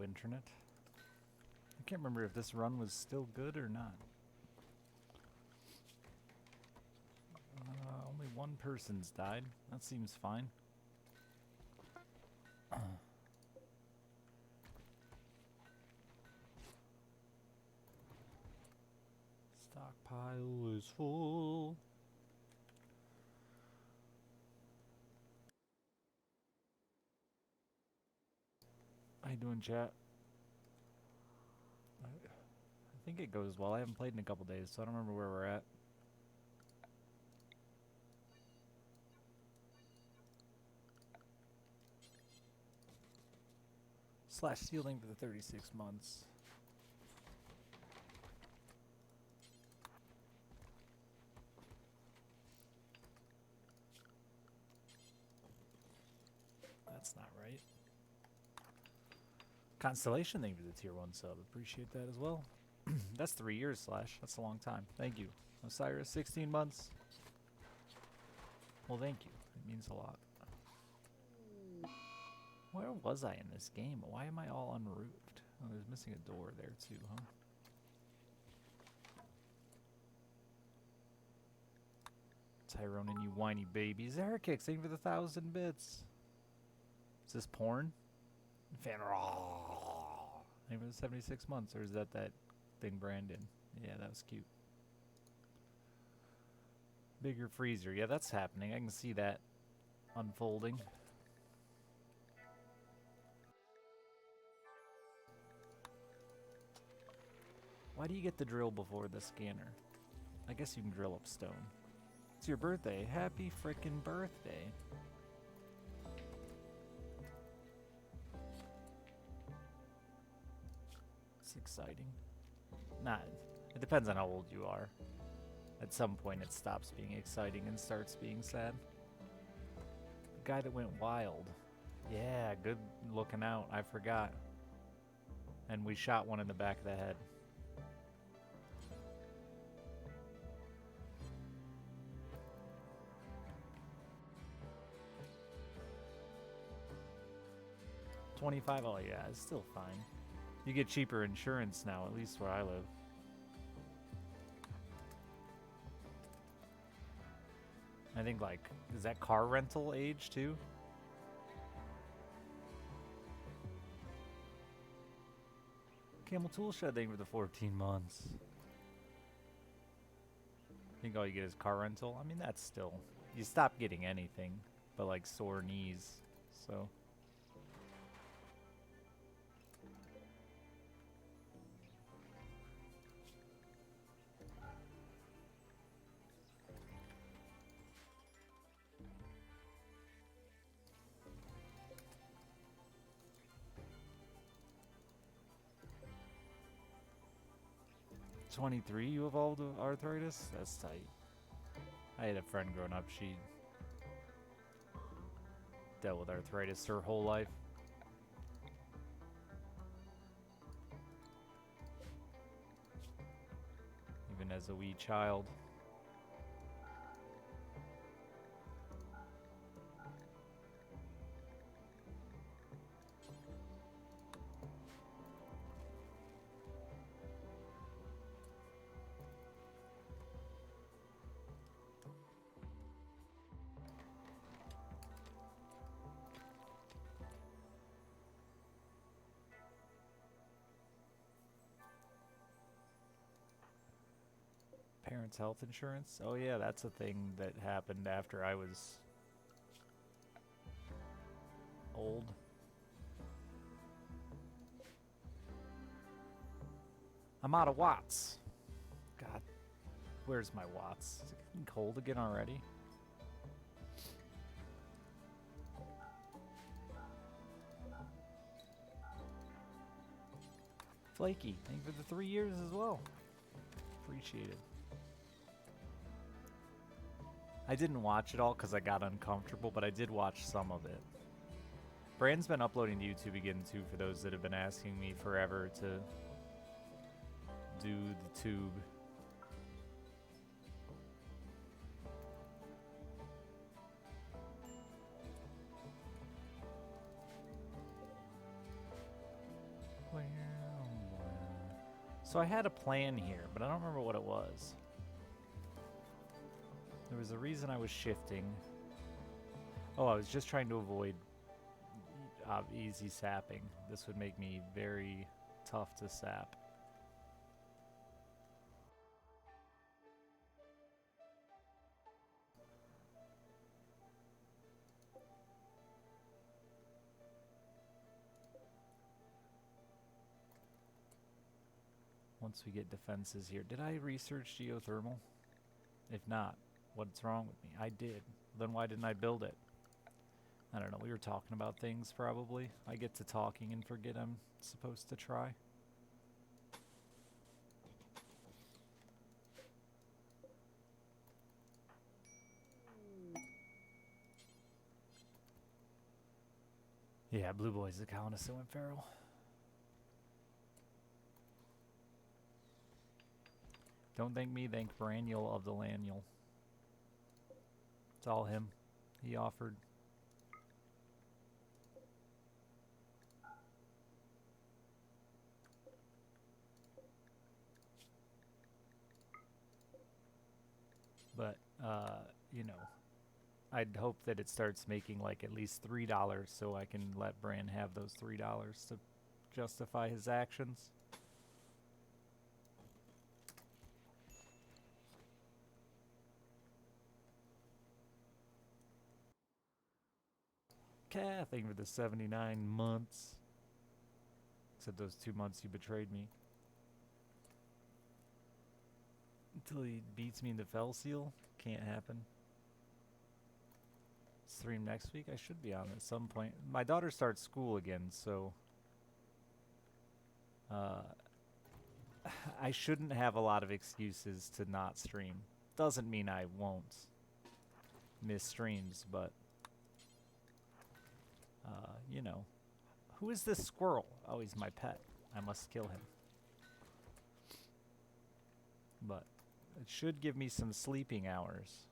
internet. I can't remember if this run was still good or not. Only one person's died. That seems fine. Stockpile is full. How you doing, chat? I think it goes well. I haven't played in a couple days, so I don't remember where we're at. Slash ceiling for the 36 months. That's not right. Constellation, thank you for the tier 1 sub. Appreciate that as well. That's 3 years, Slash. That's a long time. Thank you. Osiris, 16 months. Well, thank you. It means a lot. Where was I in this game? Why am I all unroofed? Oh, there's missing a door there too, huh? Tyrone and you whiny babies. Zerikix, thank you for the 1,000 bits. Is this porn? Fan Thank you for the 76 months. Or is that thing Brandon? Yeah, that was cute. Bigger freezer. Yeah, that's happening. I can see that unfolding. Why do you get the drill before the scanner? I guess you can drill up stone. It's your birthday. Happy frickin' birthday. It's exciting. Nah, it depends on how old you are. At some point it stops being exciting and starts being sad. The guy that went wild. Yeah, good looking out. I forgot. And we shot one in the back of the head. $25. Oh yeah, it's still fine. You get cheaper insurance now, at least where I live. I think, like, is that car rental age too? Camel Tool Shed, thank you for the 14 months. I think all you get is car rental. I mean, that's still... You stop getting anything but, like, sore knees, so... $23, you evolved with arthritis? That's tight. I had a friend growing up, she dealt with arthritis her whole life. Even as a wee child. Parents' health insurance? Oh yeah, that's a thing that happened after I was old. I'm out of watts. God, where's my watts? Is it getting cold again already? Flaky, thank you for the 3 years as well. Appreciate it. I didn't watch it all because I got uncomfortable, but I did watch some of it. Brand's been uploading to YouTube again, too, for those that have been asking me forever to do the tube. So I had a plan here, but I don't remember what it was. There was a reason I was shifting. Oh, I was just trying to avoid easy sapping. This would make me very tough to sap. Once we get defenses here. Did I research geothermal? If not, what's wrong with me? I did. Then why didn't I build it? I don't know. We were talking about things, probably. I get to talking and forget I'm supposed to try. Yeah, Blue Boy's the colonist that went feral. Don't thank me, thank Braniel of the Laniel. It's all him. He offered. But, you know, I'd hope that it starts making like at least $3 so I can let Bran have those $3 to justify his actions. Thank you for the 79 months. Except those 2 months you betrayed me. Until he beats me in the Fell Seal? Can't happen. Stream next week? I should be on at some point. My daughter starts school again, so... I shouldn't have a lot of excuses to not stream. Doesn't mean I won't miss streams, but... you know. Who is this squirrel? Oh, he's my pet. I must kill him. But it should give me some sleeping hours.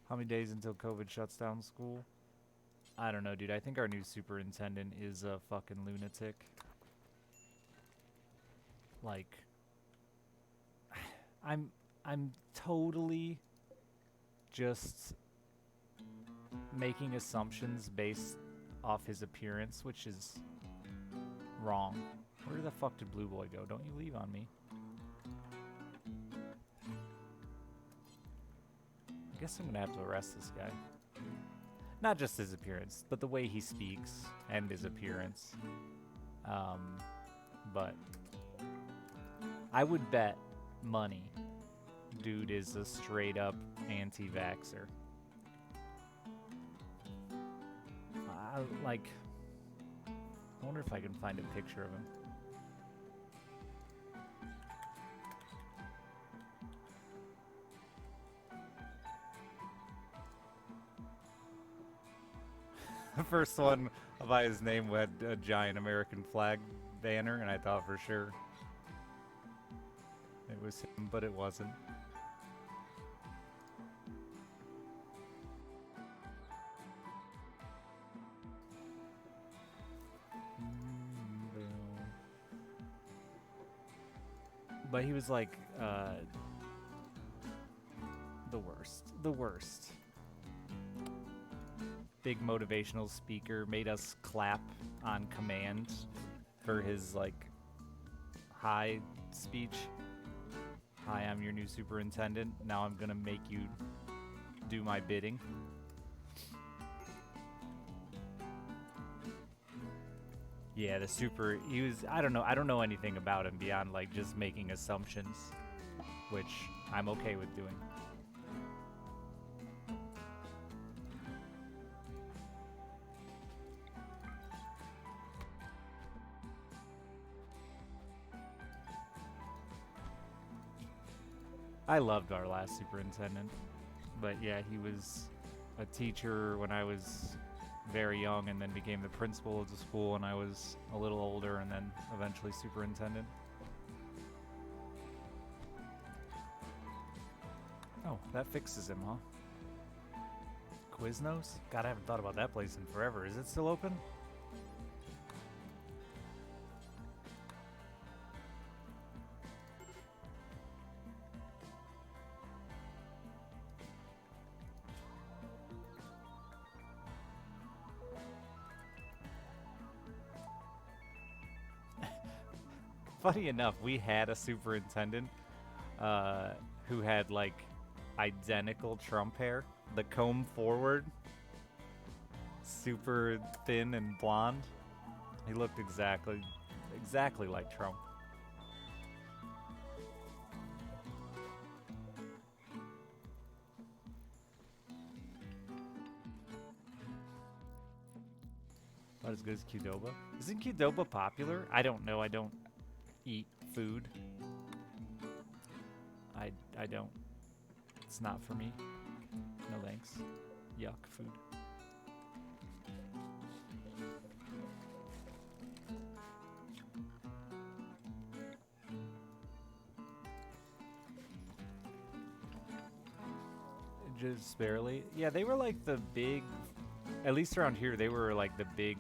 How many days until COVID shuts down school? I don't know, dude. I think our new superintendent is a fucking lunatic. Like, I'm totally just making assumptions based off his appearance, which is wrong. Where the fuck did Blue Boy go? Don't you leave on me. I guess I'm gonna have to arrest this guy. Not just his appearance, but the way he speaks and his appearance. But I would bet money dude is a straight up anti-vaxxer. I wonder if I can find a picture of him. The first one by his name had a giant American flag banner, and I thought for sure it was him, but it wasn't. But he was like, the worst. The worst. Big motivational speaker, made us clap on command for his, like, hi speech. Hi, I'm your new superintendent. Now I'm gonna make you do my bidding. Yeah, he was, I don't know anything about him beyond, like, just making assumptions, which I'm okay with doing. I loved our last superintendent, but yeah, he was a teacher when I was very young and then became the principal of the school when I was a little older and then eventually superintendent. Oh, that fixes him, huh? Quiznos? God, I haven't thought about that place in forever. Is it still open? Funny enough, we had a superintendent who had like identical Trump hair, the comb forward, super thin and blonde. He looked exactly like Trump. Not as good as Qdoba. Isn't Qdoba popular? I don't know. I don't eat food. I don't. It's not for me. No thanks. Yuck food. Just barely. Yeah, they were like the big, at least around here, they were like the big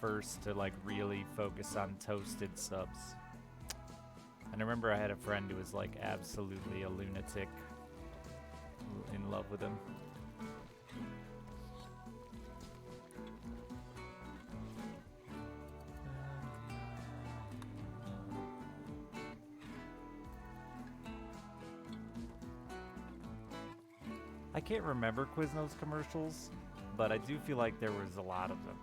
first to like really focus on toasted subs. And I remember I had a friend who was like absolutely a lunatic, in love with him. I can't remember Quiznos commercials, but I do feel like there was a lot of them.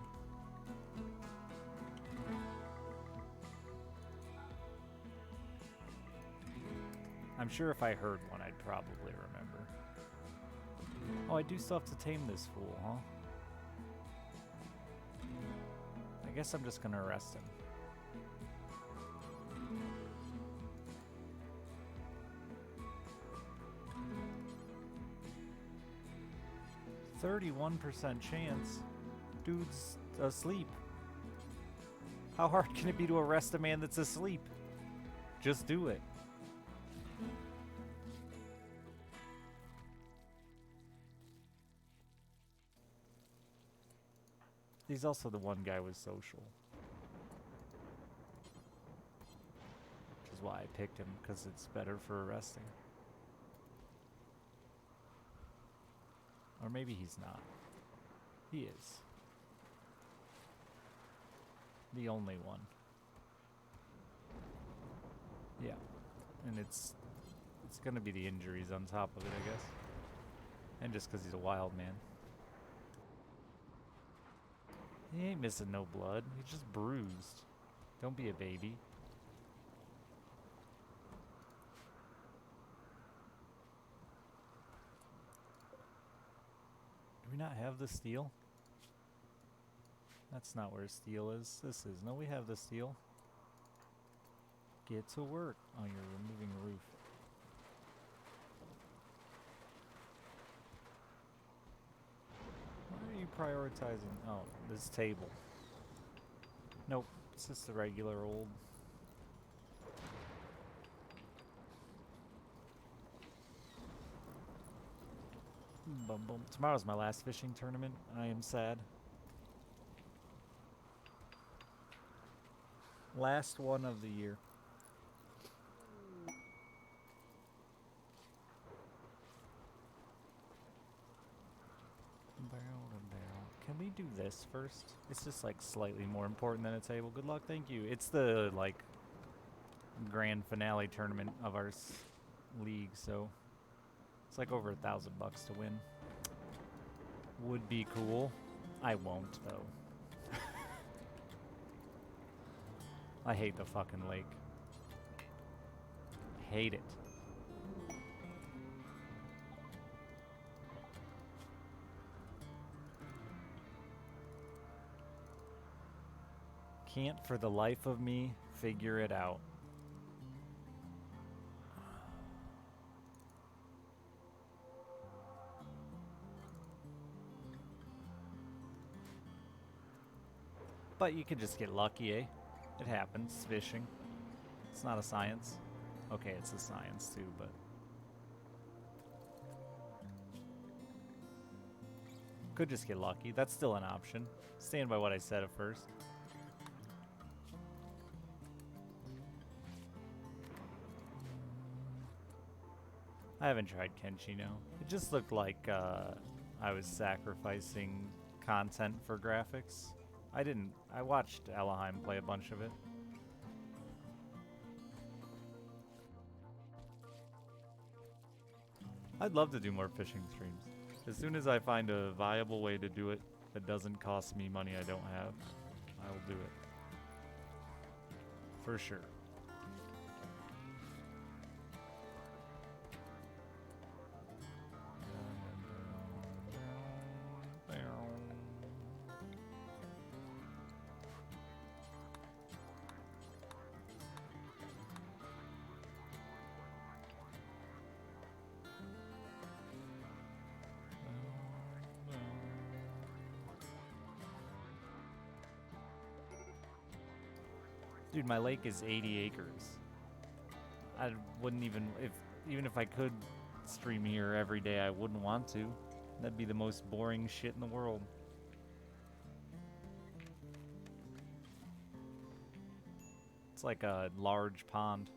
I'm sure if I heard one, I'd probably remember. Oh, I do still have to tame this fool, huh? I guess I'm just gonna arrest him. 31% chance. Dude's asleep. How hard can it be to arrest a man that's asleep? Just do it. He's also the one guy with social. Which is why I picked him, because it's better for arresting. Or maybe he's not. He is. The only one. Yeah. And it's gonna be the injuries on top of it, I guess. And just because he's a wild man. He ain't missing no blood. He's just bruised. Don't be a baby. Do we not have the steel? That's not where steel is. This is. No, we have the steel. Get to work. Oh, you're removing a roof. Why are you prioritizing? Oh, this table. Nope. It's just the regular old. Bum bum. Tomorrow's my last fishing tournament. I am sad. Last one of the year. Can we do this first? It's just like slightly more important than a table. Good luck, thank you. It's the like grand finale tournament of our league, so it's like over $1,000 to win. Would be cool. I won't though. I hate the fucking lake. Hate it. Can't for the life of me figure it out. But you can just get lucky, eh? It happens. It's fishing. It's not a science. Okay, it's a science too, but... Could just get lucky. That's still an option. Stand by what I said at first. I haven't tried Kenshino. It just looked like I was sacrificing content for graphics. I watched Alaheim play a bunch of it. I'd love to do more fishing streams. As soon as I find a viable way to do it that doesn't cost me money I don't have, I will do it. For sure. Dude, my lake is 80 acres. I wouldn't even if I could stream here every day, I wouldn't want to. That'd be the most boring shit in the world. It's like a large pond.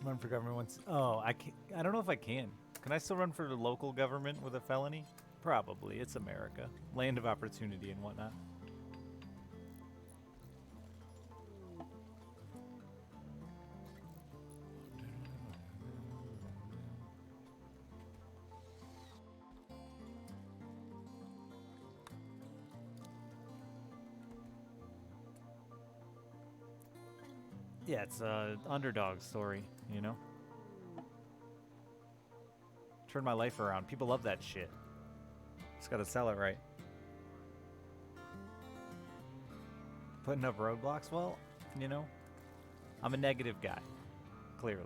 Run for government once. Oh, I can't. I don't know if I can. Can I still run for the local government with a felony? Probably. It's America. Land of opportunity and whatnot. Yeah, it's a underdog story, you know? Turn my life around. People love that shit. Just gotta sell it right. Putting up roadblocks? Well, you know, I'm a negative guy. Clearly.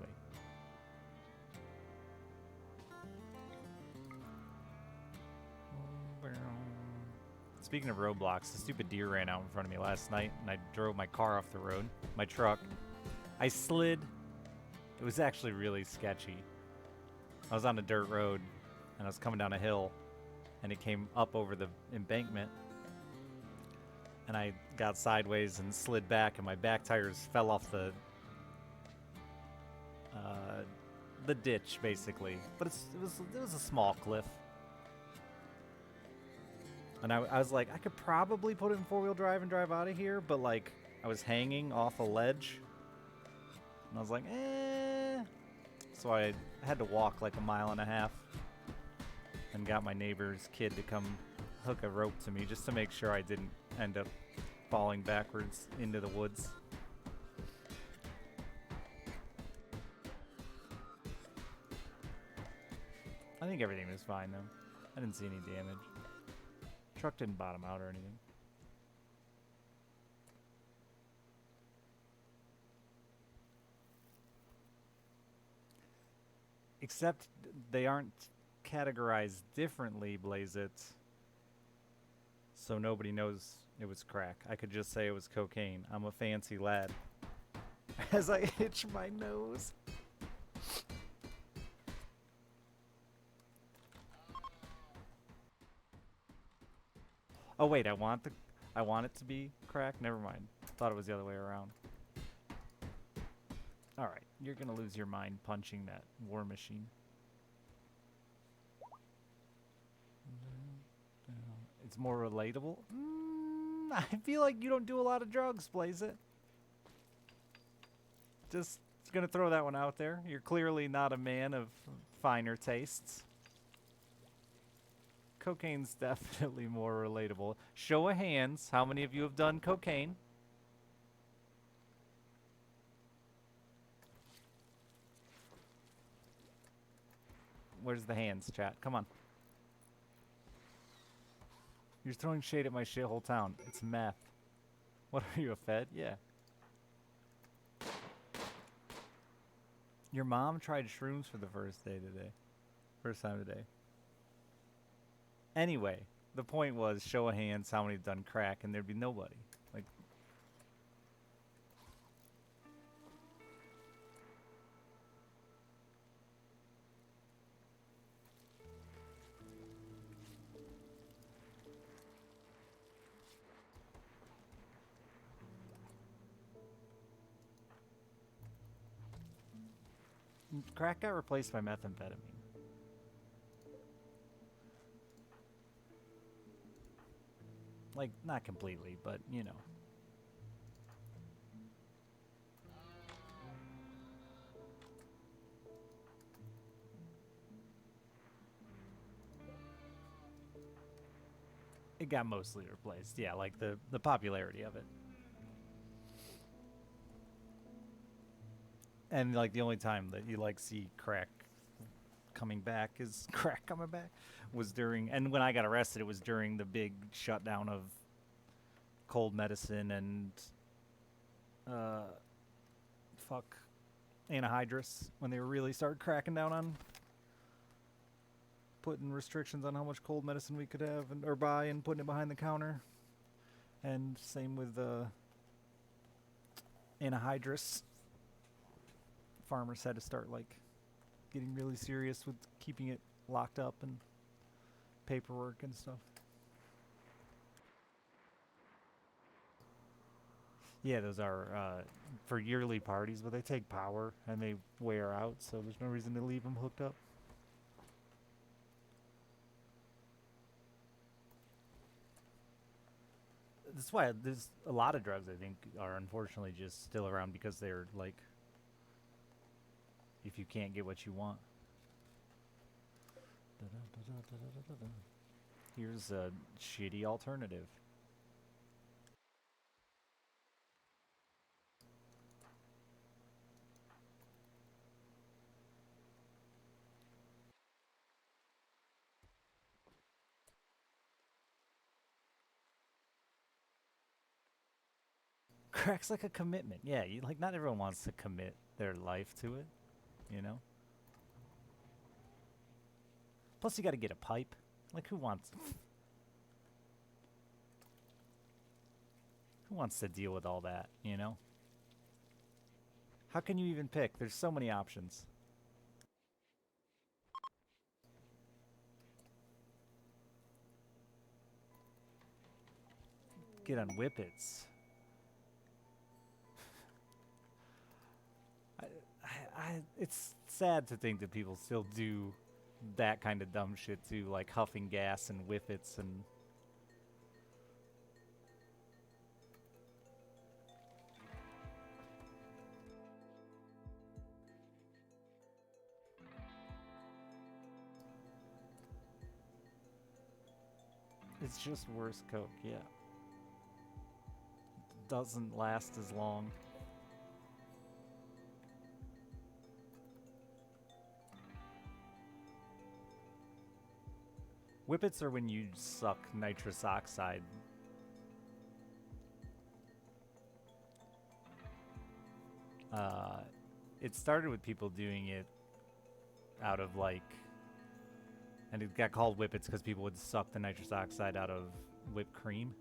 Speaking of roadblocks, the stupid deer ran out in front of me last night, and I drove my car off the road. My truck. I slid. It was actually really sketchy. I was on a dirt road, and I was coming down a hill, and it came up over the embankment, and I got sideways and slid back, and my back tires fell off the ditch, basically. But it was a small cliff. And I was like, I could probably put it in four-wheel drive and drive out of here, but like, I was hanging off a ledge. And I was like, eh. So I had to walk like a mile and a half and got my neighbor's kid to come hook a rope to me just to make sure I didn't end up falling backwards into the woods. I think everything was fine though. I didn't see any damage. Truck didn't bottom out or anything. Except they aren't categorized differently, Blaze It. So nobody knows it was crack. I could just say it was cocaine. I'm a fancy lad. As I itch my nose. Oh wait, I want it to be crack? Never mind. Thought it was the other way around. Alright, you're gonna lose your mind punching that war machine. It's more relatable? I feel like you don't do a lot of drugs, Blaze It. Just gonna throw that one out there. You're clearly not a man of finer tastes. Cocaine's definitely more relatable. Show of hands, how many of you have done cocaine? Where's the hands, chat? Come on. You're throwing shade at my shithole town. It's meth. What are you, a Fed? Yeah. Your mom tried shrooms for the first time today. Anyway, the point was, show of hands, how many have done crack, and there'd be nobody. Like, Crack got replaced by methamphetamine. Like, not completely, but, you know. It got mostly replaced. Yeah, like the popularity of it. And like the only time that you like see crack coming back is crack coming back was during, and when I got arrested it was during the big shutdown of cold medicine and uh fuck anhydrous, when they really started cracking down on putting restrictions on how much cold medicine we could have or buy and putting it behind the counter. And same with anhydrous. Farmers had to start like getting really serious with keeping it locked up and paperwork and stuff. Yeah, those are for yearly parties, but they take power and they wear out, so there's no reason to leave them hooked up. That's why there's a lot of drugs I think are unfortunately just still around because they're like, if you can't get what you want. Here's a shitty alternative. Crack's like a commitment. Yeah, you like not everyone wants to commit their life to it, you know? Plus you got to get a pipe. Like who wants to deal with all that, you know? How can you even pick? There's so many options. Get on Whippets. It's sad to think that people still do that kind of dumb shit too, like huffing gas and Whippets and... It's just worse coke, yeah. Doesn't last as long. Whippets are when you suck nitrous oxide. It started with people doing it out of like, and it got called Whippets because people would suck the nitrous oxide out of whipped cream.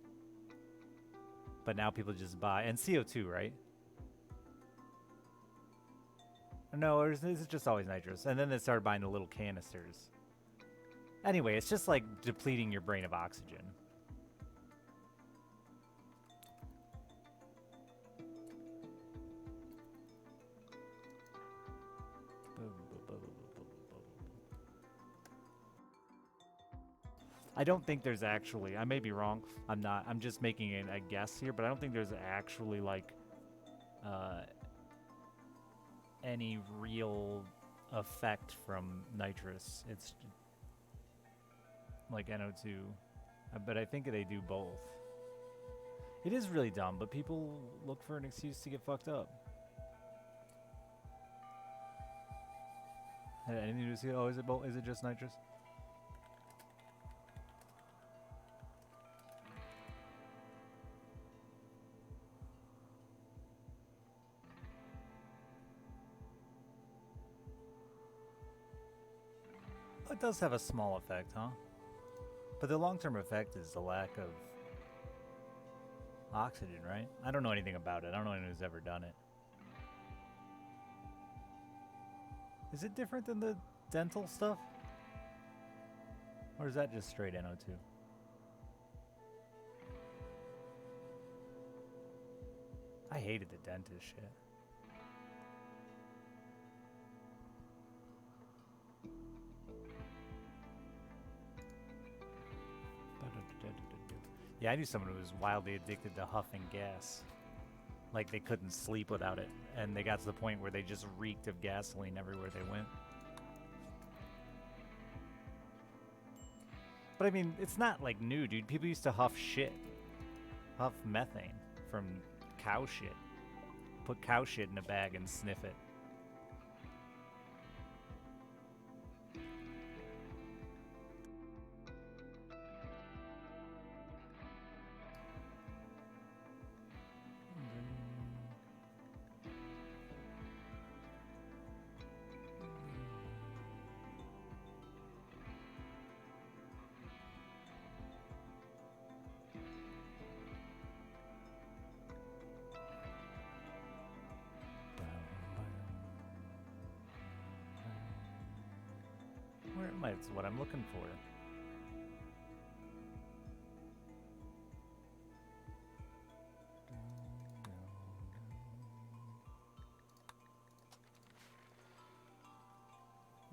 But now people just buy, and CO2, right? No, or is it just always nitrous? And then they started buying the little canisters. Anyway, it's just like depleting your brain of oxygen. I don't think there's actually, I may be wrong, I'm just making a guess here, but I don't think there's actually like any real effect from nitrous. It's like NO2, but I think they do both. It is really dumb, but people look for an excuse to get fucked up. Anything to see? Oh, is it both? Is it just nitrous? It does have a small effect, huh? But the long-term effect is the lack of oxygen, right? I don't know anything about it. I don't know anyone who's ever done it. Is it different than the dental stuff? Or is that just straight NO2? I hated the dentist shit. Yeah, I knew someone who was wildly addicted to huffing gas. Like they couldn't sleep without it, and they got to the point where they just reeked of gasoline everywhere they went. But I mean, it's not like new, dude. People used to huff shit, huff methane from cow shit. Put cow shit in a bag and sniff it. Where am I? It's what I'm looking for.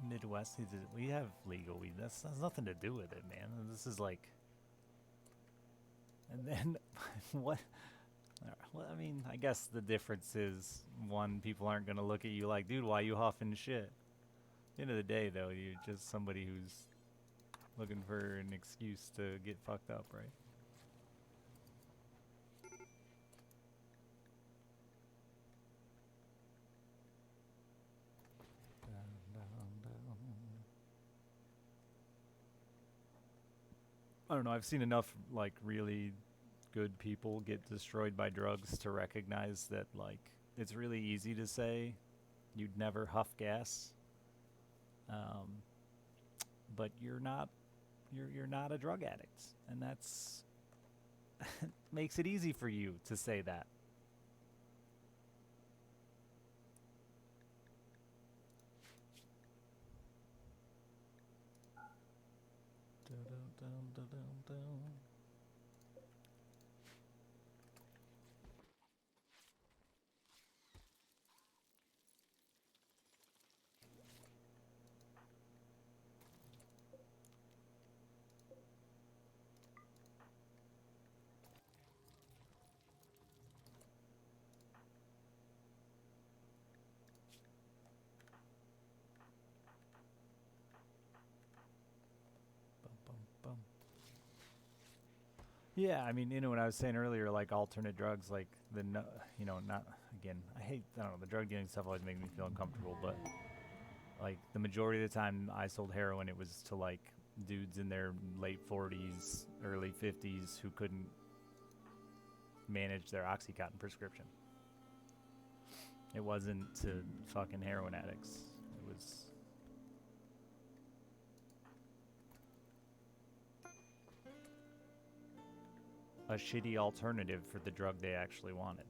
Midwest, we have legal weed. That has nothing to do with it, man. This is like, and then what? Well, I mean, I guess the difference is one, people aren't gonna look at you like, dude, why you huffing shit? At the end of the day, though, you're just somebody who's looking for an excuse to get fucked up, right? I don't know. I've seen enough like really good people get destroyed by drugs to recognize that like it's really easy to say you'd never huff gas, um, but you're not. You're not a drug addict, and that's makes it easy for you to say that. Bum, bum, bum. Yeah, I mean, what I was saying earlier, like alternate drugs, like the, not again. I don't know, the drug dealing stuff always makes me feel uncomfortable, but like the majority of the time I sold heroin, it was to like dudes in their late 40s, early 50s who couldn't manage their OxyContin prescription. It wasn't to fucking heroin addicts. It was a shitty alternative for the drug they actually wanted.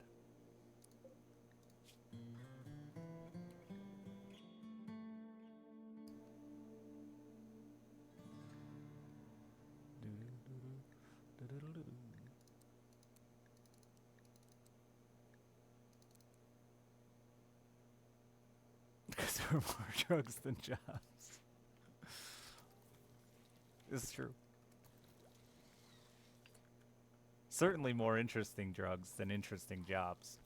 Because there are more drugs than jobs. It's true. Certainly more interesting drugs than interesting jobs.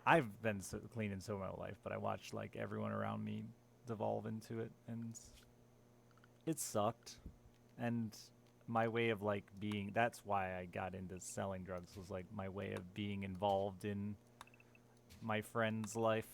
I've been so clean and sober my whole life, but I watched like everyone around me devolve into it, and it sucked. And my way of like being, that's why I got into selling drugs, was like my way of being involved in my friend's life.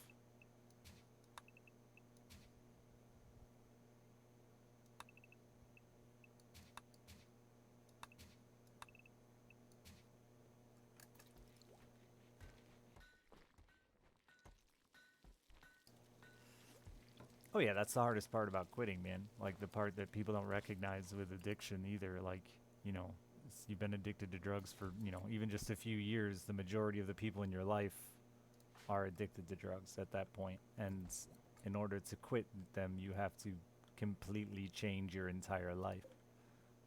Oh yeah, that's the hardest part about quitting, man. Like the part that people don't recognize with addiction either. Like, you've been addicted to drugs for, even just a few years. The majority of the people in your life are addicted to drugs at that point. And in order to quit them, you have to completely change your entire life.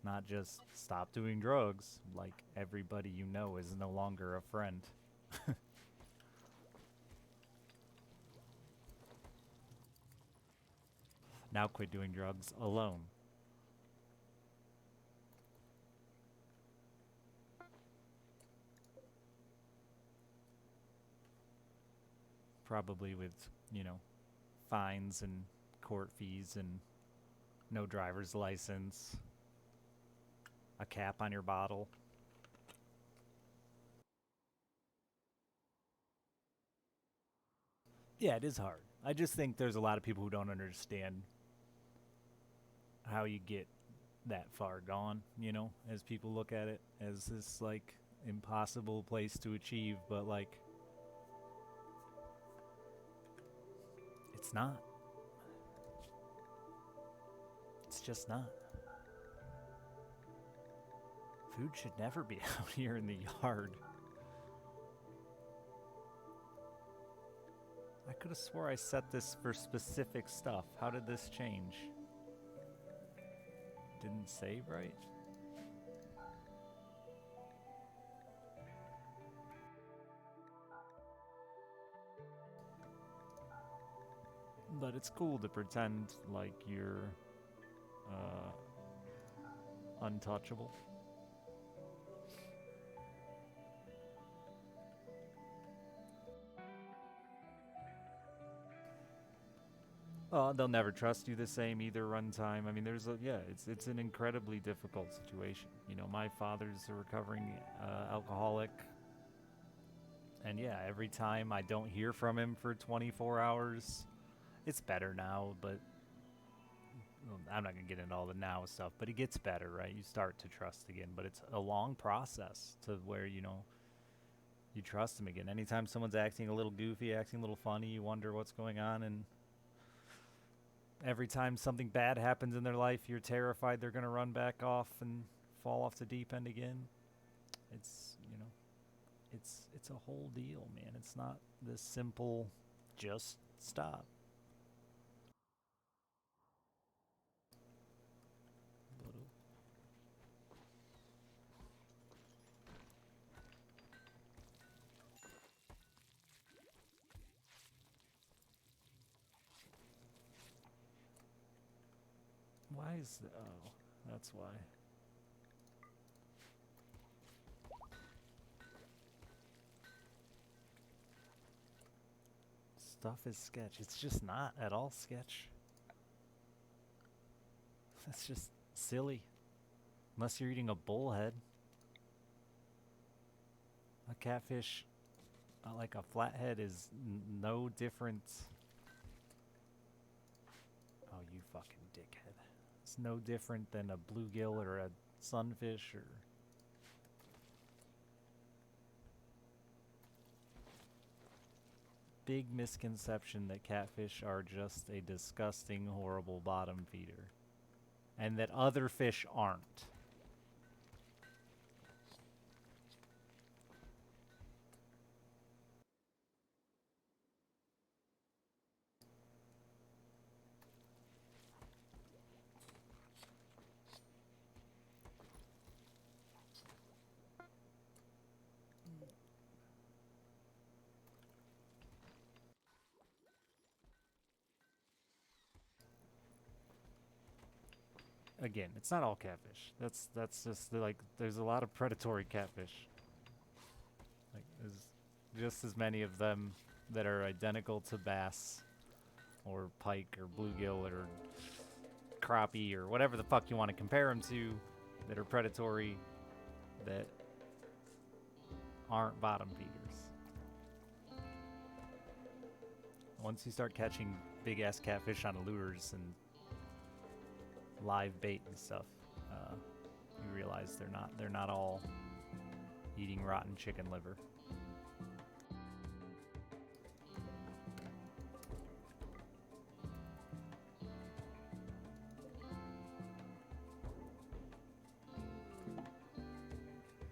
Not just stop doing drugs, like everybody you know is no longer a friend. Now quit doing drugs alone. Probably with, you know, fines and court fees and no driver's license, a cap on your bottle. Yeah, it is hard. I just think there's a lot of people who don't understand how you get that far gone, you know, as people look at it as this like impossible place to achieve, but like it's not. It's just not. Food should never be out here in the yard. I could have swore I set this for specific stuff. How did this change? Didn't save right? But it's cool to pretend like you're untouchable. They'll never trust you the same either. Runtime. I mean, it's an incredibly difficult situation. You know, my father's a recovering alcoholic, and yeah, every time I don't hear from him for 24 hours, it's better now. But I'm not gonna get into all the now stuff. But it gets better, right? You start to trust again, but it's a long process to where you trust him again. Anytime someone's acting a little goofy, acting a little funny, you wonder what's going on, and every time something bad happens in their life, you're terrified they're going to run back off and fall off the deep end again. It's, it's a whole deal, man. It's not this simple, just stop. Why is the, oh, that's why. Stuff is sketch. It's just not at all sketch. That's just silly. Unless you're eating a bullhead. A catfish, like a flathead, is no different. Oh, you fucking dickhead. It's no different than a bluegill or a sunfish or... Big misconception that catfish are just a disgusting, horrible bottom feeder. And that other fish aren't. Again, it's not all catfish. That's just like there's a lot of predatory catfish. Like there's just as many of them that are identical to bass or pike or bluegill or crappie or whatever the fuck you want to compare them to that are predatory that aren't bottom feeders. Once you start catching big ass catfish on lures and live bait and stuff, you realize they're not all eating rotten chicken liver.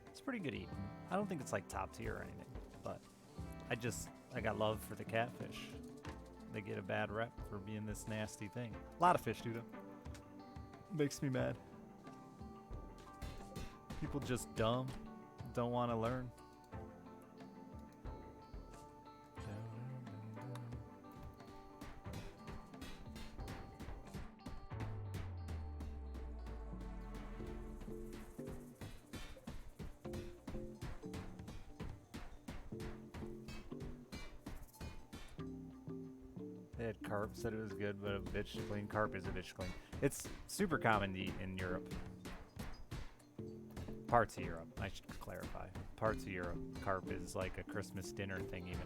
It's pretty good eating. I don't think it's like top tier or anything, but I got love for the catfish. They get a bad rep for being this nasty thing. A lot of fish do though. Makes me mad. People just dumb, don't want to learn. They had carp, said it was good, but a bitch to clean. Carp is a bitch to clean. It's super common to eat in Europe. Parts of Europe, I should clarify. Parts of Europe, carp is like a Christmas dinner thing even.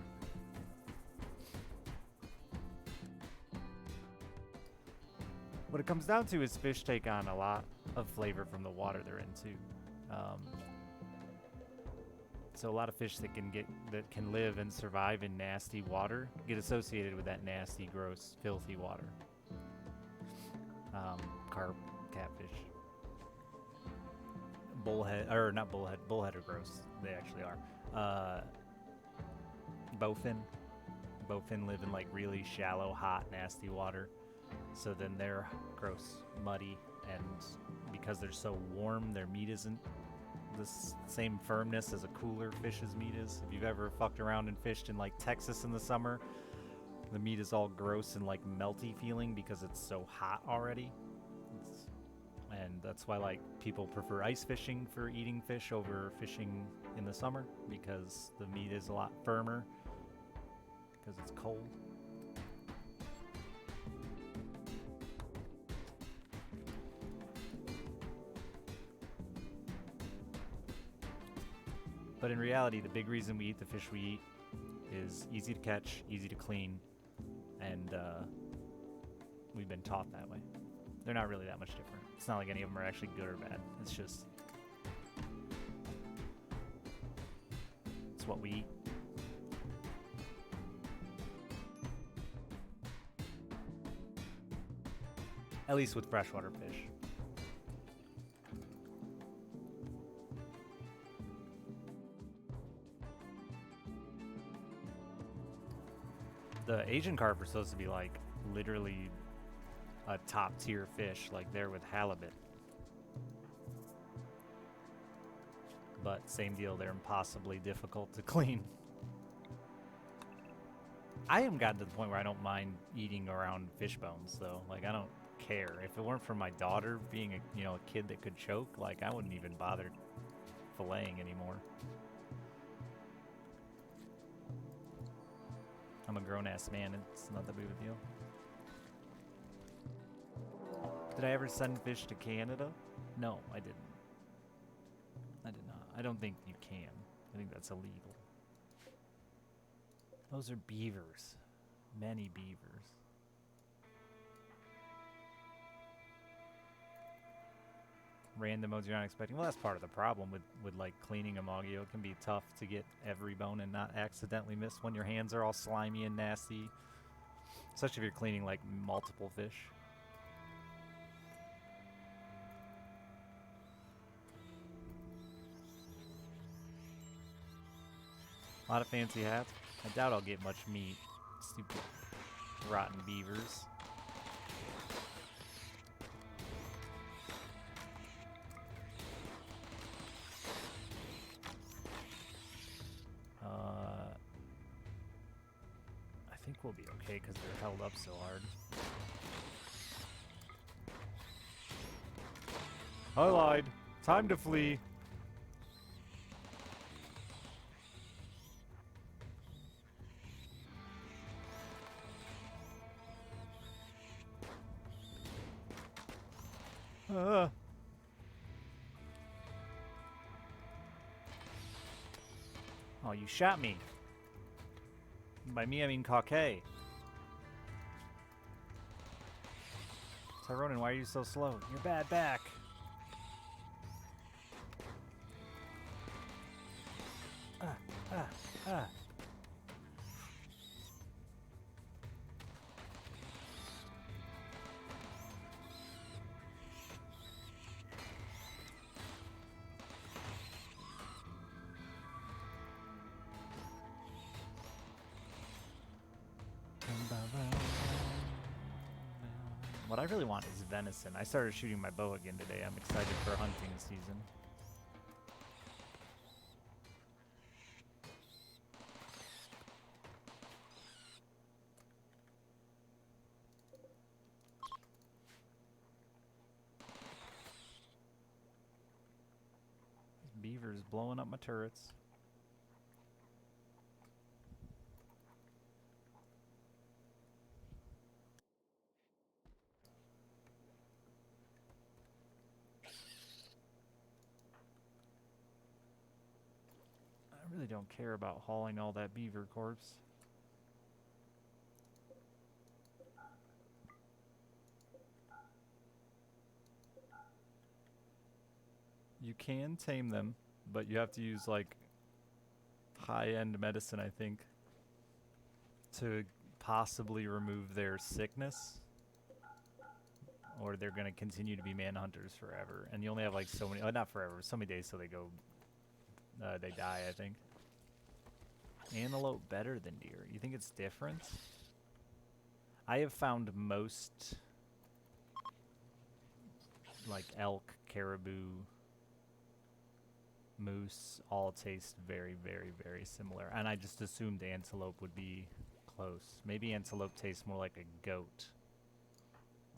What it comes down to is fish take on a lot of flavor from the water they're in too. So a lot of fish that can live and survive in nasty water get associated with that nasty, gross, filthy water. Carp, catfish. Bullhead, or not bullhead, bullhead are gross. They actually are. Bowfin. Bowfin live in like really shallow, hot, nasty water. So then they're gross, muddy, and because they're so warm, their meat isn't the same firmness as a cooler fish's meat is. If you've ever fucked around and fished in like Texas in the summer, the meat is all gross and like melty feeling because it's so hot already. And that's why like people prefer ice fishing for eating fish over fishing in the summer, because the meat is a lot firmer because it's cold. But in reality, the big reason we eat the fish we eat is easy to catch, easy to clean, and we've been taught that way. They're not really that much different. It's not like any of them are actually good or bad. It's just, it's what we eat. At least with freshwater fish. The Asian carp are supposed to be like literally a top tier fish, like they're with halibut. But same deal, they're impossibly difficult to clean. I haven't gotten to the point where I don't mind eating around fish bones though. Like I don't care. If it weren't for my daughter being a kid that could choke, like I wouldn't even bother filleting anymore. I'm a grown-ass man, it's not that big of a deal. Did I ever send fish to Canada? No, I didn't. I did not. I don't think you can. I think that's illegal. Those are beavers. Many beavers. Random modes you're not expecting. Well, that's part of the problem with like cleaning Amagio. It can be tough to get every bone and not accidentally miss when your hands are all slimy and nasty. Especially if you're cleaning like multiple fish. A lot of fancy hats. I doubt I'll get much meat. Stupid rotten beavers. I think we'll be okay because they're held up so hard. I lied. Time to flee. Oh, you shot me. By me, I mean Kake. Tyronin, why are you so slow? You're bad back. What I really want is venison. I started shooting my bow again today. I'm excited for hunting season. These beavers blowing up my turrets. really don't care about hauling all that beaver corpse. You can tame them, but you have to use like high-end medicine, I think, to possibly remove their sickness, or they're gonna continue to be manhunters forever. And you only have like so many, not forever, so many days till they go, they die, I think. Antelope better than deer. You think it's different? I have found most like elk, caribou, moose all taste very, very, very similar. And I just assumed antelope would be close. Maybe antelope tastes more like a goat.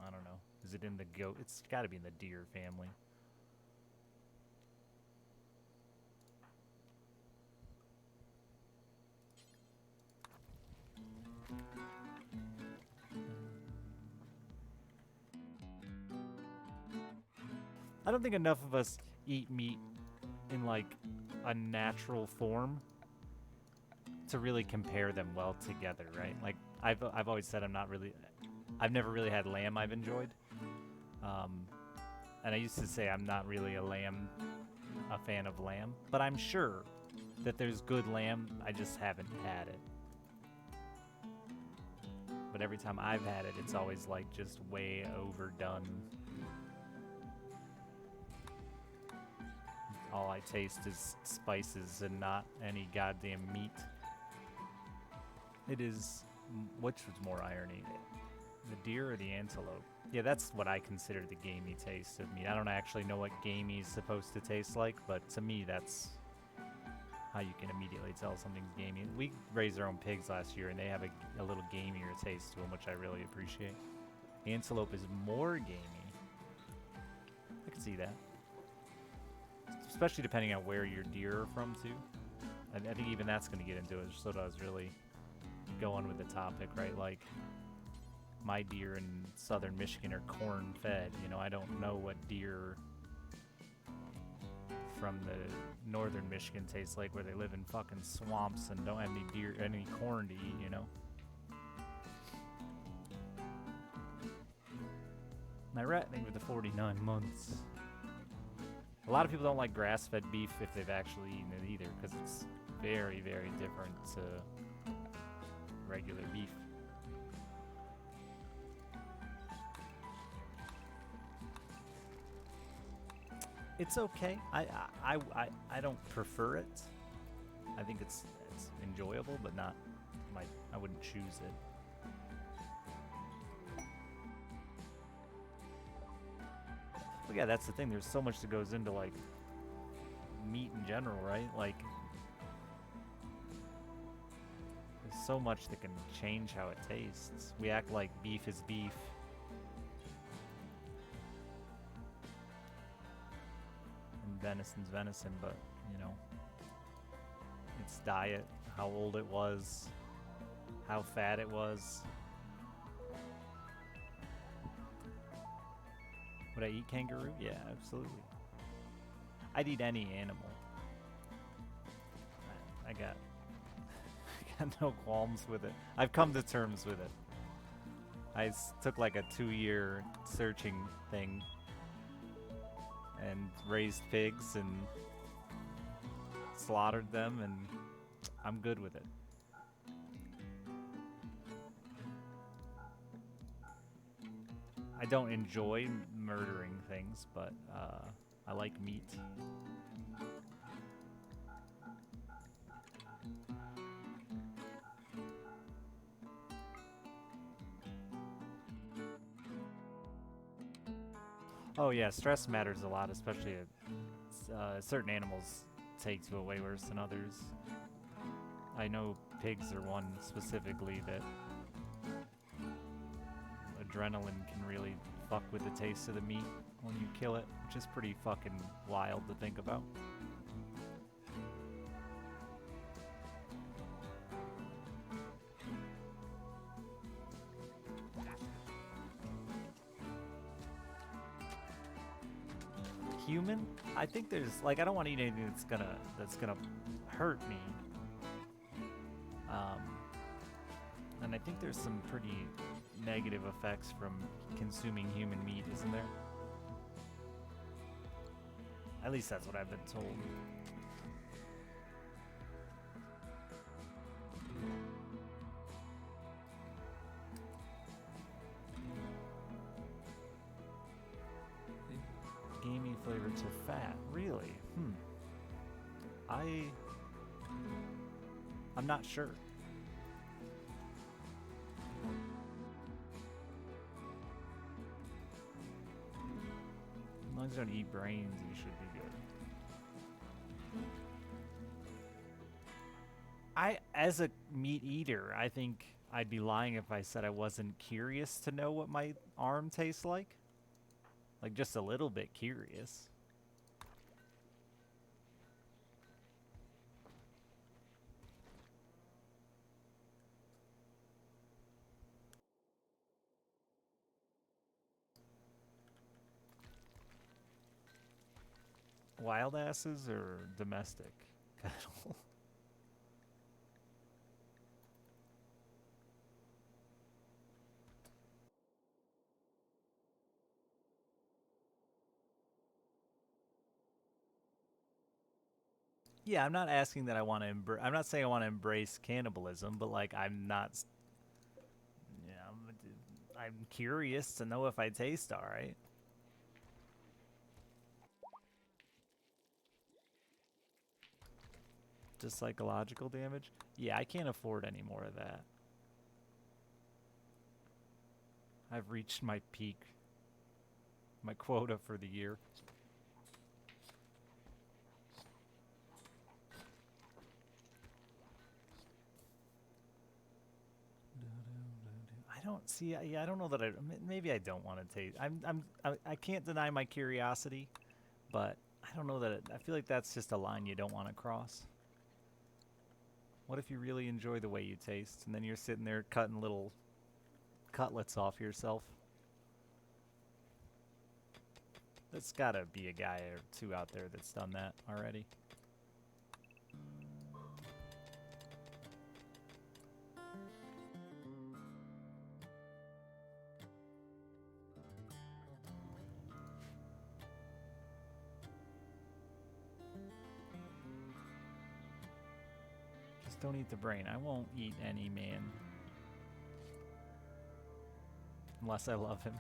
I don't know. Is it in the goat? It's got to be in the deer family. I don't think enough of us eat meat in like a natural form to really compare them well together, right? Like I've always said I've never really had lamb I've enjoyed. And I used to say I'm not really a fan of lamb, but I'm sure that there's good lamb, I just haven't had it. But every time I've had it, it's always like just way overdone. All I taste is spices and not any goddamn meat. It is, which was more irony, the deer or the antelope? Yeah, that's what I consider the gamey taste of meat. I don't actually know what gamey is supposed to taste like, but to me that's how you can immediately tell something's gamey. We raised our own pigs last year and they have a little gamier taste to them, which I really appreciate. Antelope is more gamey. I can see that. Especially depending on where your deer are from, too. I think even that's going to get into it. So I was really going with the topic, right? Like, my deer in southern Michigan are corn-fed. You know, I don't know what deer from the northern Michigan tastes like, where they live in fucking swamps and don't have any corn to eat, you know? My rat thing with the 49 months. A lot of people don't like grass-fed beef if they've actually eaten it either, because it's very, very different to regular beef. It's okay. I don't prefer it. I think it's enjoyable, but not I wouldn't choose it. But yeah, that's the thing. There's so much that goes into like meat in general, right? Like there's so much that can change how it tastes. We act like beef is beef. And venison's venison, but you know, its diet, how old it was, how fat it was. Would I eat kangaroo? Yeah, absolutely. I'd eat any animal. I got no qualms with it. I've come to terms with it. I took like a 2-year searching thing and raised pigs and slaughtered them, and I'm good with it. I don't enjoy murdering things, but I like meat. Oh yeah, stress matters a lot, especially certain animals take to it way worse than others. I know pigs are one specifically that adrenaline can really fuck with the taste of the meat when you kill it, which is pretty fucking wild to think about. Human? I think there's like I don't want to eat anything that's gonna hurt me. And I think there's some pretty negative effects from consuming human meat, isn't there? At least that's what I've been told. Gamey flavor to fat, really? I'm not sure. As long as you don't eat brains, you should be good. As a meat eater, I think I'd be lying if I said I wasn't curious to know what my arm tastes like. Like, just a little bit curious. Wild asses or domestic cattle? Yeah, I'm not asking that I want to embrace. I'm not saying I want to embrace cannibalism, but like I'm not. Yeah, I'm curious to know if I taste all right. Just psychological damage. Yeah, I can't afford any more of that. I've reached my peak, my quota for the year. I don't see. Yeah, I don't know that I. Maybe I don't want to taste. I can't deny my curiosity, but I don't know that. I feel like that's just a line you don't want to cross. What if you really enjoy the way you taste, and then you're sitting there cutting little cutlets off yourself? There's gotta be a guy or two out there that's done that already. Just don't eat the brain. I won't eat any man. Unless I love him.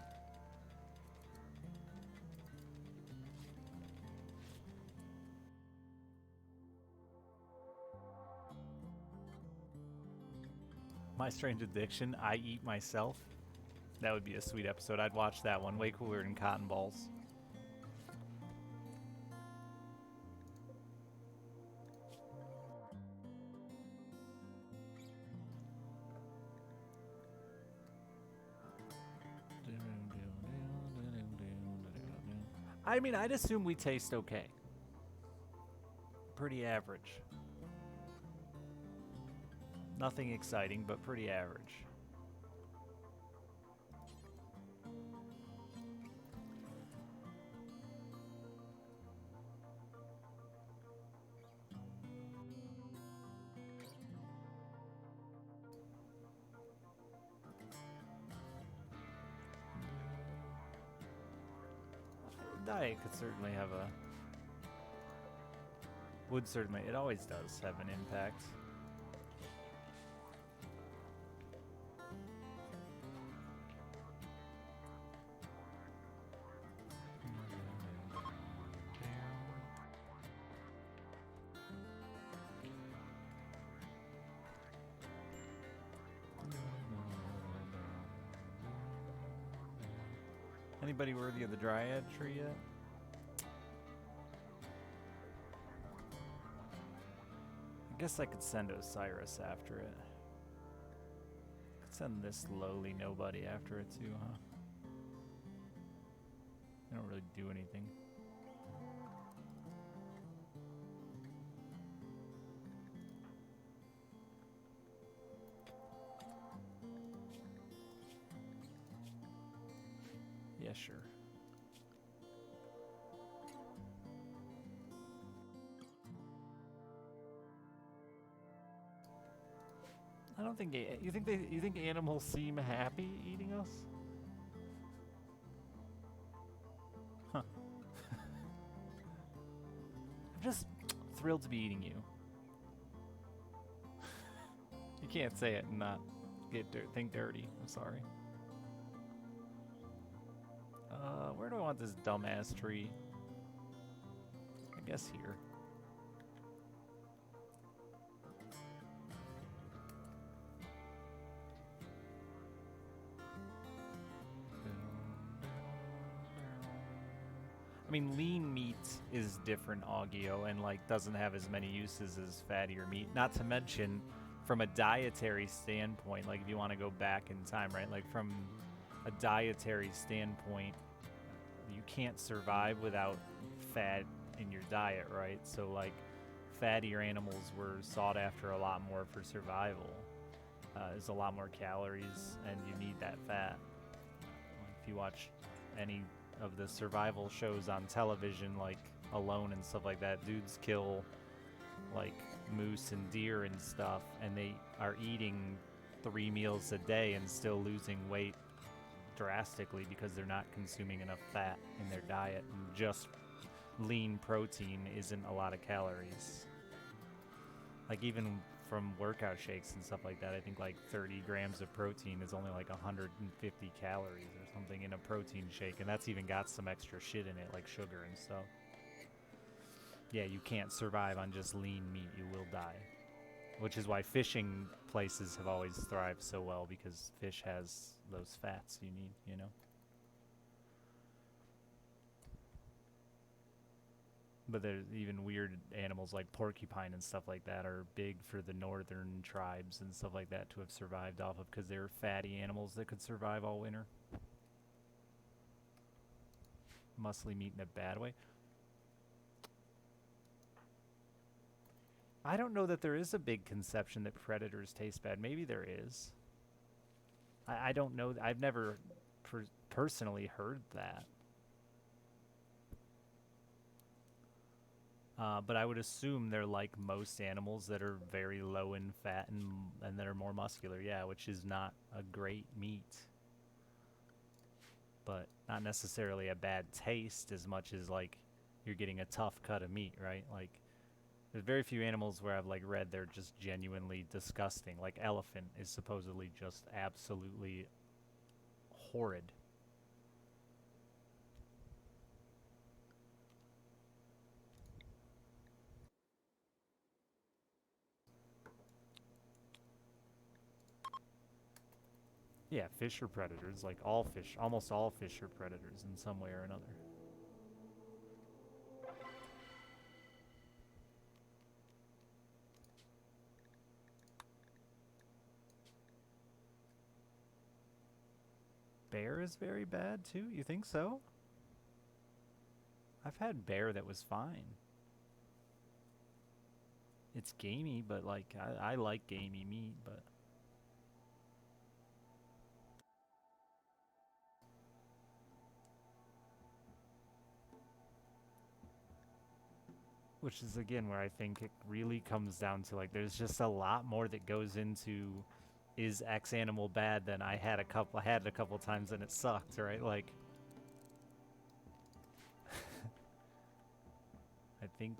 My Strange Addiction, I Eat Myself. That would be a sweet episode. I'd watch that one. Way cooler than Cotton Balls. I mean, I'd assume we taste okay. Pretty average. Nothing exciting, but pretty average. Diet could certainly have a... Would certainly... It always does have an impact. Anybody worthy of the Dryad tree yet? I guess I could send Osiris after it. I could send this lowly nobody after it too, huh? They don't really do anything. Yeah, sure. I don't think you think animals seem happy eating us? Huh. I'm just thrilled to be eating you. You can't say it and not think dirty. I'm sorry. Where do I want this dumbass tree? I guess here. I mean, lean meat is different, Augio, and like doesn't have as many uses as fattier meat. Not to mention, from a dietary standpoint, like if you want to go back in time, right? Like from a dietary standpoint, you can't survive without fat in your diet, right? So like fattier animals were sought after a lot more for survival. There's a lot more calories, and you need that fat. If you watch any of the survival shows on television, like Alone and stuff like that, dudes kill like moose and deer and stuff, and they are eating 3 meals a day and still losing weight drastically because they're not consuming enough fat in their diet, and just lean protein isn't a lot of calories. Like even from workout shakes and stuff like that, I think like 30 grams of protein is only like 150 calories or something in a protein shake, and that's even got some extra shit in it like sugar and stuff. Yeah, you can't survive on just lean meat, you will die. Which is why fishing places have always thrived so well, because fish has those fats you need, you know? But there's even weird animals like porcupine and stuff like that are big for the northern tribes and stuff like that to have survived off of, because they're fatty animals that could survive all winter. Muscly meat in a bad way. I don't know that there is a big conception that predators taste bad. Maybe there is. I don't know. I've never personally heard that. But I would assume they're like most animals that are very low in fat and that are more muscular, yeah, which is not a great meat. But not necessarily a bad taste as much as like you're getting a tough cut of meat, right? Like there's very few animals where I've like read they're just genuinely disgusting. Like elephant is supposedly just absolutely horrid. Yeah, fish are predators. Like all fish, almost all fish are predators in some way or another. Bear is very bad too? You think so? I've had bear that was fine. It's gamey, but like I like gamey meat, but which is again where I think it really comes down to like there's just a lot more that goes into is X animal bad than I had a couple times and it sucked, right? Like I think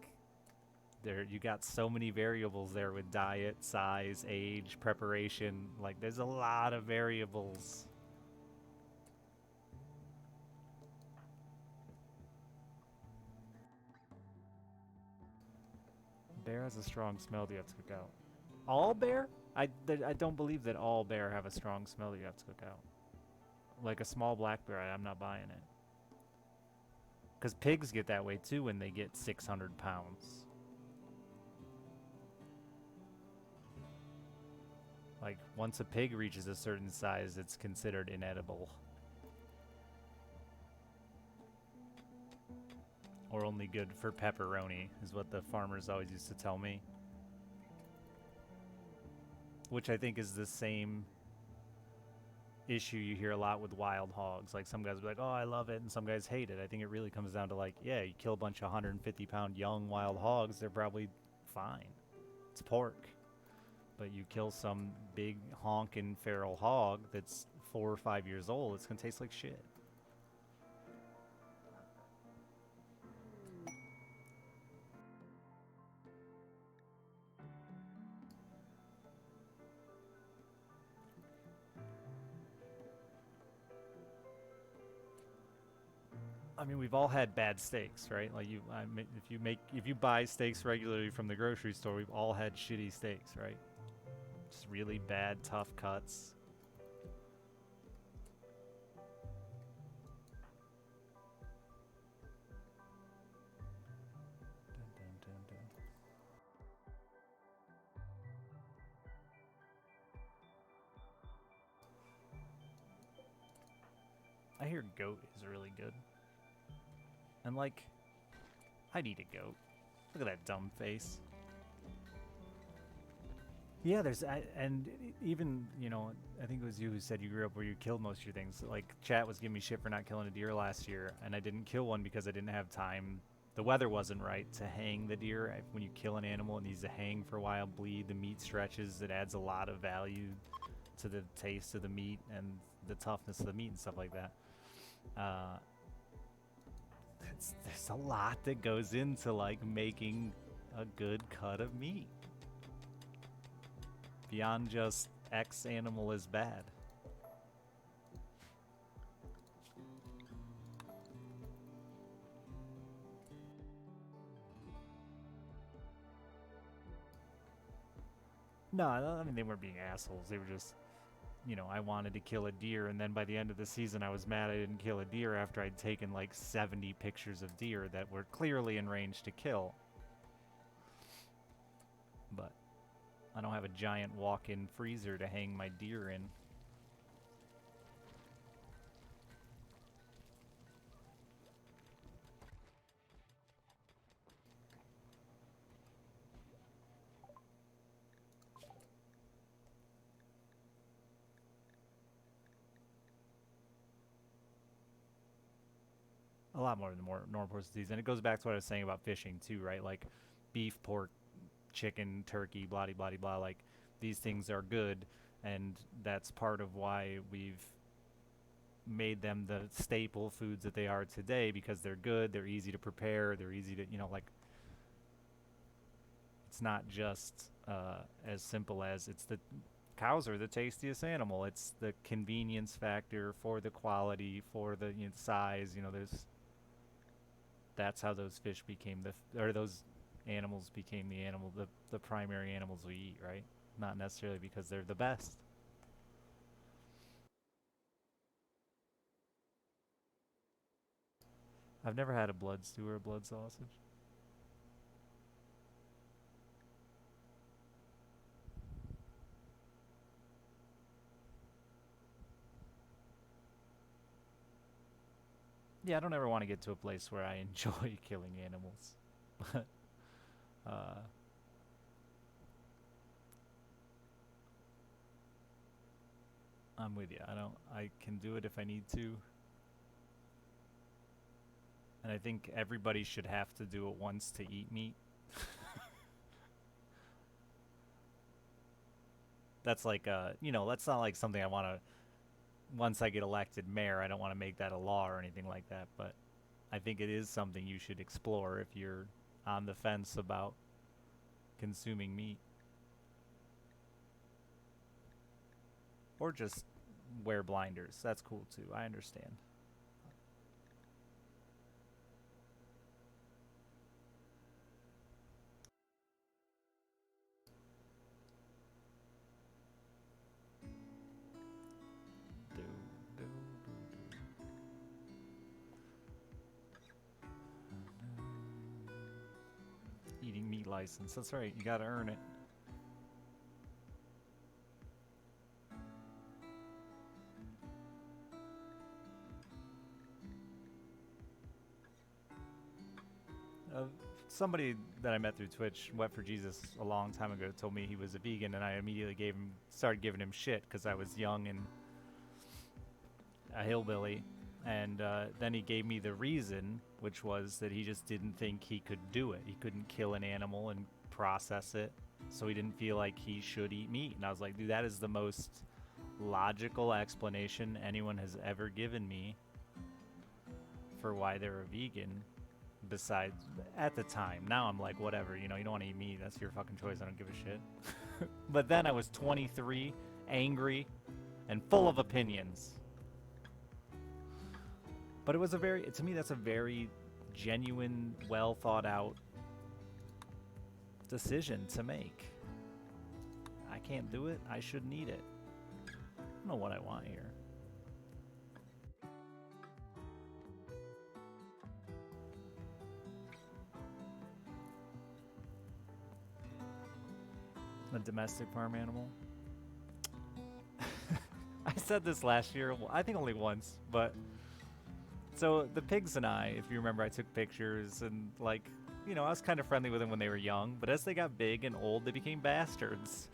there you got so many variables there with diet, size, age, preparation. Like there's a lot of variables. Bear has a strong smell that you have to cook out. All bear? I don't believe that all bear have a strong smell that you have to cook out. Like a small black bear, I'm not buying it. Because pigs get that way too when they get 600 pounds. Like, once a pig reaches a certain size, it's considered inedible. Or only good for pepperoni, is what the farmers always used to tell me. Which I think is the same issue you hear a lot with wild hogs. Like, some guys will be like, oh, I love it, and some guys hate it. I think it really comes down to, like, yeah, you kill a bunch of 150-pound young wild hogs, they're probably fine. It's pork. But you kill some big honking feral hog that's 4 or 5 years old, it's gonna taste like shit. I mean, we've all had bad steaks, right? Like if you buy steaks regularly from the grocery store, we've all had shitty steaks, right? Just really bad, tough cuts. Dun, dun, dun, dun. I hear goat is really good. And like, I'd eat a goat. Look at that dumb face. Yeah, and even, I think it was you who said you grew up where you killed most of your things. Like, chat was giving me shit for not killing a deer last year, and I didn't kill one because I didn't have time. The weather wasn't right to hang the deer. When you kill an animal, it needs to hang for a while, bleed, the meat stretches. It adds a lot of value to the taste of the meat and the toughness of the meat and stuff like that. There's a lot that goes into, like, making a good cut of meat. Beyond just X animal is bad. No, I mean, they weren't being assholes. They were just, I wanted to kill a deer, and then by the end of the season, I was mad I didn't kill a deer after I'd taken like 70 pictures of deer that were clearly in range to kill. But I don't have a giant walk-in freezer to hang my deer in. A lot more than more normal portions of these, and it goes back to what I was saying about fishing too, right? Like beef, pork, chicken, turkey, blah blah blah blah. Like these things are good, and that's part of why we've made them the staple foods that they are today, because they're good, they're easy to prepare, they're easy to, like, it's not just as simple as it's the cows are the tastiest animal. It's the convenience factor for the quality, for the size. That's how those fish became those animals became the primary animals we eat, right? Not necessarily because they're the best. I've never had a blood stew or a blood sausage. Yeah, I don't ever want to get to a place where I enjoy killing animals. But uh, I'm with you. I can do it if I need to. And I think everybody should have to do it once to eat meat. That's like, that's not like something I want to, once I get elected mayor, I don't want to make that a law or anything like that. But I think it is something you should explore if you're on the fence about consuming meat. Or just wear blinders. That's cool too. I understand. Do, do, do, do. Eating meat license. That's right. You gotta earn it. Uh, Somebody that I met through Twitch, Wet for Jesus, a long time ago, told me he was a vegan, and I immediately started giving him shit because I was young and a hillbilly. And then he gave me the reason, which was that he just didn't think he could do it. He couldn't kill an animal and process it. so he didn't feel like he should eat meat. And I was like, dude, that is the most logical explanation anyone has ever given me for why they're a vegan. Besides, at the time, now I'm like, whatever, you know, you don't want to eat meat, that's your fucking choice, I don't give a shit. But then I was 23, angry, and full of opinions. But it was a very, to me, that's a very genuine, well thought out decision to make. I can't do it, I shouldn't eat it. I don't know what I want here. A domestic farm animal. I said this last year, I think only once, but so the pigs and I, if you remember, I took pictures and like, you know, I was kind of friendly with them when they were young, but as they got big and old, they became bastards.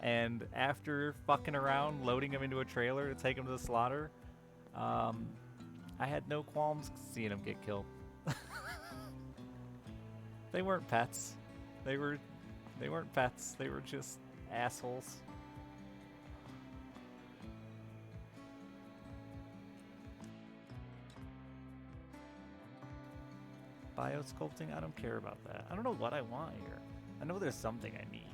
And after fucking around, loading them into a trailer to take them to the slaughter, I had no qualms seeing them get killed. They weren't pets. They weren't pets. They were just assholes. Biosculpting? I don't care about that. I don't know what I want here. I know there's something I need.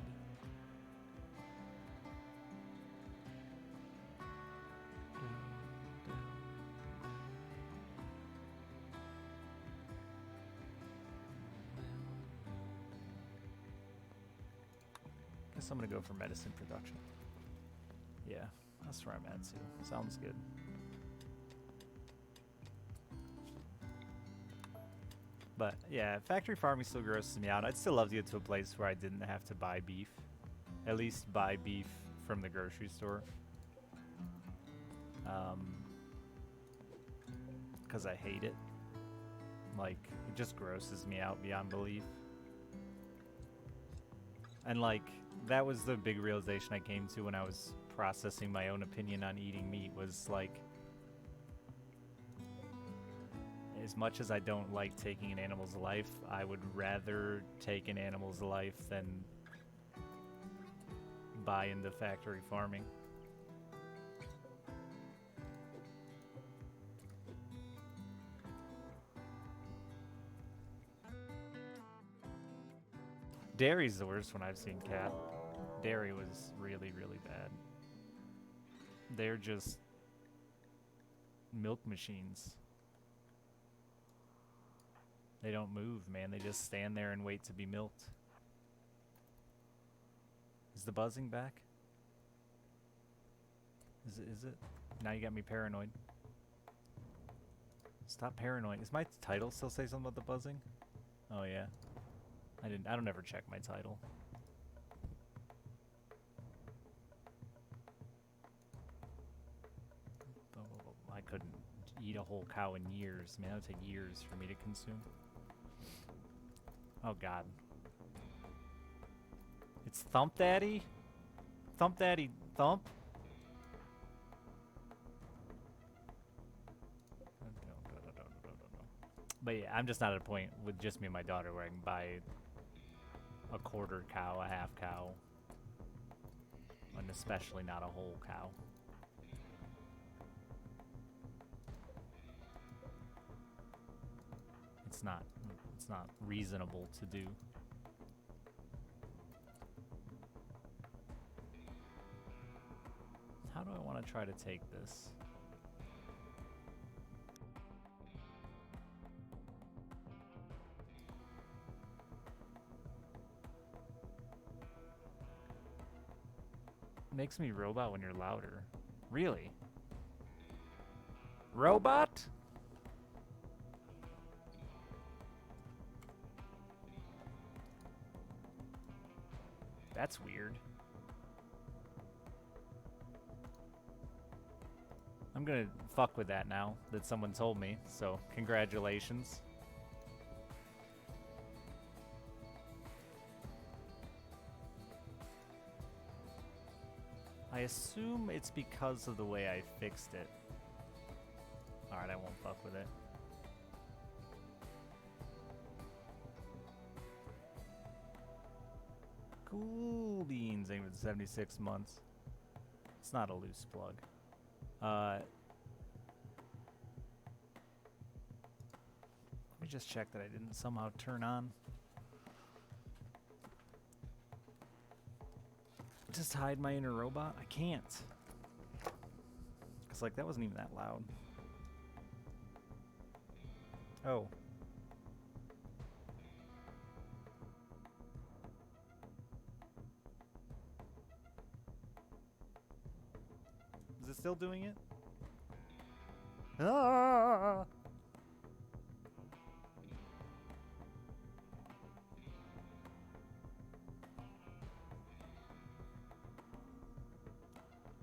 Guess I'm gonna go for medicine production. Yeah, that's where I'm at too. Sounds good. But yeah, factory farming still grosses me out. I'd still love to get to a place where I didn't have to buy beef. At least buy beef from the grocery store. Because I hate it. Like, it just grosses me out beyond belief. And like, that was the big realization I came to when I was processing my own opinion on eating meat, was like, as much as I don't like taking an animal's life, I would rather take an animal's life than buy into factory farming. Dairy's the worst one I've seen, Cat. Dairy was really, really bad. They're just milk machines. They don't move, man. They just stand there and wait to be milked. Is the buzzing back? Is it? Now you got me paranoid. Stop paranoid. Is my title still say something about the buzzing? Oh yeah. I don't ever check my title. I couldn't eat a whole cow in years. Man, that would take years for me to consume. Oh god. It's Thump Daddy? Thump Daddy Thump? But yeah, I'm just not at a point with just me and my daughter where I can buy a quarter cow, a half cow, and especially not a whole cow. It's not reasonable to do. How do I want to try to take this? Makes me robot when you're louder. Really? Robot? That's weird. I'm gonna fuck with that now that someone told me, so congratulations. I assume it's because of the way I fixed it. Alright, I won't fuck with it. Cool beans, aim at 76 months. It's not a loose plug. Let me just check that I didn't somehow turn on. Just hide my inner robot? I can't. Because, like, that wasn't even that loud. Oh. Is it still doing it? Ah!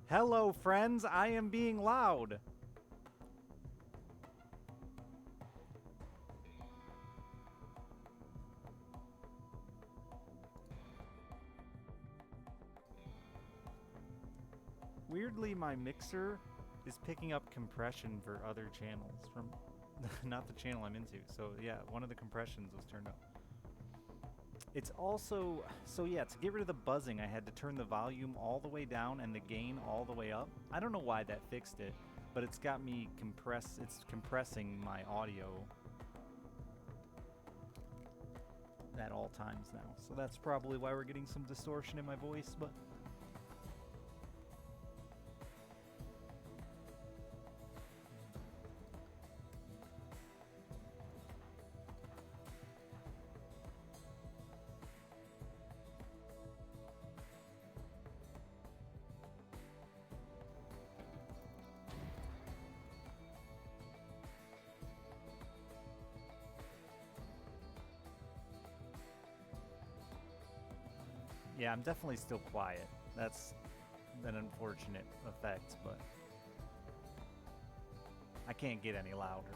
Hello, friends. I am being loud. Weirdly, my mixer is picking up compression for other channels from not the channel I'm into. So yeah, one of the compressions was turned up. It's also, so yeah, to get rid of the buzzing, I had to turn the volume all the way down and the gain all the way up. I don't know why that fixed it, but it's got me it's compressing my audio at all times now. So that's probably why we're getting some distortion in my voice, but yeah, I'm definitely still quiet. That's an unfortunate effect, but I can't get any louder.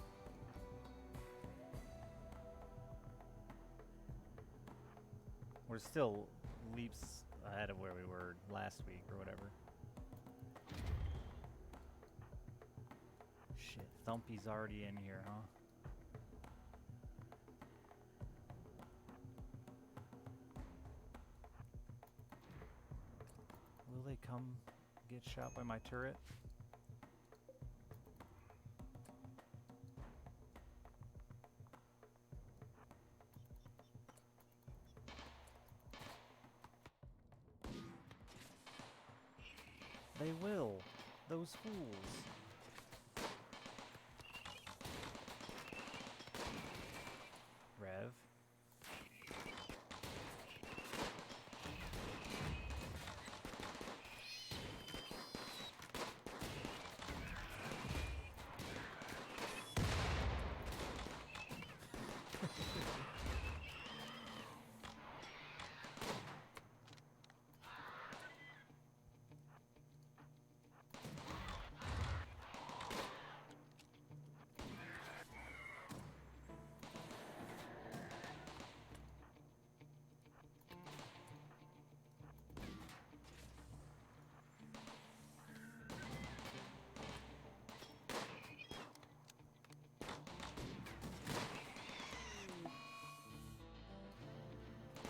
We're still leaps ahead of where we were last week or whatever. Shit, Thumpy's already in here, huh? Will they come get shot by my turret? They will. Those fools. Rev.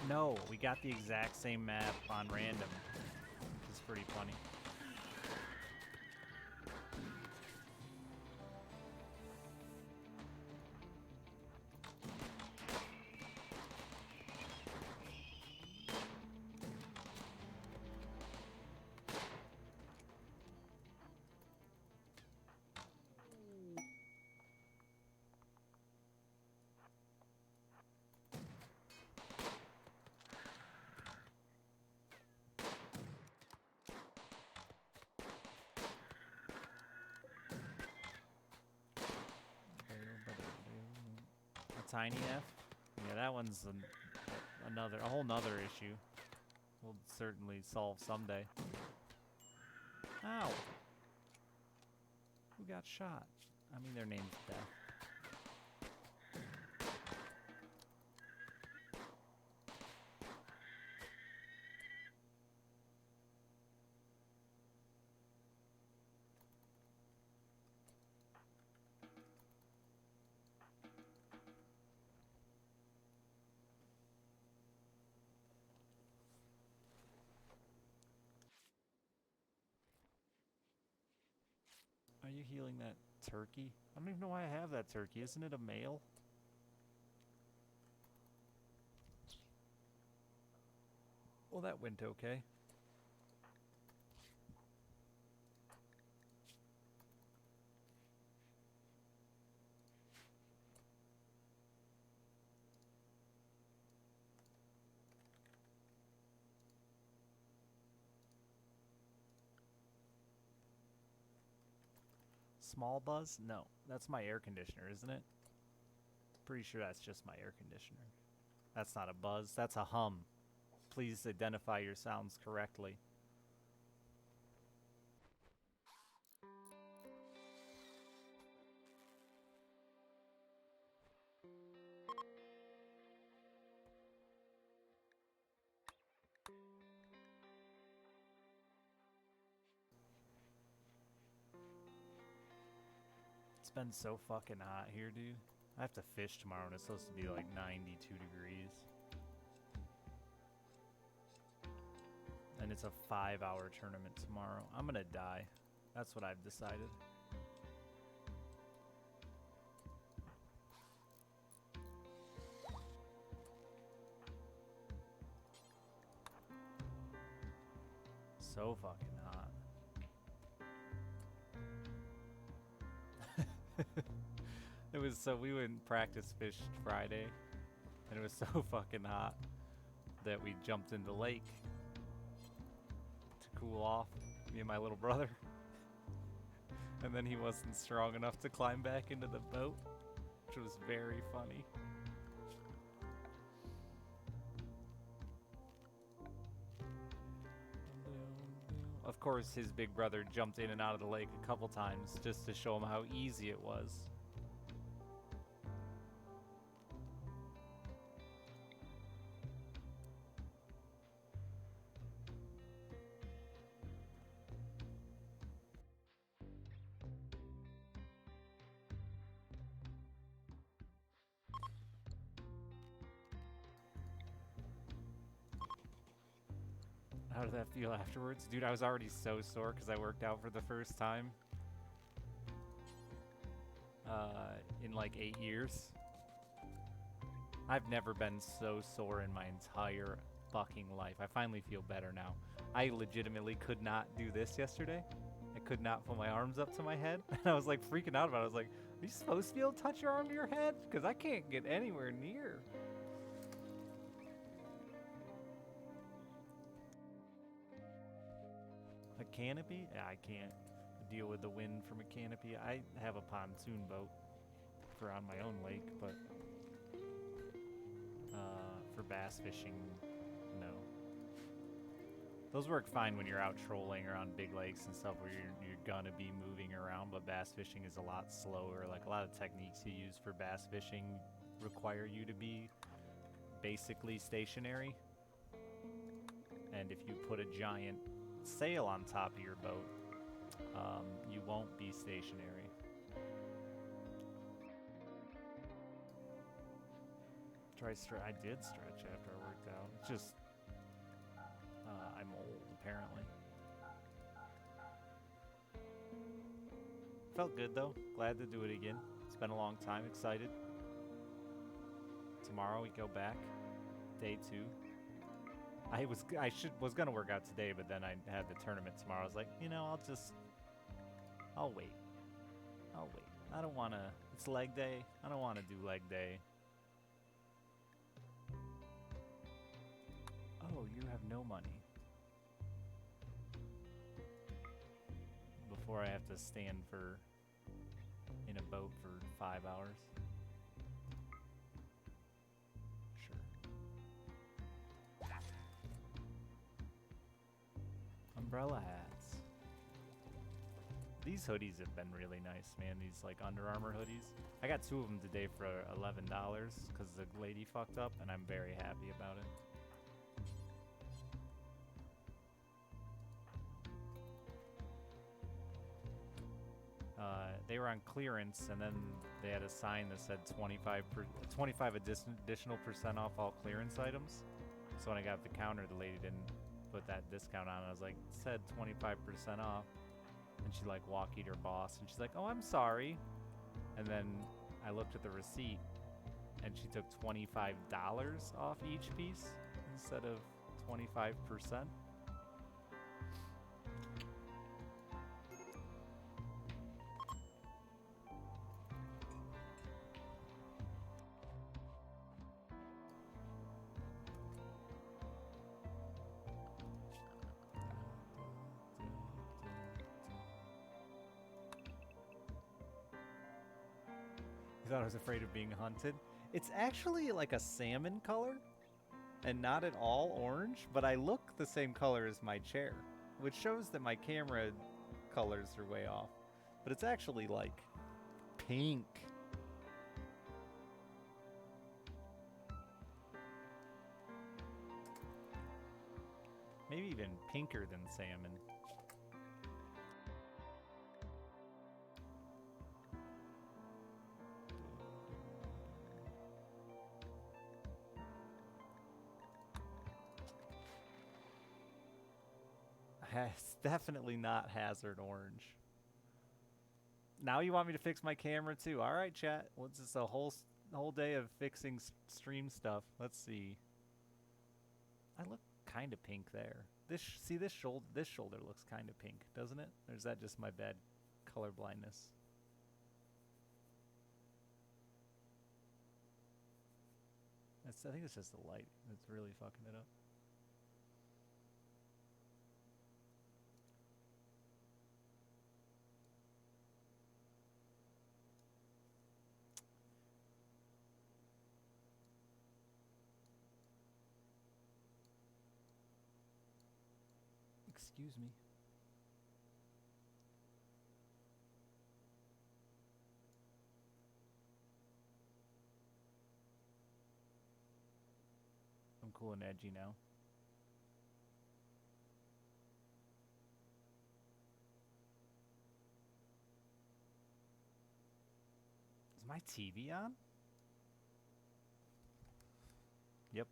No, we got the exact same map on random, which is pretty funny. Tiny F? Yeah, that one's a whole nother issue. We'll certainly solve someday. Ow! Who got shot? I mean, their name's Death. Are you healing that turkey? I don't even know why I have that turkey. Isn't it a male? Well, that went okay. Small buzz? No, that's my air conditioner, isn't it? Pretty sure that's just my air conditioner. That's not a buzz, that's a hum. Please identify your sounds correctly. It's been so fucking hot here, dude. I have to fish tomorrow and it's supposed to be like 92 degrees. And it's a 5-hour tournament tomorrow. I'm gonna die. That's what I've decided. So fucking hot. It was so we went and practice fished Friday, and it was so fucking hot that we jumped in the lake to cool off, me and my little brother. And then he wasn't strong enough to climb back into the boat, which was very funny. Of course, his big brother jumped in and out of the lake a couple times just to show him how easy it was. How did that feel afterwards? Dude, I was already so sore because I worked out for the first time in like 8 years. I've never been so sore in my entire fucking life. I finally feel better now. I legitimately could not do this yesterday. I could not put my arms up to my head. And I was like freaking out about it. I was like, are you supposed to be able to touch your arm to your head? Because I can't get anywhere near. A canopy? Yeah, I can't deal with the wind from a canopy. I have a pontoon boat for on my own lake, but for bass fishing, no. Those work fine when you're out trolling or on big lakes and stuff where you're gonna be moving around, but bass fishing is a lot slower. Like a lot of techniques you use for bass fishing require you to be basically stationary. And if you put a giant sail on top of your boat, you won't be stationary. I did stretch after I worked out. It's just, I'm old, apparently. Felt good, though. Glad to do it again. It's been a long time. Excited. Tomorrow we go back. Day 2. I was gonna work out today, but then I had the tournament tomorrow. I was like, you know, I'll wait. I don't wanna, it's leg day. I don't wanna do leg day. Oh, you have no money. Before I have to stand in a boat for 5 hours. Umbrella hats. These hoodies have been really nice, man. These like Under Armour hoodies. I got 2 of them today for $11 because the lady fucked up, and I'm very happy about it. They were on clearance, and then they had a sign that said 25 additional % off all clearance items. So when I got at the counter, the lady didn't put that discount on. I was like, it said 25% off. And she like walkied her boss, and she's like, "Oh, I'm sorry." And then I looked at the receipt, and she took $25 off each piece instead of 25%. You thought I was afraid of being hunted? It's actually like a salmon color and not at all orange, but I look the same color as my chair, which shows that my camera colors are way off. But it's actually like pink. Maybe even pinker than salmon. It's definitely not hazard orange. Now you want me to fix my camera too? All right, chat. What's this? A whole day of fixing stream stuff. Let's see. I look kind of pink there. See this shoulder. This shoulder looks kind of pink, doesn't it? Or is that just my bad color blindness? I think it's just the light that's really fucking it up. Excuse me. I'm cool and edgy now. Is my TV on? Yep.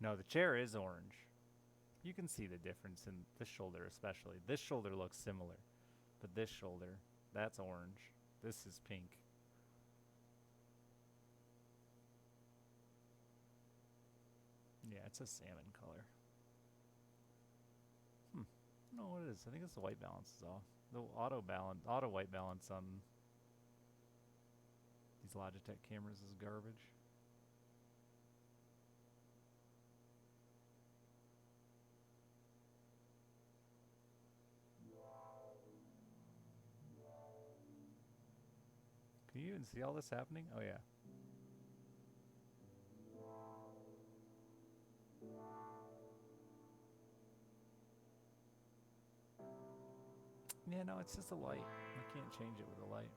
No, the chair is orange. You can see the difference in this shoulder especially. This shoulder looks similar, but this shoulder, that's orange. This is pink. Yeah, it's a salmon color. I don't know what it is. I think it's the white balance is off. The auto white balance on these Logitech cameras is garbage. Can you even see all this happening? Oh yeah. Yeah, no, it's just a light. I can't change it with a light.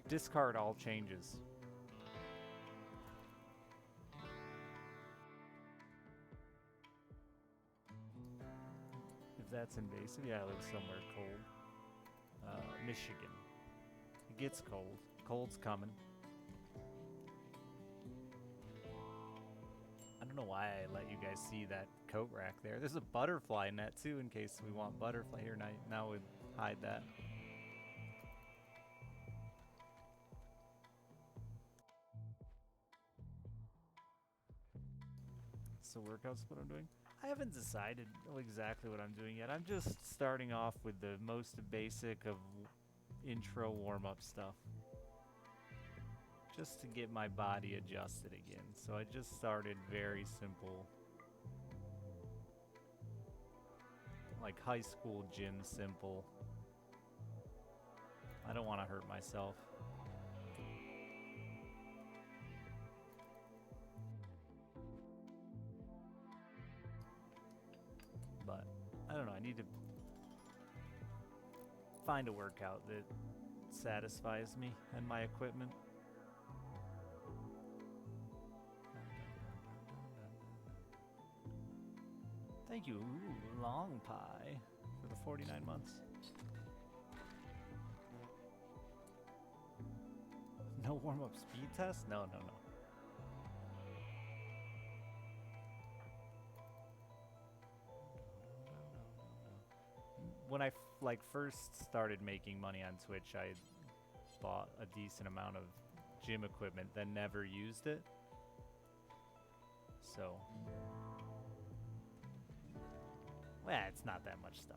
Discard all changes. If that's invasive, yeah, I live somewhere cold. Michigan. It gets cold. Cold's coming. I don't know why I let you guys see that coat rack there. There's a butterfly net too in case we want butterfly here. Now we'll hide that. So workouts what I'm doing? I haven't decided exactly what I'm doing yet. I'm just starting off with the most basic of intro warm-up stuff. Just to get my body adjusted again. So I just started very simple. Like high school gym simple. I don't want to hurt myself. But I don't know, I need to find a workout that satisfies me and my equipment. Thank you, Long Pie, for the 49 months. No warm-up speed test? No. When I first started making money on Twitch, I bought a decent amount of gym equipment, then never used it. So, well, it's not that much stuff.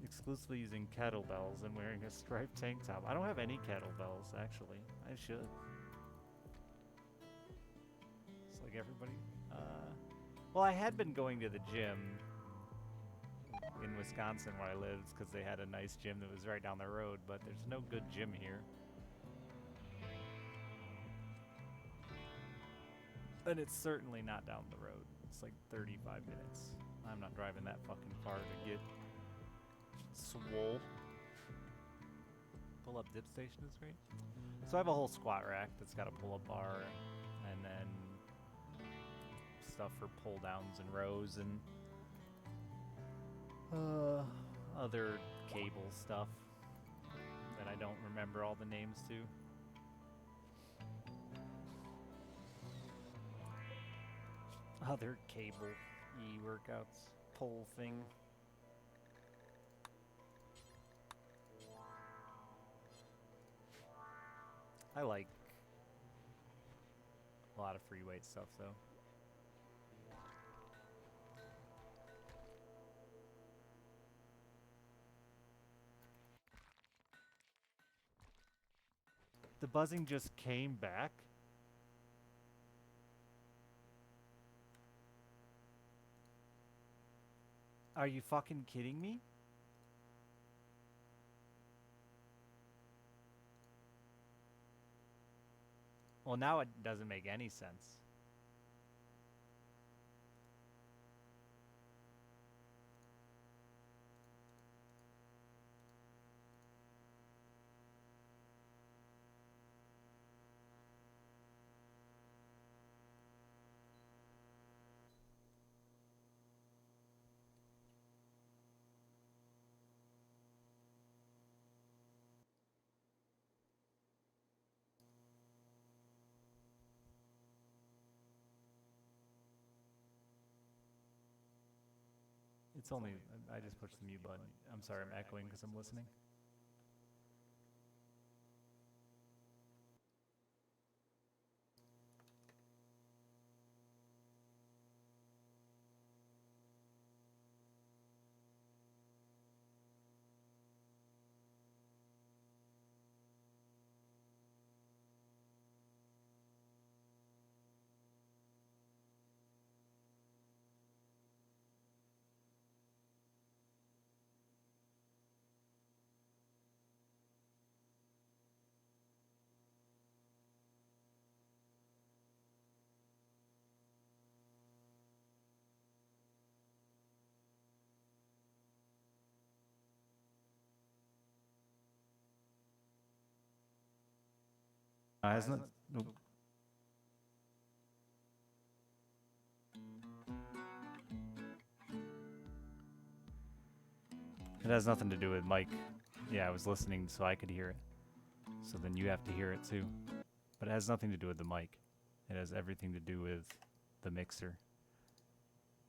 Exclusively using kettlebells and wearing a striped tank top. I don't have any kettlebells, actually. I should. It's like everybody. Well, I had been going to the gym in Wisconsin where I lived because they had a nice gym that was right down the road, but there's no good gym here. And it's certainly not down the road. It's like 35 minutes. I'm not driving that fucking far to get swole. Pull-up dip station is great. So I have a whole squat rack that's got a pull-up bar, and then stuff for pull-downs and rows, and other cable stuff that I don't remember all the names to. Other cable e-workouts, pull thing. I like a lot of free weight stuff though. The buzzing just came back. Are you fucking kidding me? Well, now it doesn't make any sense. It's only, I just pushed the mute button. I'm sorry, I'm echoing because I'm listening. Hasn't it? Nope. It has nothing to do with Mike. Yeah, I was listening so I could hear it. So then you have to hear it too. But it has nothing to do with the mic. It has everything to do with the mixer,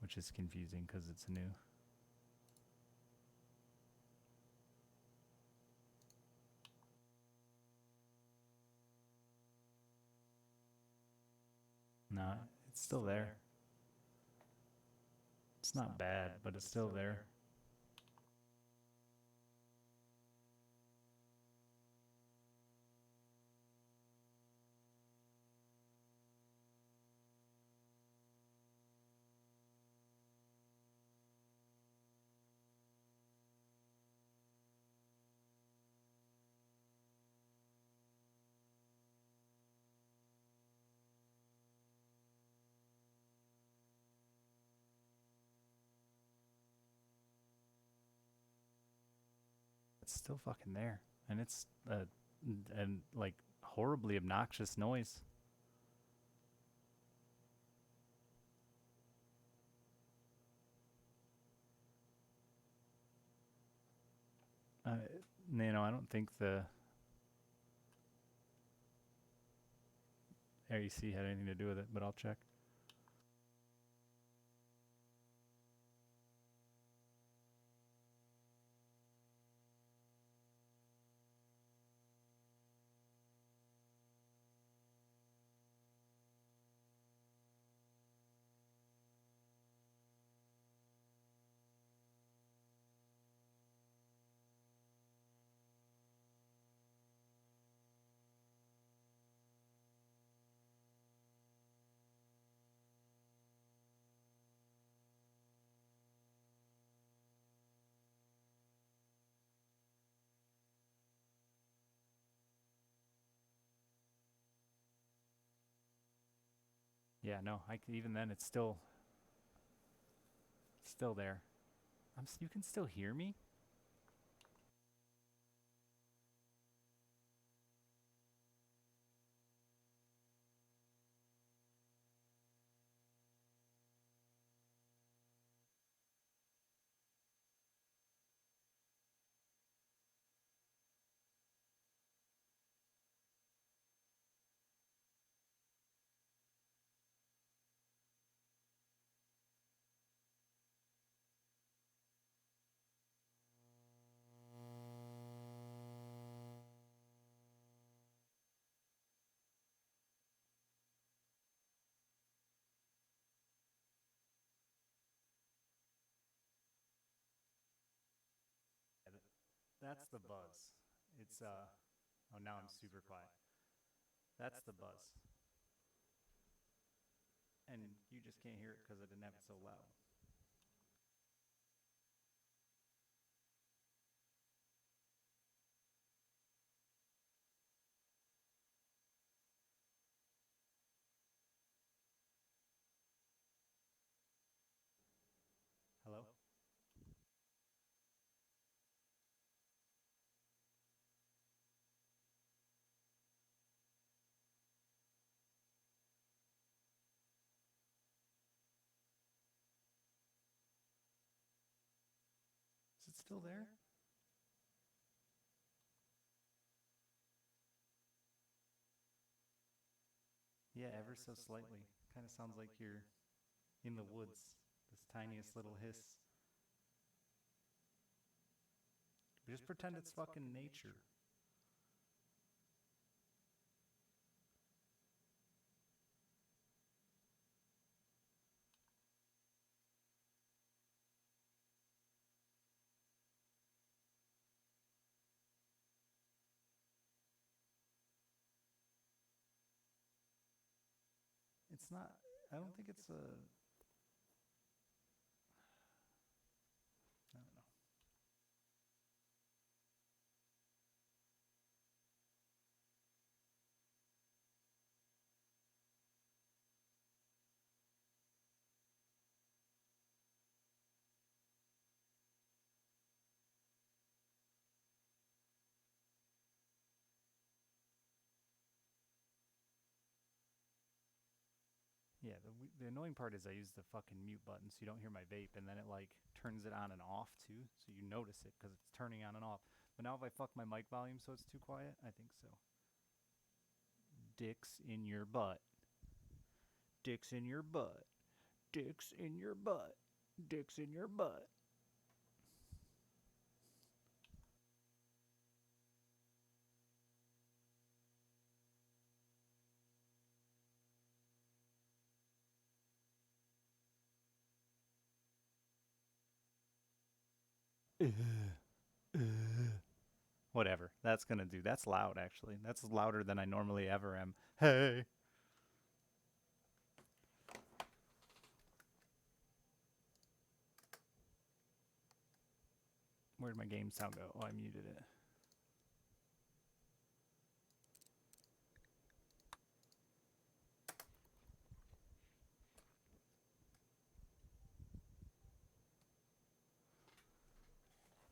which is confusing because it's new. No, it's still there. It's not bad, but it's still there. It's still fucking there, and it's and like horribly obnoxious noise. Uh, I don't think the AEC had anything to do with it, but I'll check. Yeah, no, even then it's still there. You can still hear me? That's the buzz. It's oh, now I'm super quiet. That's the buzz. And you just can't hear it because I didn't have it so loud. Hello? Is it still there? Yeah, ever so slightly. Kind of sounds like you're in the woods. This tiniest little hiss. Just pretend it's fucking nature. It's not. I don't think it's a. I don't know. Yeah, the annoying part is I use the fucking mute button so you don't hear my vape, and then it like turns it on and off too, so you notice it because it's turning on and off. But now if I fuck my mic volume so it's too quiet, I think so. Dicks in your butt. Dicks in your butt. Dicks in your butt. Dicks in your butt. Whatever. That's gonna do. That's loud actually. That's louder than I normally ever am. Hey. Where'd my game sound go? Oh, I muted it.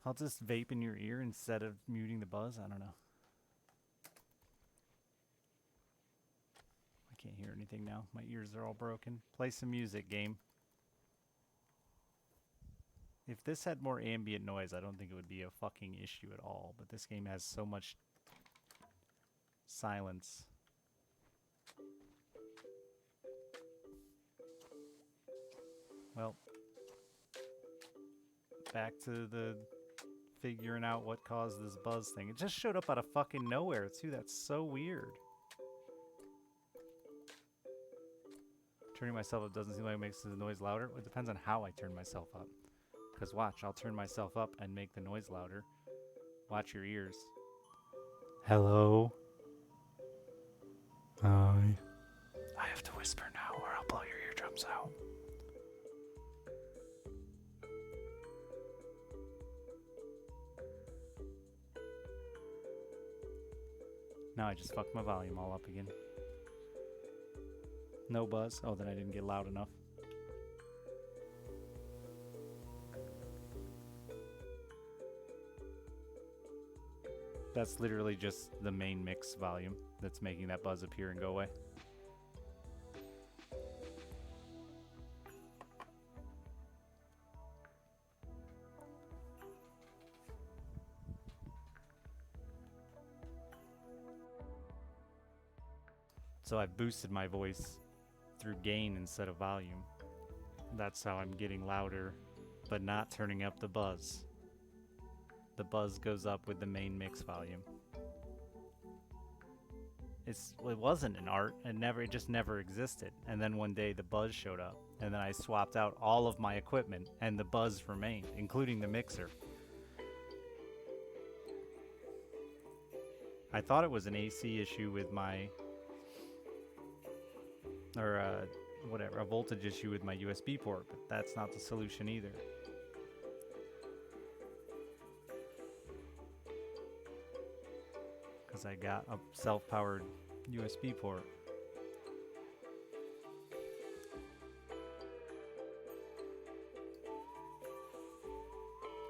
I'll just vape in your ear instead of muting the buzz. I don't know. I can't hear anything now. My ears are all broken. Play some music, game. If this had more ambient noise, I don't think it would be a fucking issue at all. But this game has so much silence. Well, back to the figuring out what caused this buzz thing. It just showed up out of fucking nowhere, too. That's so weird. Turning myself up doesn't seem like it makes the noise louder. It depends on how I turn myself up. Because watch, I'll turn myself up and make the noise louder. Watch your ears. Hello? Hi. I have to whisper now or I'll blow your eardrums out. Now I just fucked my volume all up again. No buzz. Oh, then I didn't get loud enough. That's literally just the main mix volume that's making that buzz appear and go away. So I've boosted my voice through gain instead of volume. That's how I'm getting louder, but not turning up the buzz. The buzz goes up with the main mix volume. It wasn't an art. It just never existed. And then one day the buzz showed up, and then I swapped out all of my equipment, and the buzz remained, including the mixer. I thought it was an AC issue with my, or whatever, a voltage issue with my USB port, but that's not the solution either. Because I got a self-powered USB port.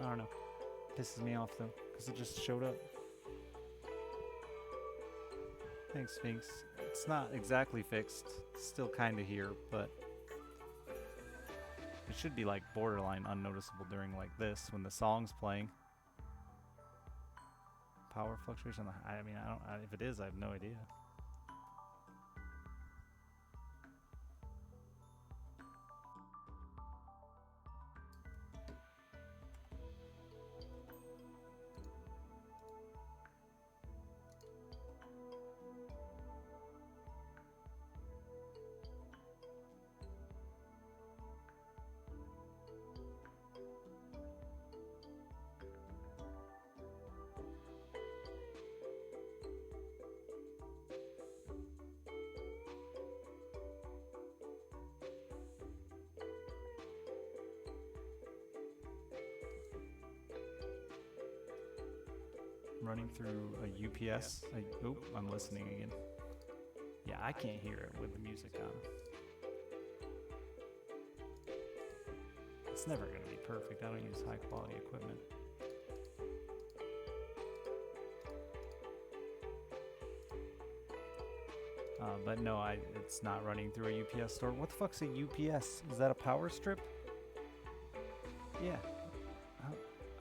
I don't know. Pisses me off though, because it just showed up. Thanks, Sphinx. It's not exactly fixed. It's still kind of here, but it should be like borderline unnoticeable during like this when the song's playing. Power fluctuation. I mean, if it is, I have no idea. Running through a UPS. I'm listening again. Yeah, I can't hear it with the music on. It's never going to be perfect. I don't use high quality equipment. But no, it's not running through a UPS store. What the fuck's a UPS? Is that a power strip? Yeah.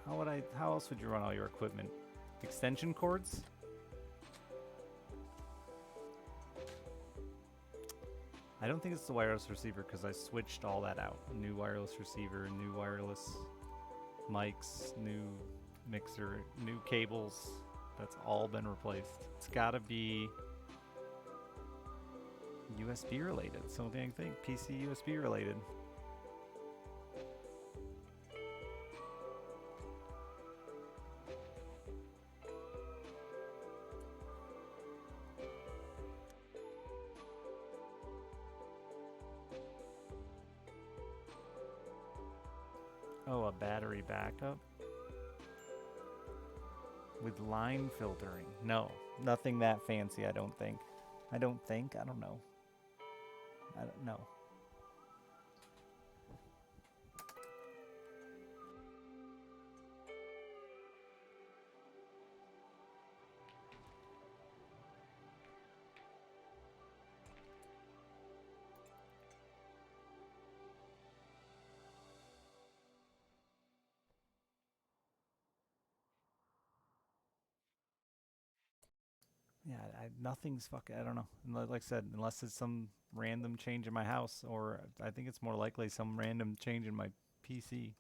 How else would you run all your equipment? Extension cords? I don't think it's the wireless receiver because I switched all that out. New wireless receiver, new wireless mics, new mixer, new cables. That's all been replaced. It's gotta be USB related. It's the only thing I think. PC USB related. Oh, a battery backup? With line filtering? No, nothing that fancy, I don't think. I don't know. I don't know. Yeah, nothing's fucking. I don't know. Like I said, unless it's some random change in my house, or I think it's more likely some random change in my PC.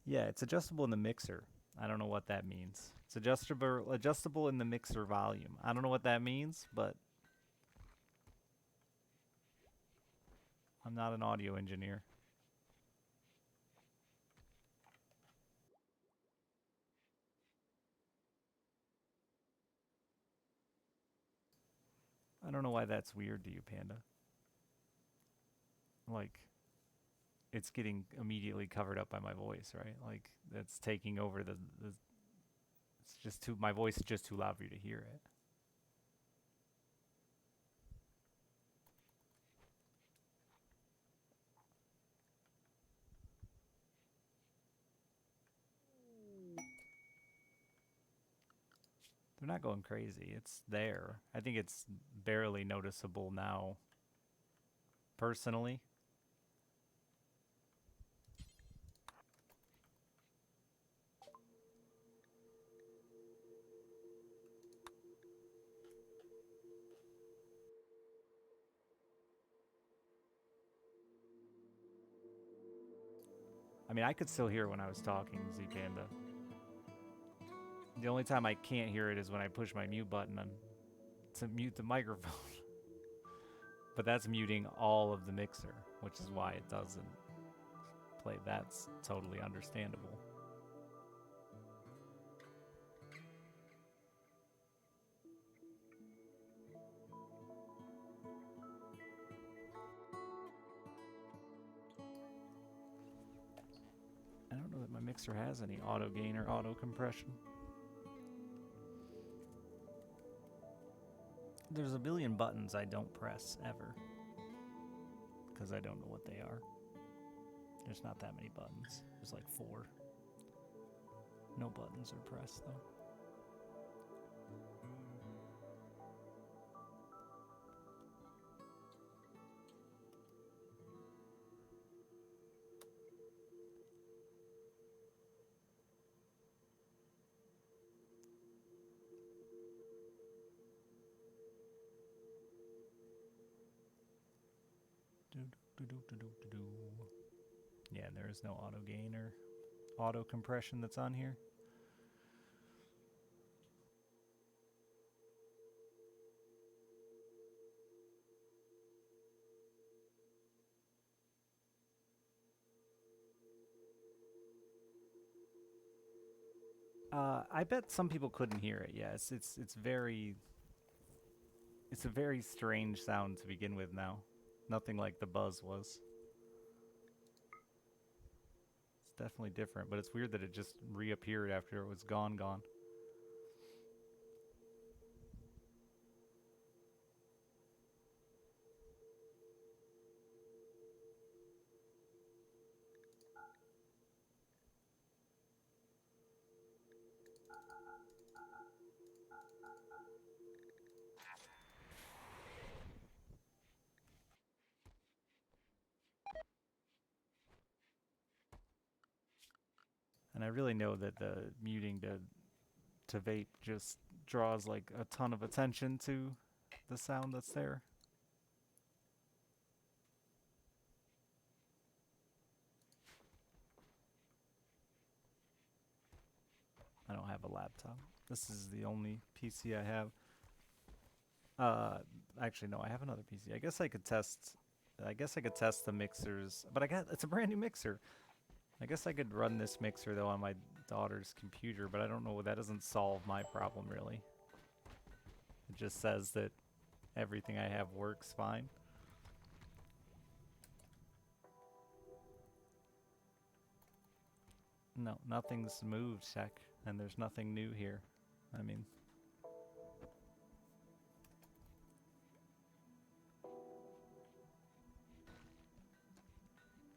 Yeah, it's adjustable in the mixer. I don't know what that means. It's adjustable in the mixer volume. I don't know what that means, but I'm not an audio engineer. I don't know why that's weird to you, Panda. Like, it's getting immediately covered up by my voice, right? Like, that's taking over the it's just too, my voice is just too loud for you to hear it. They're not going crazy. It's there. I think it's barely noticeable now, personally. I mean, I could still hear it when I was talking, Z Panda. The only time I can't hear it is when I push my mute button to mute the microphone. But that's muting all of the mixer, which is why it doesn't play. That's totally understandable. I don't know that my mixer has any auto gain or auto compression. There's a billion buttons I don't press ever because I don't know what they are. There's not that many buttons. There's like 4. No buttons are pressed though. Yeah, there is no auto gain or auto compression that's on here. I bet some people couldn't hear it. Yes, it's very, it's a very strange sound to begin with now. Nothing like the buzz was. It's definitely different, but it's weird that it just reappeared after it was gone. And I really know that the muting to vape just draws like a ton of attention to the sound that's there. I don't have a laptop. This is the only PC I have. Actually, no, I have another PC. I guess I could test. I guess I could test the mixers, but it's a brand new mixer. I guess I could run this mixer though on my daughter's computer, but I don't know. That doesn't solve my problem really. It just says that everything I have works fine. No, nothing's moved, Sec, and there's nothing new here. I mean,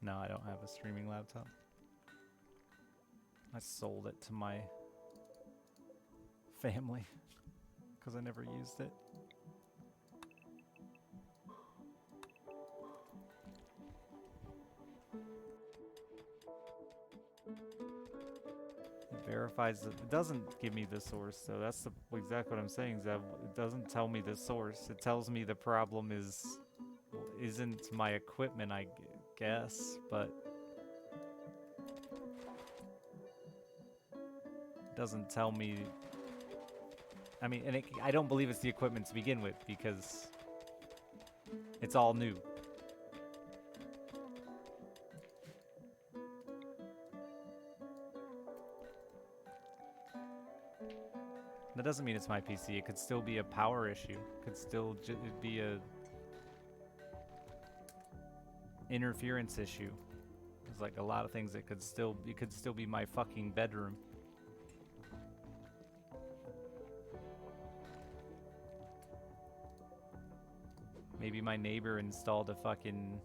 no, I don't have a streaming laptop. I sold it to my family because I never used it. verifies it. It doesn't give me the source, so that's exactly what I'm saying. Is that it doesn't tell me the source. It tells me the problem isn't my equipment, I guess, but it doesn't tell me. I mean, and I don't believe it's the equipment to begin with because it's all new. That doesn't mean it's my PC. It could still be a power issue. It could still be a interference issue. There's like a lot of things that could still be my fucking bedroom. Maybe my neighbor installed a fucking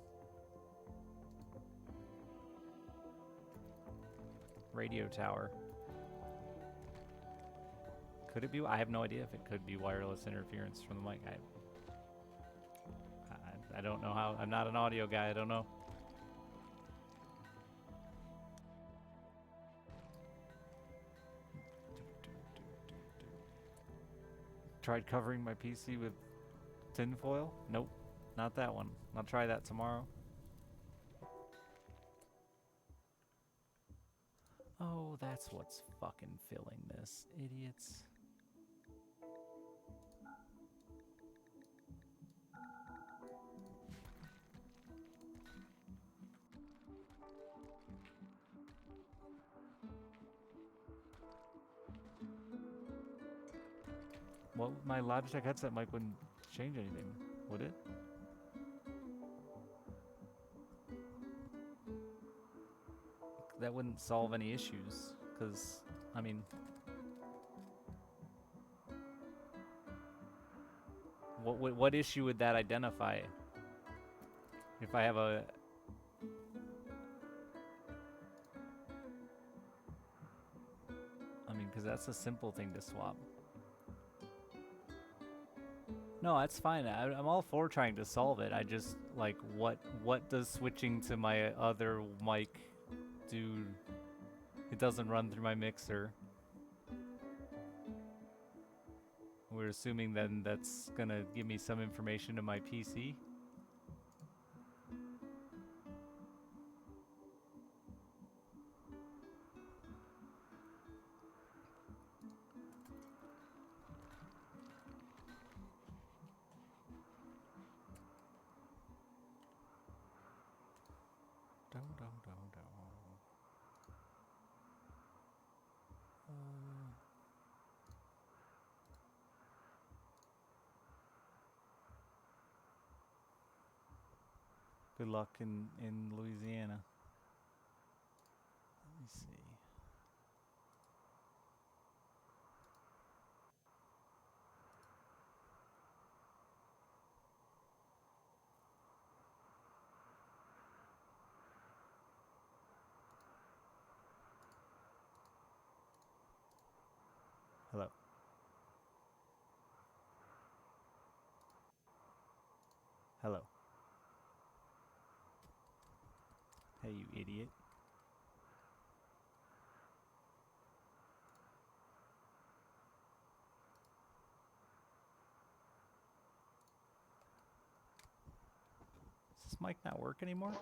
radio tower. Could it be? I have no idea if it could be wireless interference from the mic. I don't know how. I'm not an audio guy. I don't know. Tried covering my PC with tinfoil? Nope, not that one. I'll try that tomorrow. Oh, that's what's fucking filling this. Idiots. Well, my Logitech headset mic wouldn't change anything, would it? That wouldn't solve any issues, because, I mean... What issue would that identify? If I have a... I mean, because that's a simple thing to swap. No, that's fine. I'm all for trying to solve it. I just, like, what does switching to my other mic do? It doesn't run through my mixer. We're assuming then that's gonna give me some information to my PC. Good luck in Louisiana. Let me see. Hello. Hello. Hey, you idiot. Does this mic not work anymore?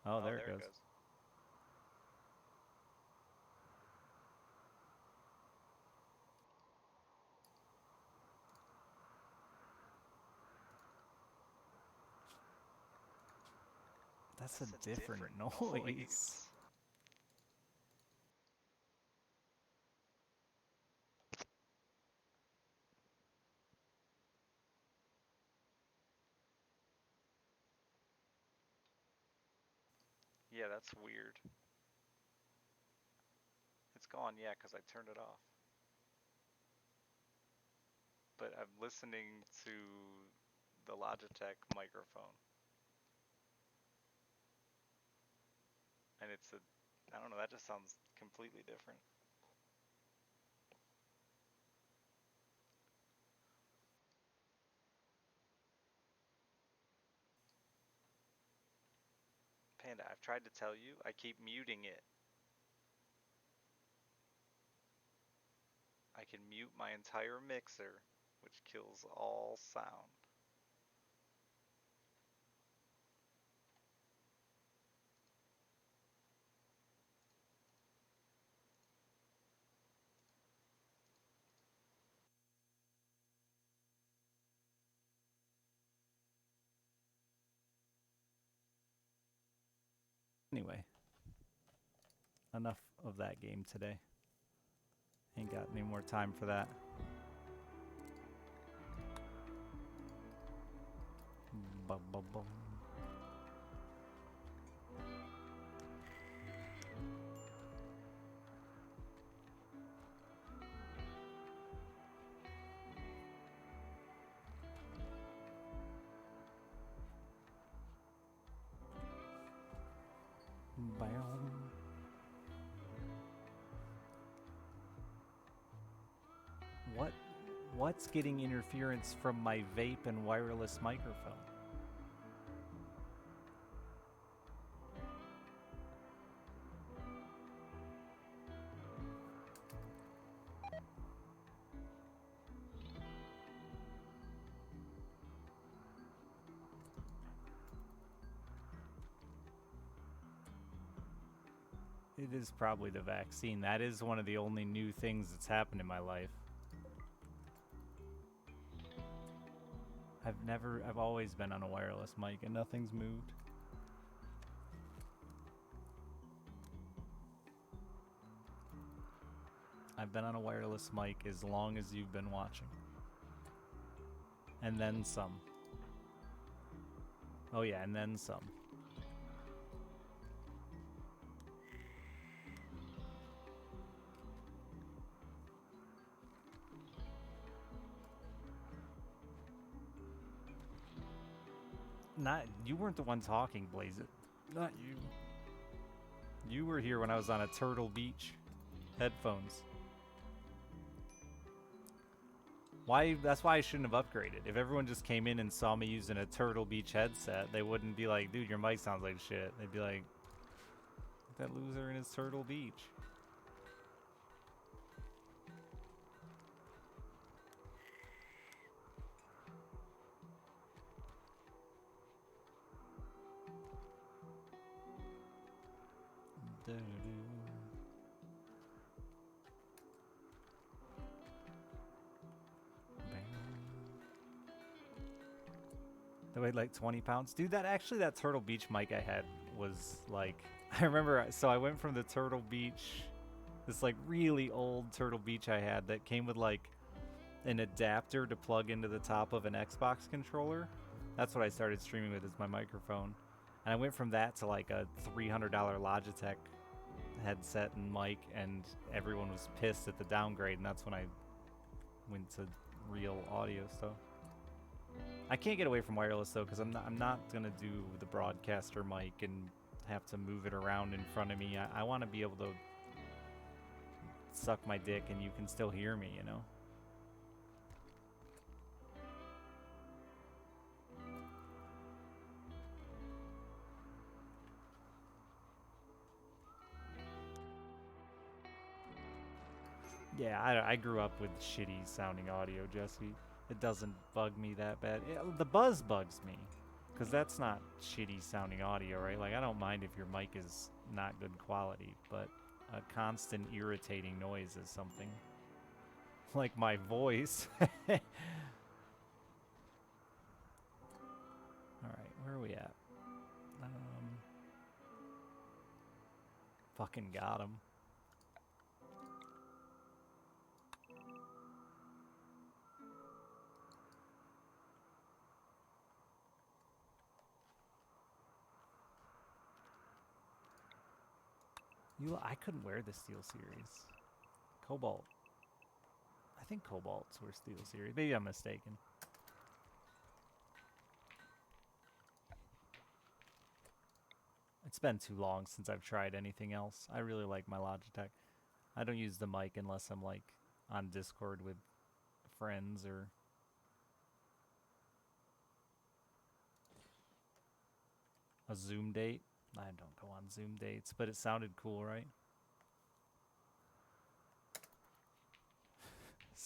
Oh, there it goes. That's a different noise. Yeah, that's weird. It's gone, yeah, because I turned it off. But I'm listening to the Logitech microphone. And it's I don't know, that just sounds completely different. Panda, I've tried to tell you, I keep muting it. can mute my entire mixer, which kills all sound. Anyway, enough of that game today. Ain't got any more time for that. Bum, bum, bum. Bam. What's getting interference from my vape and wireless microphone? It is probably the vaccine. That is one of the only new things that's happened in my life. I've always been on a wireless mic and nothing's moved. I've been on a wireless mic as long as you've been watching. And then some. Oh yeah, and then some. Not you weren't the one talking, Blaze It. Not you. You were here when I was on a Turtle Beach headphones. Why? That's why I shouldn't have upgraded. If everyone just came in and saw me using a Turtle Beach headset, they wouldn't be like, dude, your mic sounds like shit. They'd be like, that loser in his Turtle Beach. That weighed like 20 pounds. Dude, that Turtle Beach mic I had was like, I remember, so I went from the Turtle Beach, this like really old Turtle Beach I had that came with like an adapter to plug into the top of an Xbox controller. That's what I started streaming with, is my microphone. And I went from that to like a $300 Logitech headset and mic, and everyone was pissed at the downgrade, and that's when I went to real audio stuff. I can't get away from wireless though, because I'm not gonna do the broadcaster mic and have to move it around in front of me. I want to be able to suck my dick and you can still hear me, you know? Yeah, I grew up with shitty sounding audio, Jesse. It doesn't bug me that bad. The buzz bugs me, because that's not shitty sounding audio, right? Like, I don't mind if your mic is not good quality, but a constant irritating noise is something. Like my voice. Alright, where are we at? Fucking got him. I couldn't wear the Steel Series. Cobalt. I think Cobalts were Steel Series. Maybe I'm mistaken. It's been too long since I've tried anything else. I really like my Logitech. I don't use the mic unless I'm like on Discord with friends or a Zoom date. I don't go on Zoom dates, but it sounded cool, right?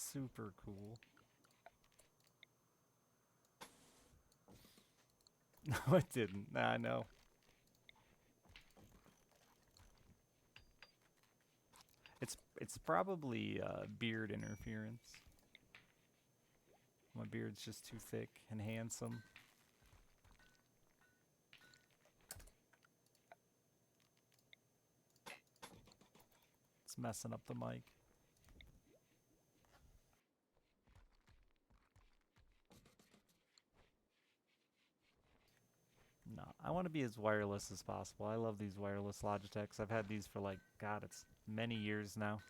Super cool. No, it didn't. Nah, I know. It's probably beard interference. My beard's just too thick and handsome. It's messing up the mic. No, I want to be as wireless as possible. I love these wireless Logitechs. I've had these for like, God, it's many years now.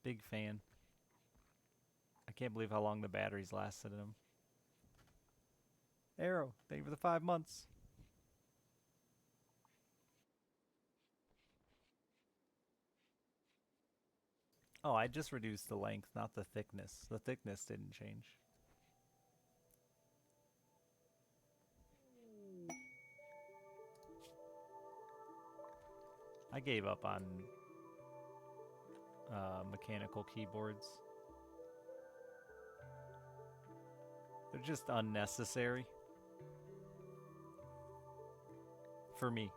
Big fan. I can't believe how long the batteries lasted in them. Arrow, thank you for the 5 months. Oh, I just reduced the length, not the thickness. The thickness didn't change. I gave up on mechanical keyboards. They're just unnecessary. For me.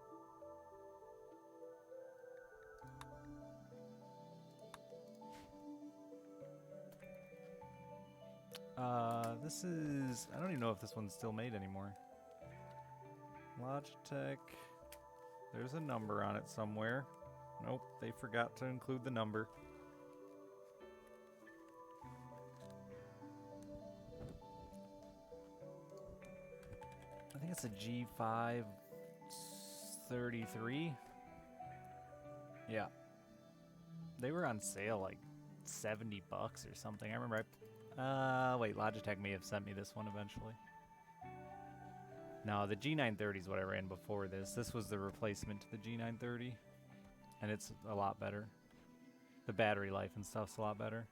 This is... I don't even know if this one's still made anymore. Logitech. There's a number on it somewhere. Nope, they forgot to include the number. I think it's a G533. Yeah. They were on sale like $70 or something. I remember wait, Logitech may have sent me this one eventually. No, the G930 is what I ran before this. This was the replacement to the G930. And it's a lot better. The battery life and stuff's a lot better.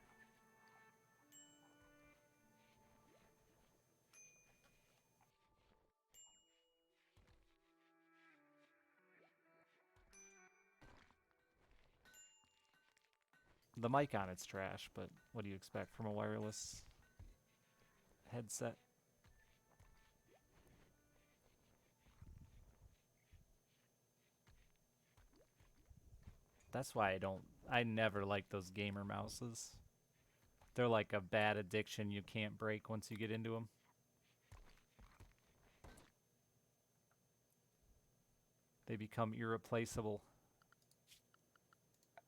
The mic on it's trash, but what do you expect from a wireless headset? That's why I never like those gamer mouses. They're like a bad addiction you can't break once you get into them. They become irreplaceable.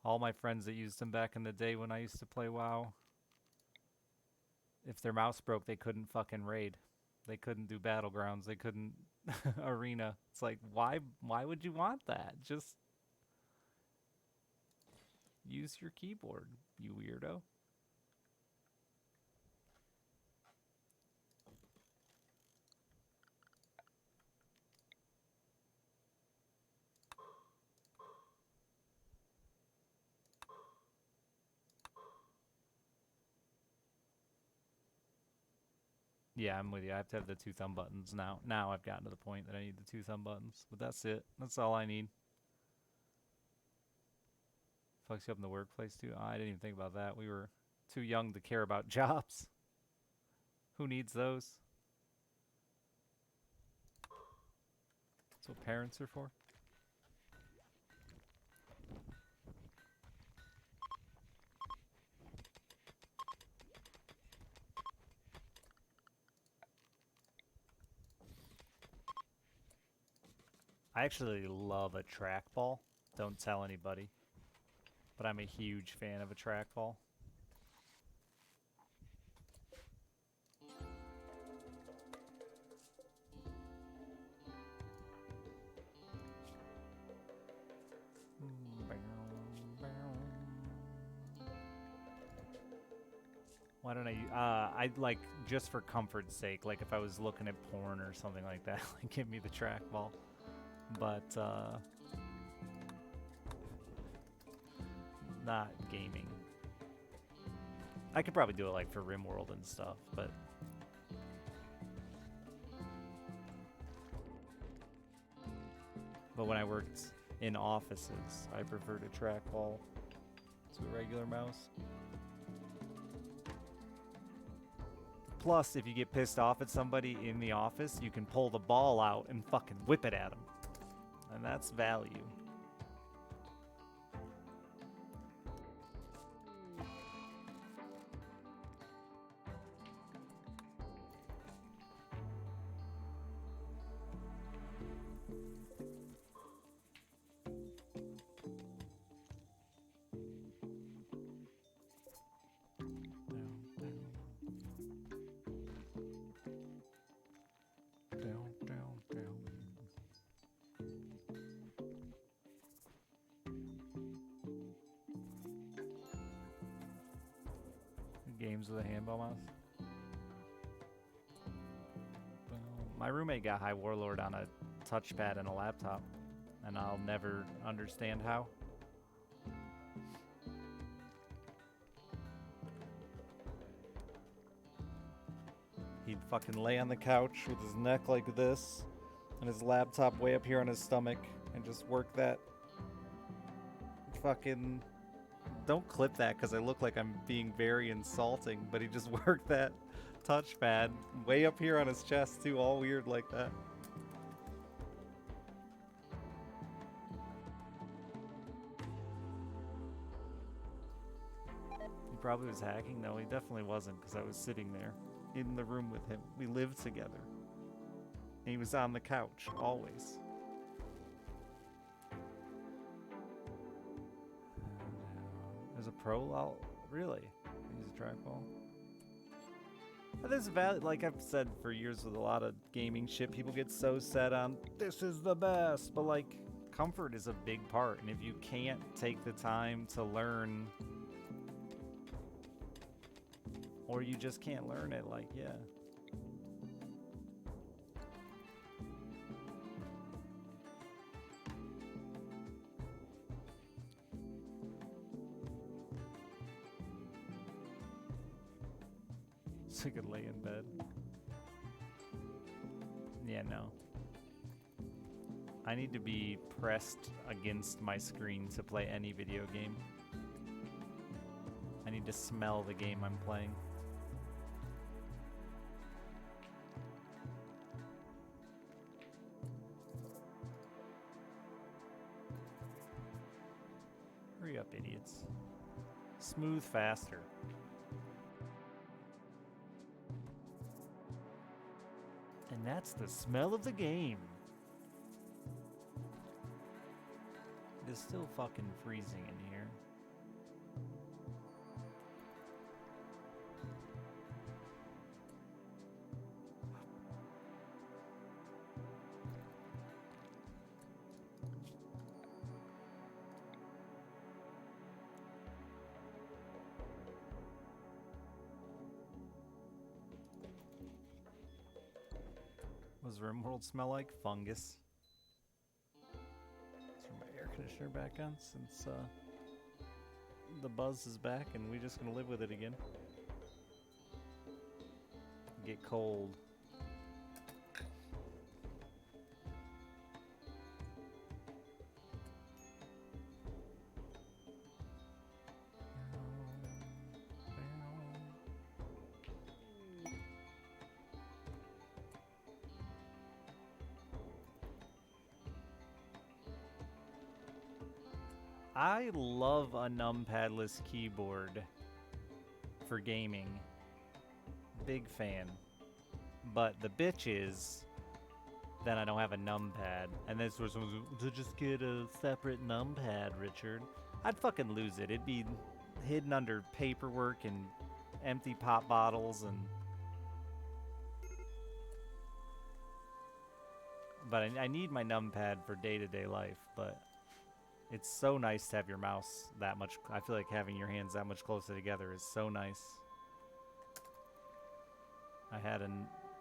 All my friends that used them back in the day when I used to play WoW, if their mouse broke, they couldn't fucking raid. They couldn't do battlegrounds. They couldn't arena. It's like, why would you want that? Just use your keyboard, you weirdo. Yeah, I'm with you. I have to have the 2 thumb buttons now. Now I've gotten to the point that I need the 2 thumb buttons. But that's it. That's all I need. Fucks you up in the workplace too? Oh, I didn't even think about that. We were too young to care about jobs. Who needs those? That's what parents are for. I actually love a trackball. Don't tell anybody. But I'm a huge fan of a trackball. Why don't I'd like, just for comfort's sake, like if I was looking at porn or something like that, like give me the trackball. But, not gaming. I could probably do it like for Rimworld and stuff, but when I worked in offices, I preferred a trackball to a regular mouse. Plus, if you get pissed off at somebody in the office, you can pull the ball out and fucking whip it at them. And that's value. Games with a handball mouse. My roommate got High Warlord on a touchpad and a laptop, and I'll never understand how. He'd fucking lay on the couch with his neck like this, and his laptop way up here on his stomach, and just work that fucking... Don't clip that because I look like I'm being very insulting, but he just worked that touchpad way up here on his chest too, all weird like that. He probably was hacking. No, he definitely wasn't because I was sitting there in the room with him. We lived together. And he was on the couch, always. There's a pro really? Use a trackball. There's value, like I've said for years with a lot of gaming shit, people get so set on this is the best, but like comfort is a big part, and if you can't take the time to learn, or you just can't learn it, like yeah. So I could lay in bed. Yeah, no. I need to be pressed against my screen to play any video game. I need to smell the game I'm playing. Hurry up, idiots. Smooth faster. And that's the smell of the game. It is still fucking freezing in here. What does Rimworld smell like? Fungus. Let's turn my air conditioner back on since the buzz is back and we're just gonna live with it again. Get cold. I love a numpadless keyboard for gaming. Big fan. But the bitch is that I don't have a numpad. And this was to just get a separate numpad, Richard. I'd fucking lose it. It'd be hidden under paperwork and empty pop bottles and... But I need my numpad for day-to-day life, but... It's so nice to have your mouse that much. I feel like having your hands that much closer together is so nice. I had a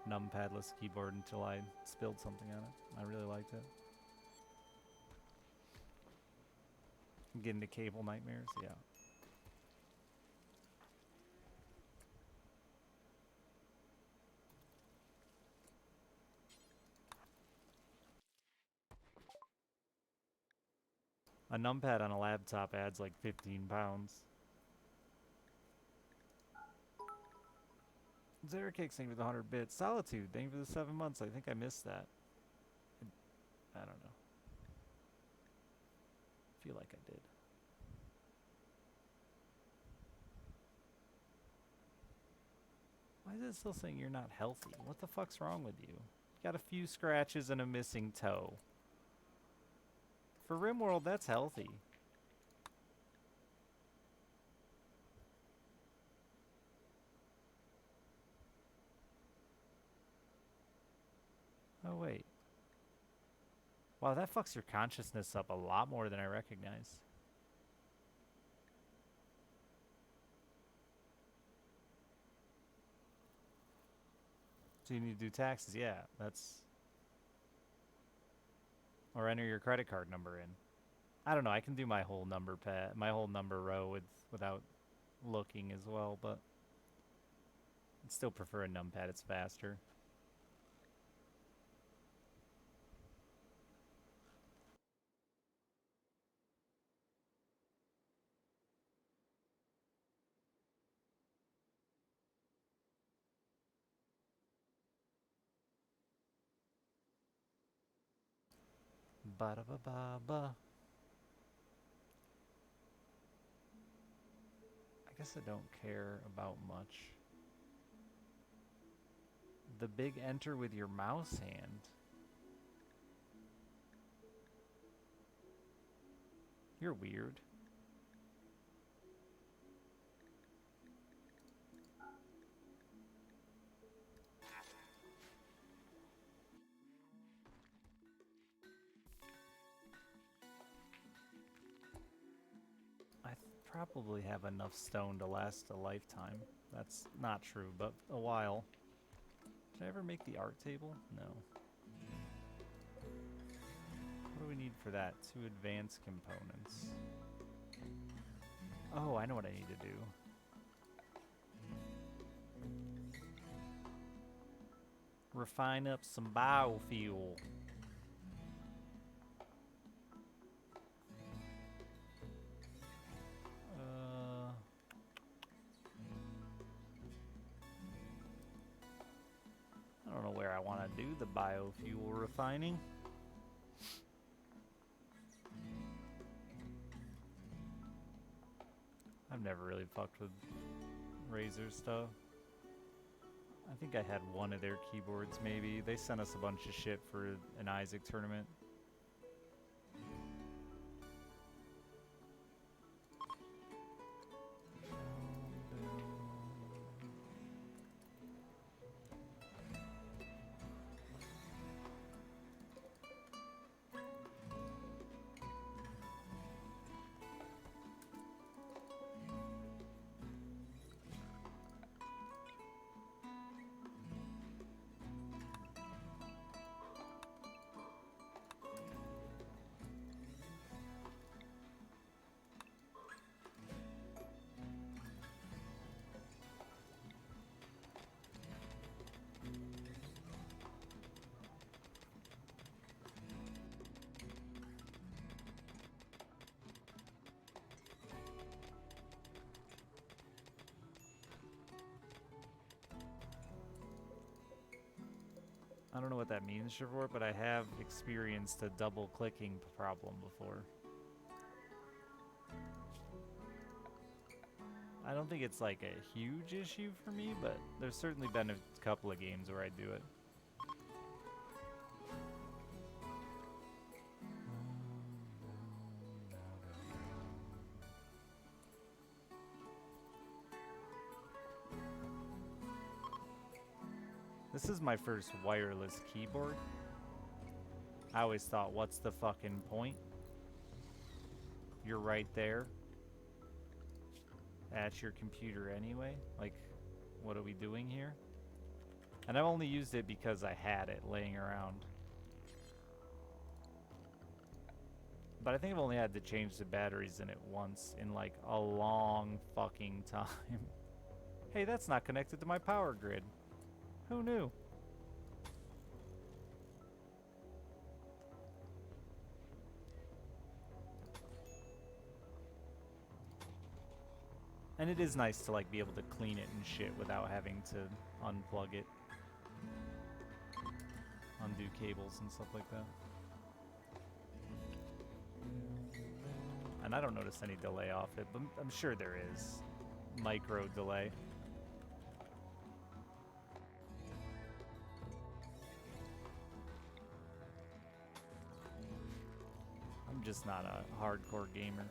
numpadless keyboard until I spilled something on it. I really liked it. I'm getting to cable nightmares, yeah. A numpad on a laptop adds like 15 pounds. Zeracake, thank you for the 100 bits. Solitude, thank you for the 7 months. I think I missed that. I don't know. Feel like I did. Why is it still saying you're not healthy? What the fuck's wrong with you? You got a few scratches and a missing toe. For Rimworld, that's healthy. Oh, wait. Wow, that fucks your consciousness up a lot more than I recognized. So you need to do taxes, yeah. That's... Or enter your credit card number in. I don't know, I can do my whole number pad, my whole number row without looking as well, but I'd still prefer a numpad, it's faster. Ba-da-ba-ba-ba. I guess I don't care about much. The big enter with your mouse hand. You're weird. I probably have enough stone to last a lifetime. That's not true, but a while. Did I ever make the art table? No. What do we need for that? 2 advanced components. Oh, I know what I need to do. Refine up some biofuel. I don't know where I want to do the biofuel refining. I've never really fucked with Razer stuff. I think I had one of their keyboards, maybe. They sent us a bunch of shit for an Isaac tournament. I don't know what that means, Shavor, but I have experienced a double-clicking problem before. I don't think it's like a huge issue for me, but there's certainly been a couple of games where I do it. This is my first wireless keyboard. I always thought, what's the fucking point? You're right there at your computer anyway. Like, what are we doing here? And I've only used it because I had it laying around. But I think I've only had to change the batteries in it once in like a long fucking time. Hey, that's not connected to my power grid. Who knew? And it is nice to like be able to clean it and shit without having to unplug it, undo cables and stuff like that. And I don't notice any delay off it, but I'm sure there is. Micro delay. I'm just not a hardcore gamer.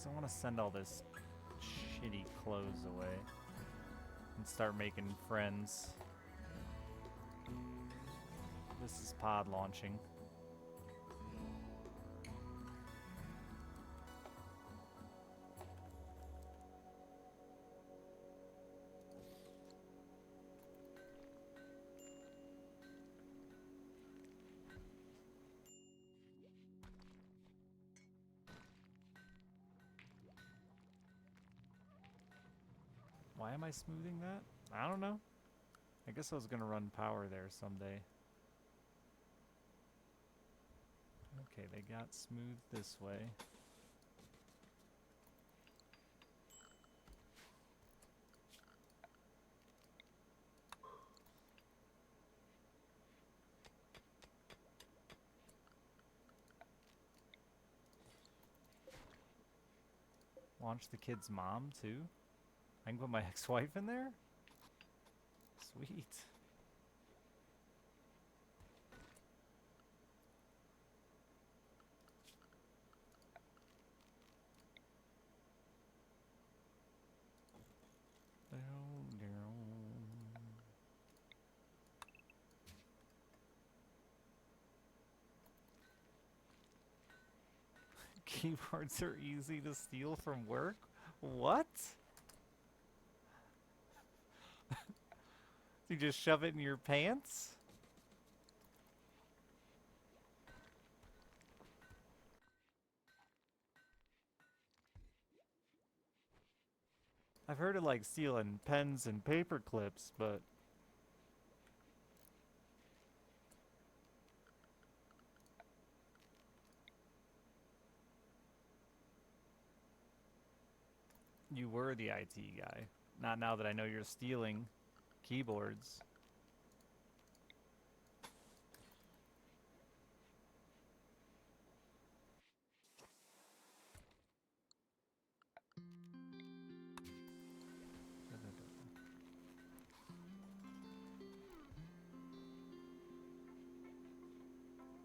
I want to send all this shitty clothes away and start making friends. This is pod launching. Why am I smoothing that? I don't know. I guess I was gonna run power there someday. Okay, they got smooth this way. Launch the kid's mom too? I can put my ex-wife in there? Sweet. Keyboards are easy to steal from work? What? You just shove it in your pants? I've heard of like stealing pens and paper clips, but you were the IT guy. Not now that I know you're stealing keyboards.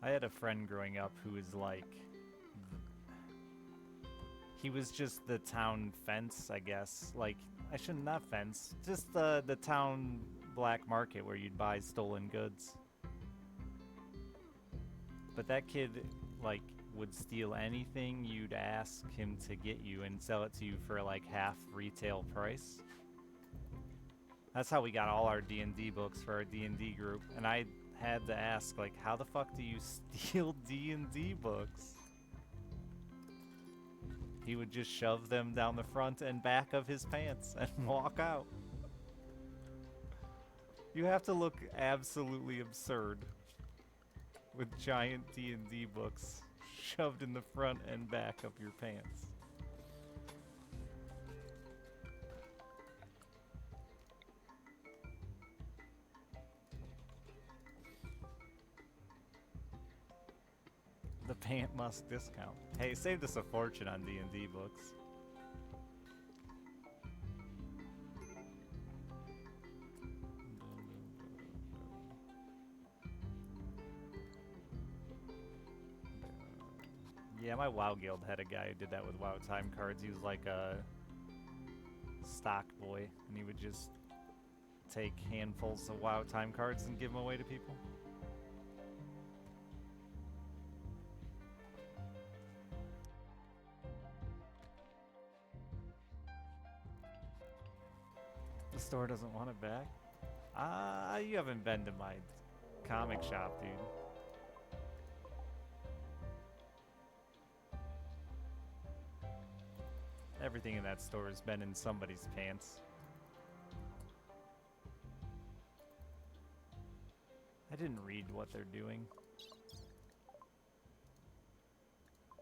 I had a friend growing up who was like, he was just the town fence, I guess. Like, I shouldn't, not fence, just the town black market where you'd buy stolen goods. But that kid, like, would steal anything you'd ask him to get you and sell it to you for like half retail price. That's how we got all our D&D books for our D&D group. And I had to ask, like, how the fuck do you steal D&D books? He would just shove them down the front and back of his pants and walk out. You have to look absolutely absurd with giant D&D books shoved in the front and back of your pants. The Pant Musk discount. Hey, saved us a fortune on D&D books. Yeah, my WoW guild had a guy who did that with WoW time cards. He was like a stock boy, and he would just take handfuls of WoW time cards and give them away to people. The store doesn't want it back? You haven't been to my comic shop, dude. Everything in that store has been in somebody's pants. I didn't read what they're doing.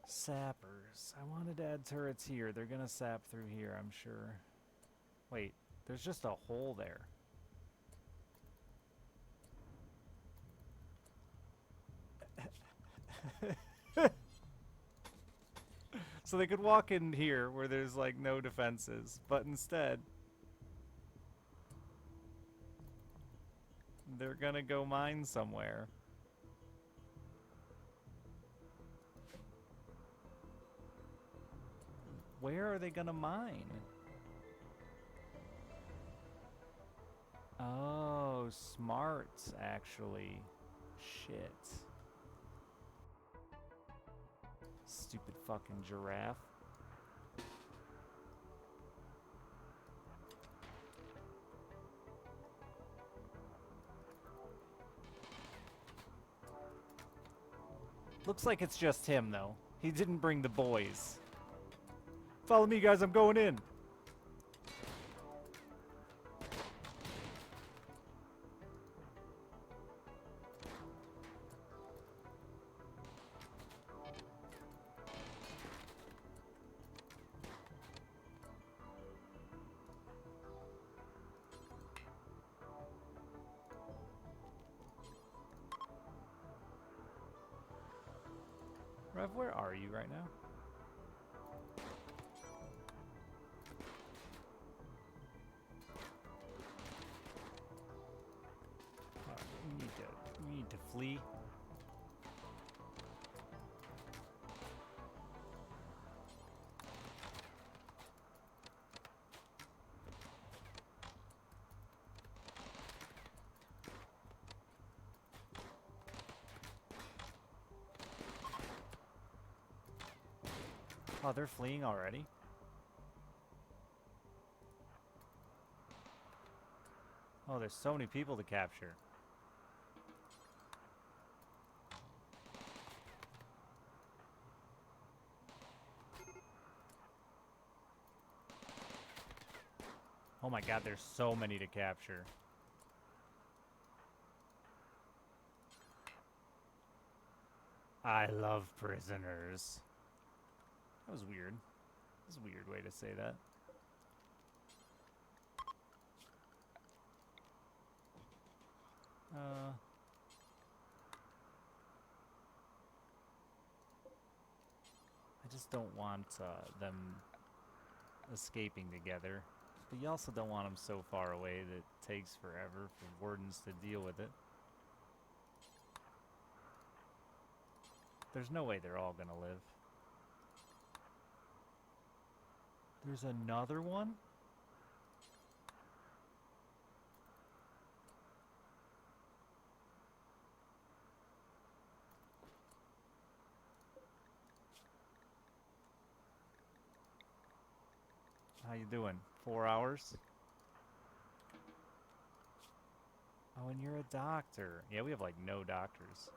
Sappers. I wanted to add turrets here. They're gonna sap through here, I'm sure. Wait, there's just a hole there. So they could walk in here where there's like no defenses, but instead they're gonna go mine somewhere. Where are they gonna mine? Oh, smart, actually. Shit. Stupid fucking giraffe. Looks like it's just him, though. He didn't bring the boys. Follow me, guys. I'm going in. Rev, where are you right now? We need to flee. Oh, they're fleeing already? Oh, there's so many people to capture. Oh my god, there's so many to capture. I love prisoners. That was weird. That's a weird way to say that. I just don't want them escaping together. But you also don't want them so far away that it takes forever for wardens to deal with it. There's no way they're all gonna live. There's another one? How you doing? 4 hours? Oh, and you're a doctor. Yeah, we have like no doctors.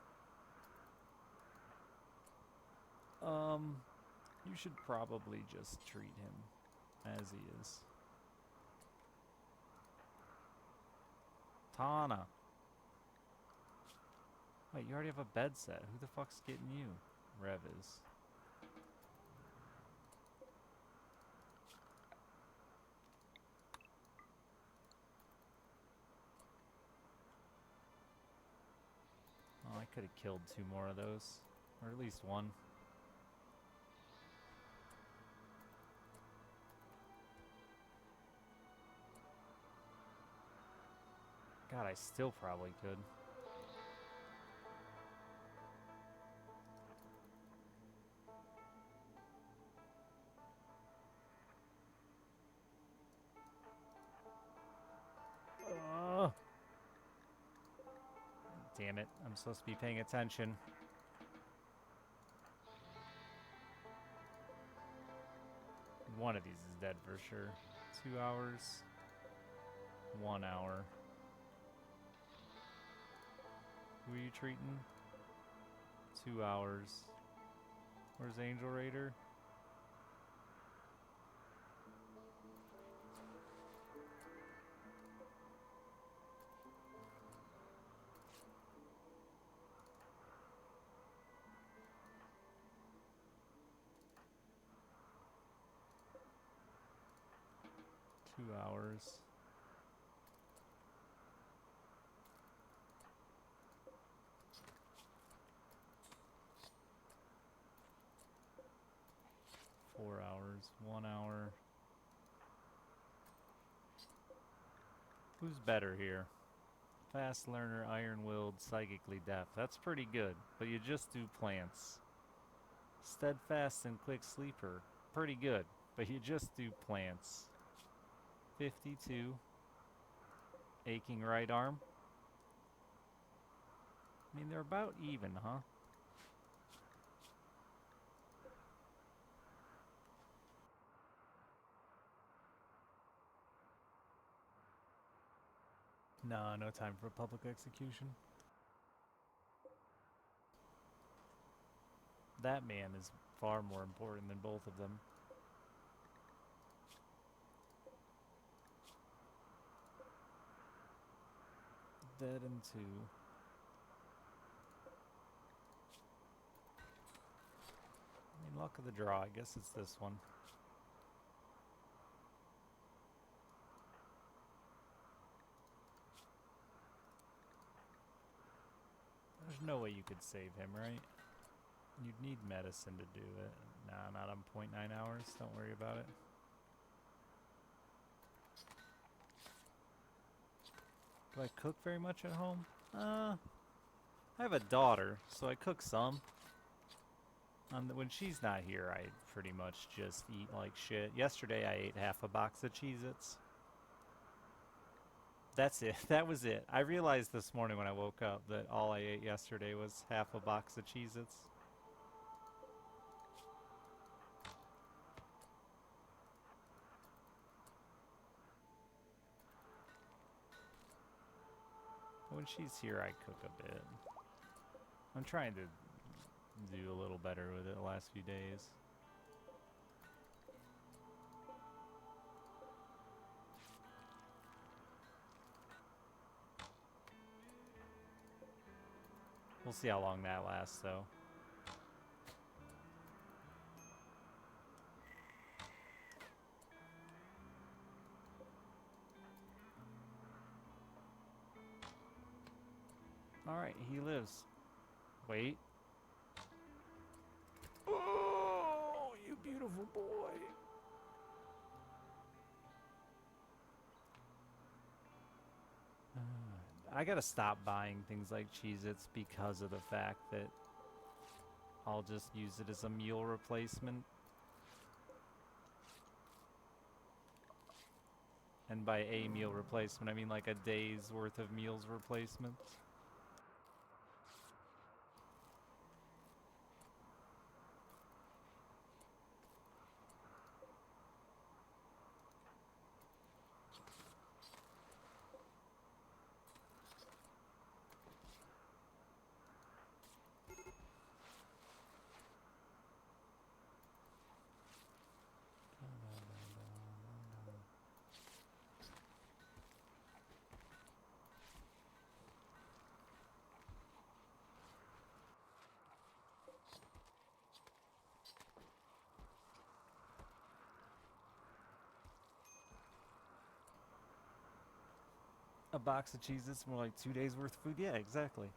You should probably just treat him as he is. Tana. Wait, you already have a bed set. Who the fuck's getting you? Rev is. Oh, I could have killed 2 more of those. Or at least 1. God, I still probably could. Damn it, I'm supposed to be paying attention. One of these is dead for sure. 2 hours. 1 hour. Who are you treating? 2 hours. Where's Angel Raider? Two hours. Four hours. 1 hour. Who's better here? Fast learner, iron-willed, psychically deaf. That's pretty good, but you just do plants. Steadfast and quick sleeper. Pretty good, but you just do plants. 52. Aching right arm. I mean, they're about even, huh? No, no time for public execution. That man is far more important than both of them. Dead and two. I mean, luck of the draw. I guess it's this one. There's no way you could save him, right? You'd need medicine to do it. Nah, not on 0.9 hours. Don't worry about it. Do I cook very much at home? I have a daughter, so I cook some. When she's not here, I pretty much just eat like shit. Yesterday, I ate half a box of Cheez-Its. That's it. That was it. I realized this morning when I woke up that all I ate yesterday was half a box of Cheez-Its. When she's here, I cook a bit. I'm trying to do a little better with it the last few days. We'll see how long that lasts, though. Alright, he lives. Wait. Oh, you beautiful boy. I gotta stop buying things like Cheez-Its because of the fact that I'll just use it as a meal replacement. And by a meal replacement, I mean like a day's worth of meals replacement. A box of Cheez-Its, more like 2 days worth of food? Yeah, exactly.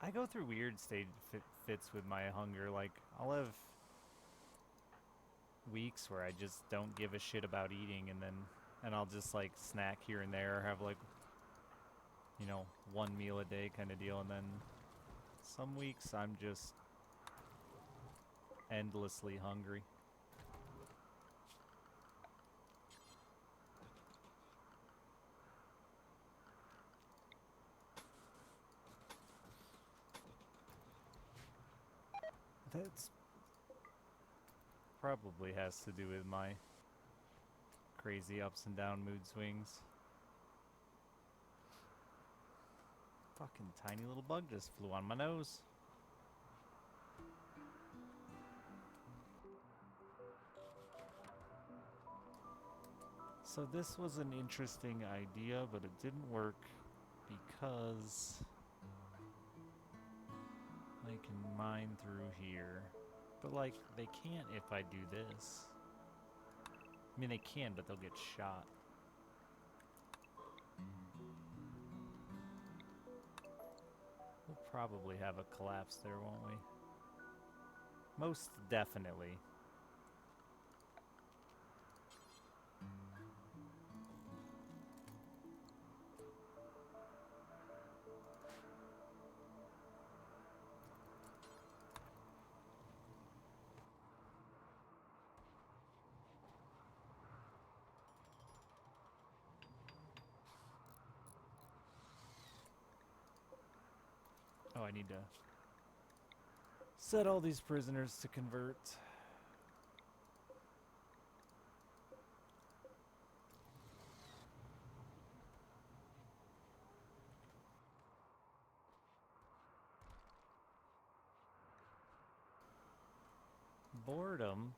I go through weird fits with my hunger. Like, I'll have weeks where I just don't give a shit about eating, and I'll just like snack here and there, or have like, you know, one meal a day kind of deal, and then some weeks I'm just endlessly hungry. That's probably has to do with my crazy ups and down mood swings. Fucking tiny little bug just flew on my nose. So this was an interesting idea, but it didn't work because I can mine through here. But like, they can't if I do this. I mean, they can, but they'll get shot. We'll probably have a collapse there, won't we? Most definitely. Oh, I need to set all these prisoners to convert. Boredom,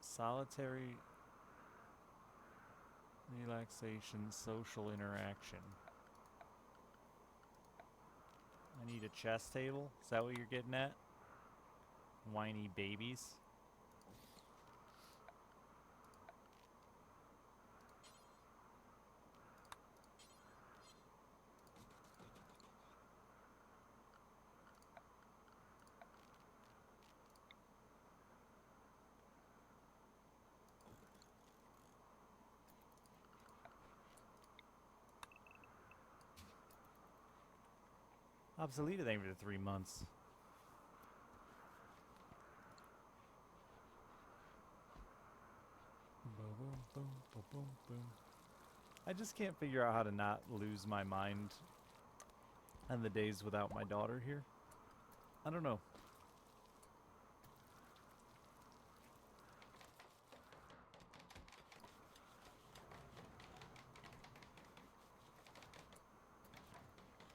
solitary relaxation, social interaction. I need a chess table. Is that what you're getting at? Whiny babies. Obsolete, I think, for 3 months. Boom, boom, boom, boom, boom. I just can't figure out how to not lose my mind on the days without my daughter here. I don't know.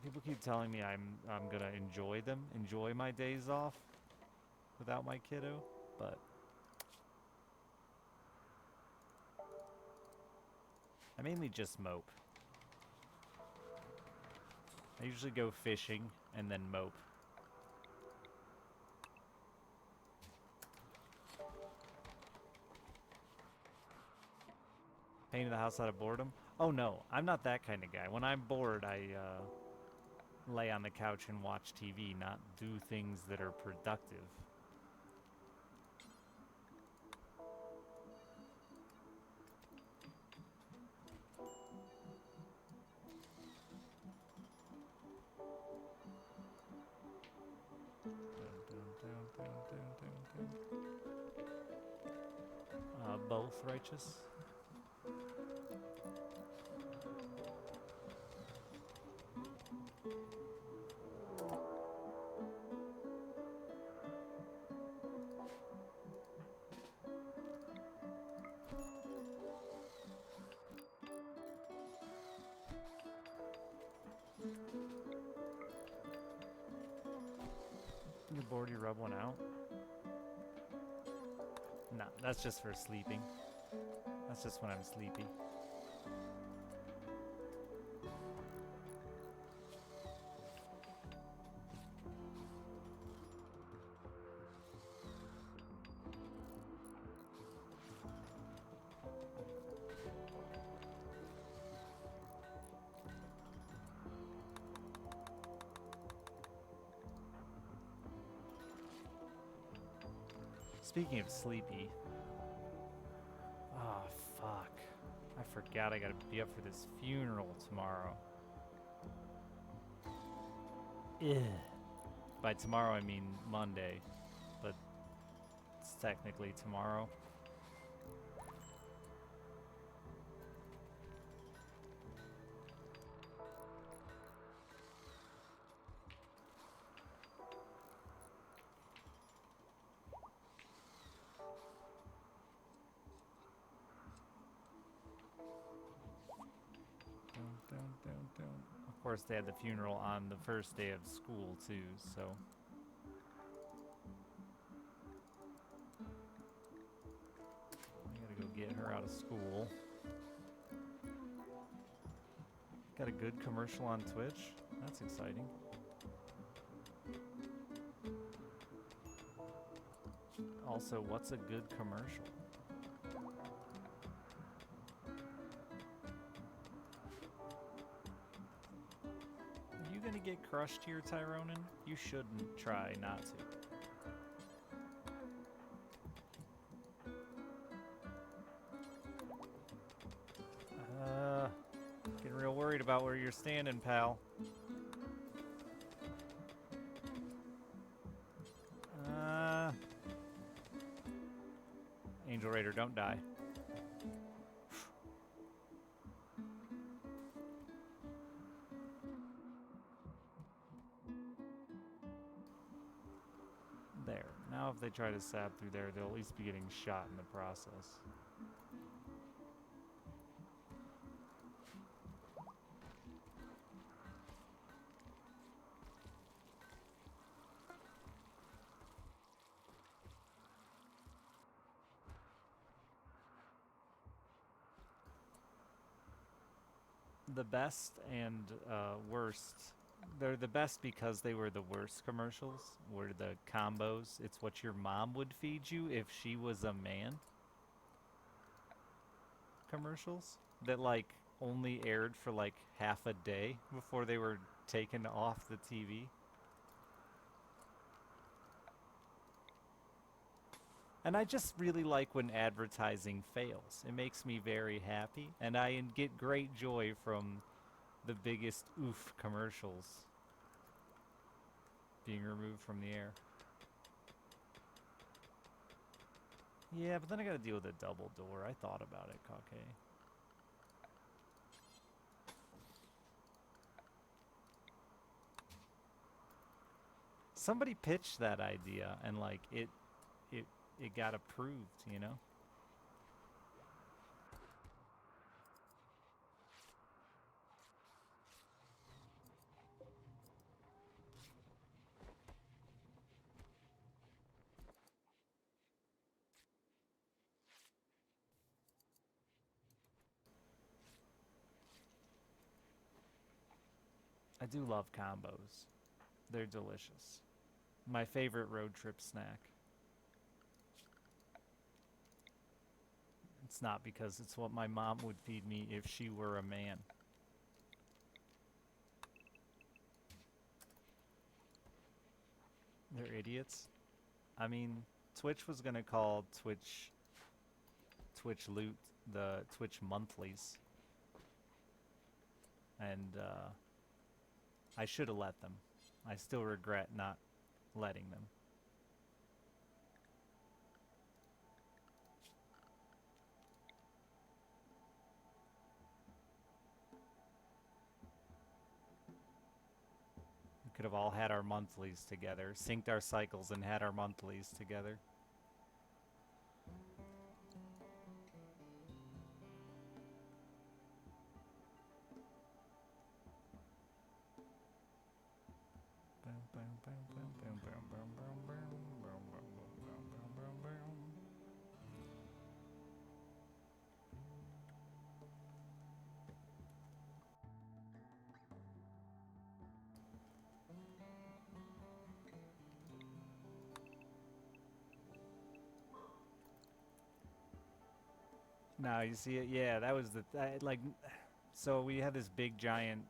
People keep telling me I'm gonna enjoy them, enjoy my days off without my kiddo, but I mainly just mope. I usually go fishing and then mope. Painting the house out of boredom? Oh no, I'm not that kind of guy. When I'm bored, I lay on the couch and watch TV, not do things that are productive. Both righteous. You're bored, you rub one out? No, that's just for sleeping. That's just when I'm sleepy. Speaking of sleepy. Oh, fuck. I forgot I gotta be up for this funeral tomorrow. Ugh. By tomorrow, I mean Monday. But technically tomorrow. Of course, they had the funeral on the first day of school, too, so. I gotta go get her out of school. Got a good commercial on Twitch? That's exciting. Also, what's a good commercial? Are you gonna get crushed here, Tyronin? You shouldn't try not to. Getting real worried about where you're standing, pal. Angel Raider, don't die. There. Now if they try to sab through there, they'll at least be getting shot in the process. The best and worst. They're the best because they were the worst commercials. Were the combos. It's what your mom would feed you if she was a man. Commercials that like only aired for like half a day before they were taken off the TV. And I just really like when advertising fails. It makes me very happy, and I get great joy from the biggest oof commercials being removed from the air. Yeah, but then I gotta deal with a double door. I thought about it, Kake. Somebody pitched that idea, and like it got approved, you know? I do love combos. They're delicious. My favorite road trip snack. It's not because it's what my mom would feed me if she were a man. They're idiots. I mean, Twitch was gonna call Twitch Loot the Twitch monthlies. And I should have let them. I still regret not letting them. We could have all had our monthlies together, synced our cycles and had our monthlies together. Now you see it. Yeah, that was the like. So we had this big giant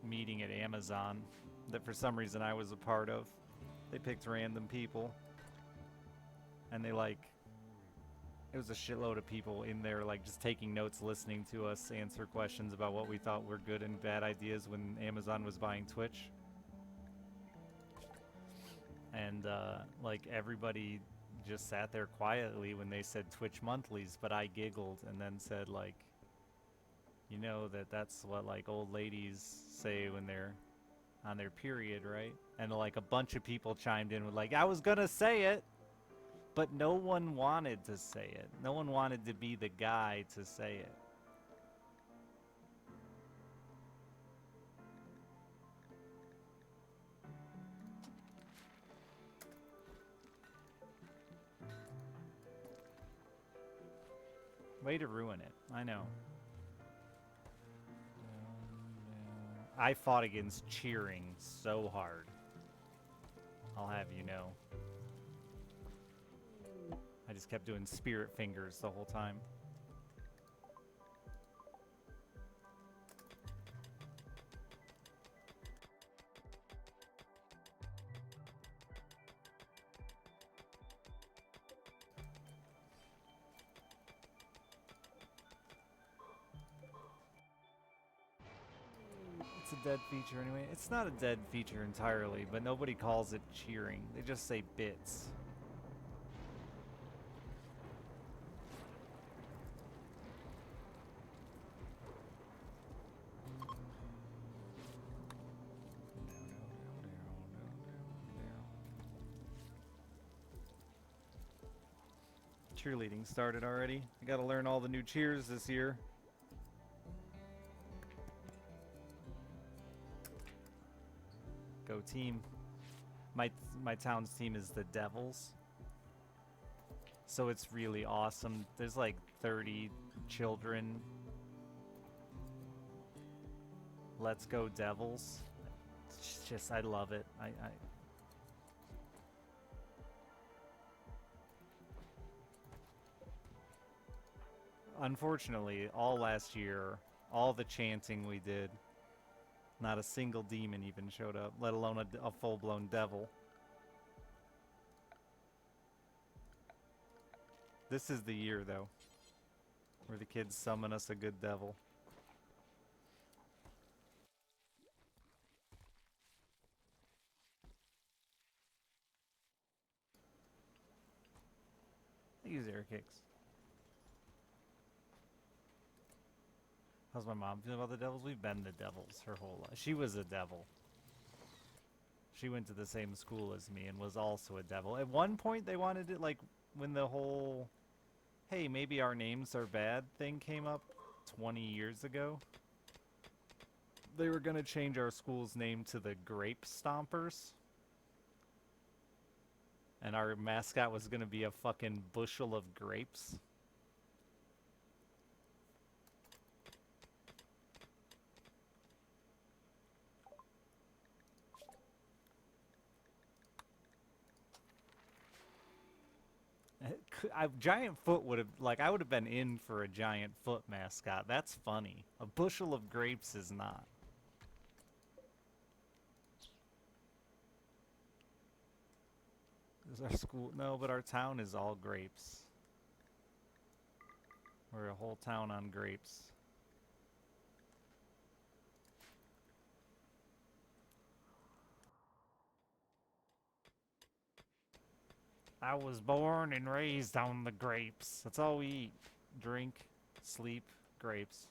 meeting at Amazon that for some reason I was a part of. They picked random people, and they like. It was a shitload of people in there, like just taking notes, listening to us answer questions about what we thought were good and bad ideas when Amazon was buying Twitch. And like everybody just sat there quietly when they said Twitch monthlies, but I giggled and then said, like, you know that's what, like, old ladies say when they're on their period, right? And, like, a bunch of people chimed in with, like, I was gonna say it, but no one wanted to say it. No one wanted to be the guy to say it. Way to ruin it. I know. I fought against cheering so hard. I'll have you know. I just kept doing spirit fingers the whole time. It's a dead feature anyway. It's not a dead feature entirely, but nobody calls it cheering. They just say bits. Cheerleading started already. I gotta learn all the new cheers this year. Go team. My town's team is the Devils. So it's really awesome. There's like 30 children. Let's go Devils. It's just, I love it. Unfortunately, all last year, all the chanting we did, not a single demon even showed up, let alone a full-blown devil. This is the year, though, where the kids summon us a good devil. I use air kicks. How's my mom feel about the devils? We've been the devils her whole life. She was a devil. She went to the same school as me and was also a devil. At one point, they wanted it, like, when the whole, hey, maybe our names are bad thing came up 20 years ago. They were going to change our school's name to the Grape Stompers. And our mascot was going to be a fucking bushel of grapes. Giant Foot would have, like, I would have been in for a Giant Foot mascot. That's funny. A bushel of grapes is not. Is our school? No, but our town is all grapes. We're a whole town on grapes. I was born and raised on the grapes. That's all we eat. Drink, sleep, grapes.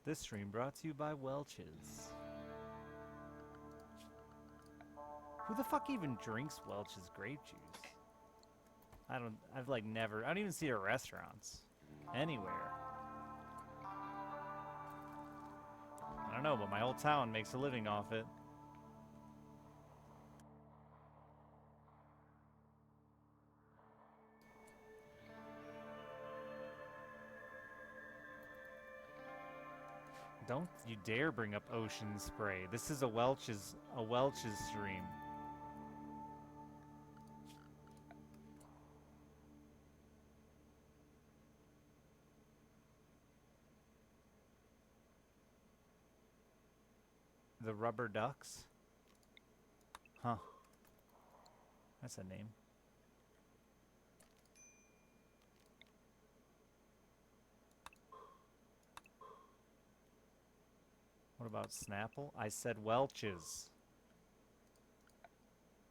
This stream brought to you by Welch's. Who the fuck even drinks Welch's grape juice? I've like never, I don't even see it at restaurants. Anywhere. I don't know, but my whole town makes a living off it. Don't you dare bring up Ocean Spray. This is a Welch's stream. The Rubber Ducks? Huh. That's a name. about Snapple? I said Welch's.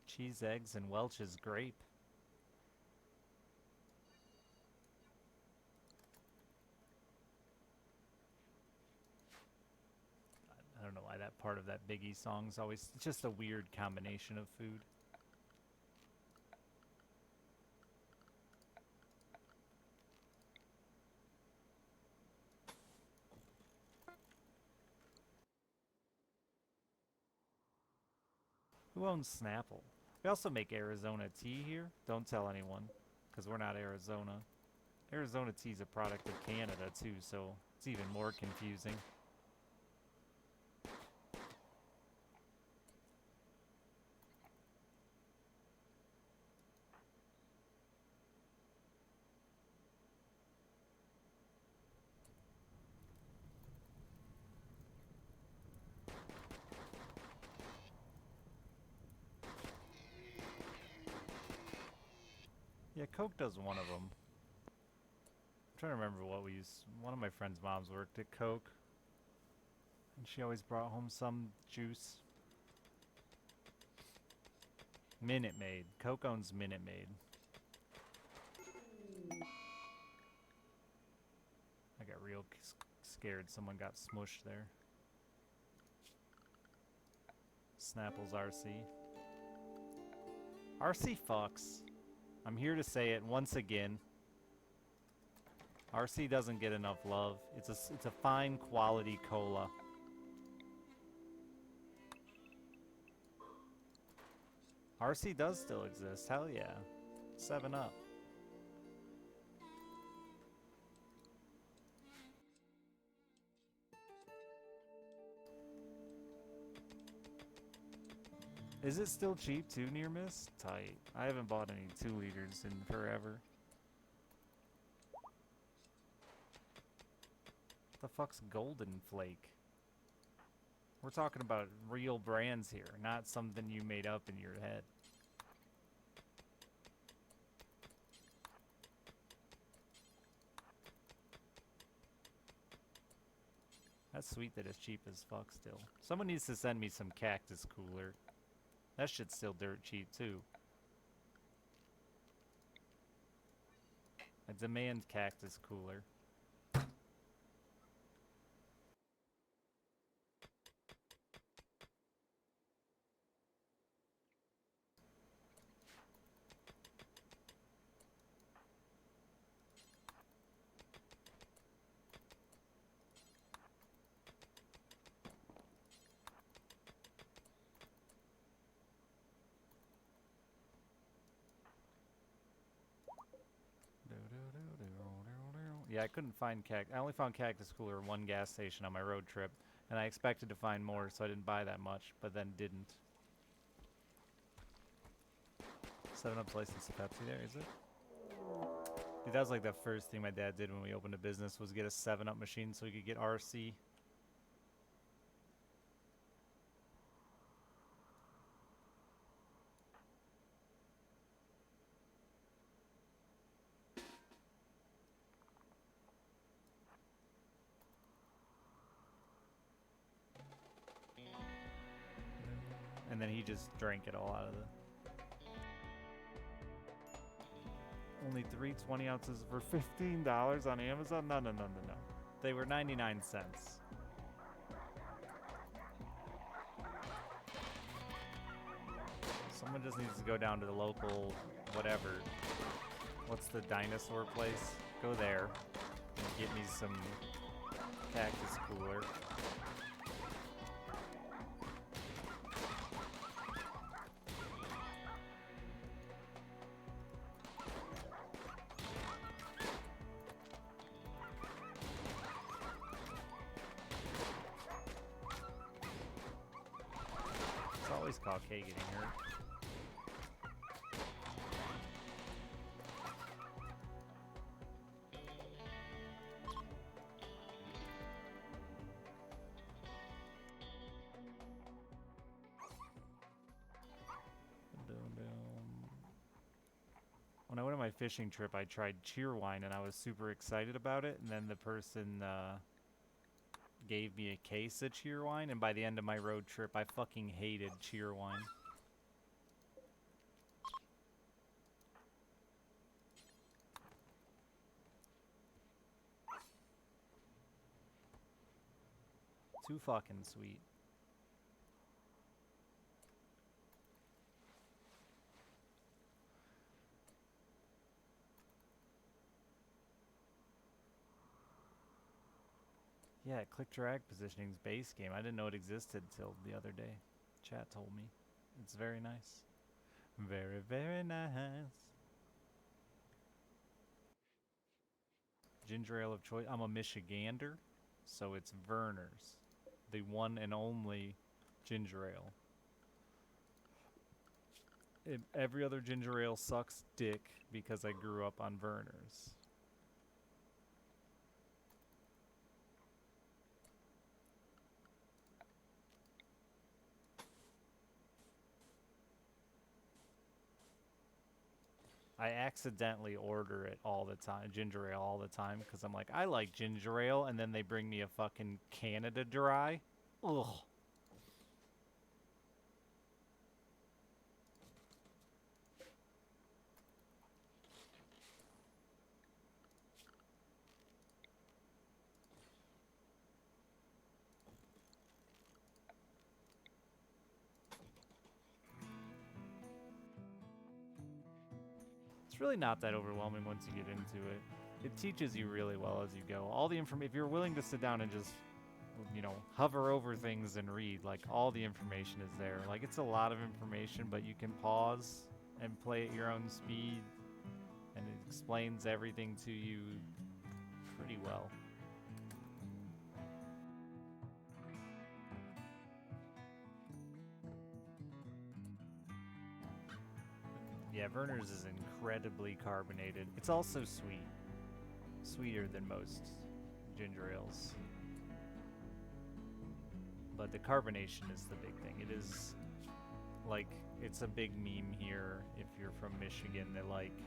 Cheese, eggs, and Welch's grape. I don't know why that part of that Biggie song's always just a weird combination of food. Who owns Snapple? We also make Arizona tea here. Don't tell anyone, because we're not Arizona. Arizona tea is a product of Canada too, so it's even more confusing. Yeah, Coke does one of them. I'm trying to remember what we used. One of my friend's moms worked at Coke, and she always brought home some juice. Minute Maid. Coke owns Minute Maid. I got real scared someone got smushed there. Snapple's RC. RC fucks. I'm here to say it once again. RC doesn't get enough love. It's a fine quality cola. RC does still exist. Hell yeah. 7 Up. Is it still cheap too, near miss? Tight. I haven't bought any 2 liters in forever. What the fuck's Golden Flake? We're talking about real brands here, not something you made up in your head. That's sweet that it's cheap as fuck still. Someone needs to send me some Cactus Cooler. That shit's still dirt cheap too. I demand Cactus Cooler. Yeah, I couldn't find I only found Cactus Cooler in one gas station on my road trip, and I expected to find more, so I didn't buy that much, but then didn't. 7-Up's licensed to Pepsi there, is it? Dude, that was like the first thing my dad did when we opened a business was get a 7-Up machine so we could get RC. And then he just drank it all out of the... Only 3 20 ounces for $15 on Amazon? No. They were 99 cents. Someone just needs to go down to the local, whatever. What's the dinosaur place? Go there and get me some Cactus Cooler. It's always called K getting hurt. When I went on my fishing trip, I tried Cheerwine and I was super excited about it. And then the person gave me a case of Cheerwine, and by the end of my road trip, I fucking hated Cheerwine. Too fucking sweet. Yeah, click drag positioning's base game. I didn't know it existed till the other day. Chat told me. It's very nice. Very, very nice. Ginger ale of choice. I'm a Michigander, so it's Werner's. The one and only ginger ale. Every other ginger ale sucks dick because I grew up on Werner's. I accidentally order it all the time, ginger ale all the time, because I'm like, I like ginger ale, and then they bring me a fucking Canada Dry. Ugh. It's really not that overwhelming once you get into it. It teaches you really well as you go. All the information, if you're willing to sit down and just, you know, hover over things and read, like all the information is there. Like it's a lot of information, but you can pause and play at your own speed, and it explains everything to you pretty well. Yeah, Werner's is incredibly carbonated. It's also sweet. Sweeter than most ginger ales. But the carbonation is the big thing. It is, like, it's a big meme here if you're from Michigan that, like,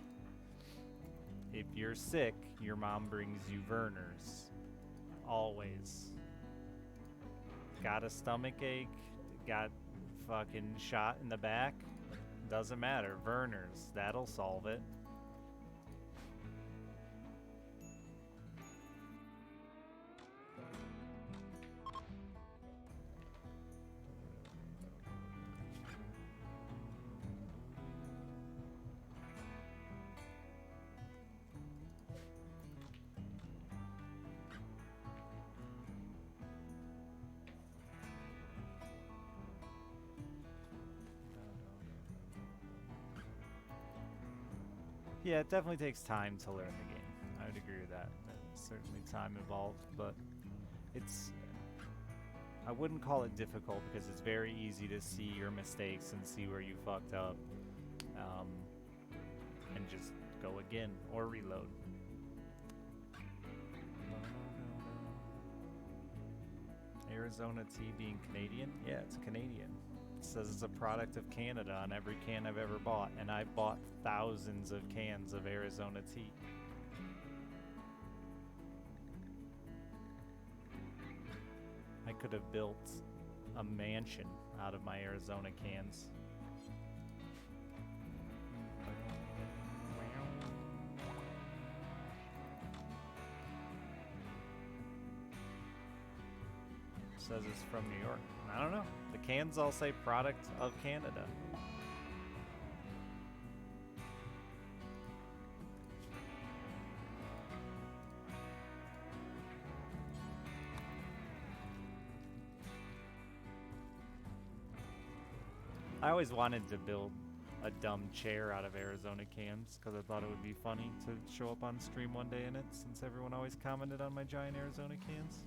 if you're sick, your mom brings you Werner's. Always. Got a stomach ache? Got fucking shot in the back? Doesn't matter. Werner's. That'll solve it. Yeah, it definitely takes time to learn the game. I would agree with that. There's certainly time involved, but it's... I wouldn't call it difficult because it's very easy to see your mistakes and see where you fucked up. And just go again or reload. Arizona tea being Canadian? Yeah, it's Canadian. It says it's a product of Canada on every can I've ever bought, and I've bought thousands of cans of Arizona tea. I could have built a mansion out of my Arizona cans. Says it's from New York. I don't know. The cans all say product of Canada. I always wanted to build a dumb chair out of Arizona cans because I thought it would be funny to show up on stream one day in it, since everyone always commented on my giant Arizona cans.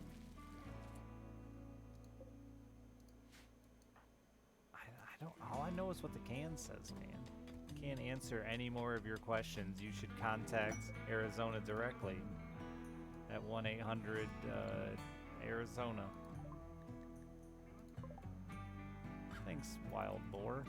All I know is what the can says, man. Can't answer any more of your questions. You should contact Arizona directly at 1-800 Arizona. Thanks, wild boar.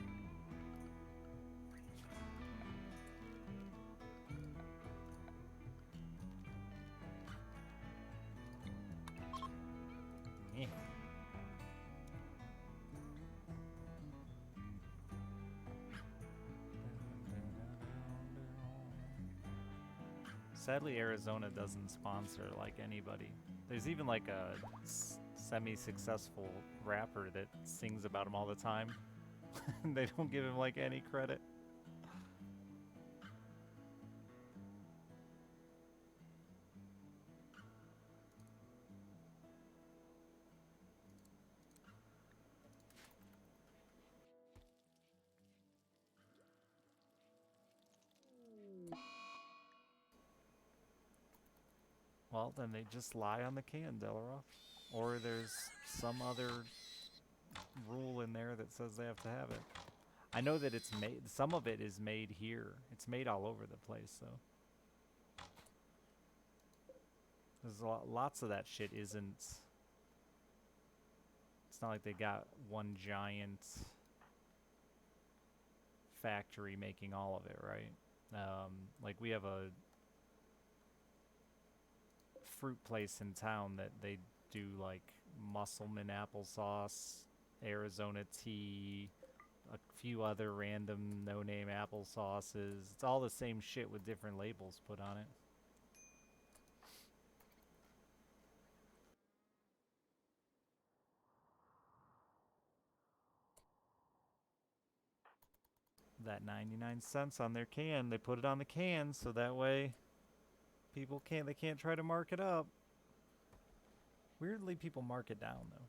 Sadly, Arizona doesn't sponsor like anybody. There's even like a semi-successful rapper that sings about him all the time. They don't give him like any credit. Well, then they just lie on the can, Delaroth. Or there's some other rule in there that says they have to have it. I know that it's made, some of it is made here. It's made all over the place, though. There's lots of that shit isn't. It's not like they got one giant factory making all of it, right? Like we have a fruit place in town that they do like Musselman applesauce, Arizona tea, a few other random no-name applesauces. It's all the same shit with different labels put on it. That 99 cents on their can, they put it on the can so that way they can't try to mark it up. Weirdly, people mark it down though.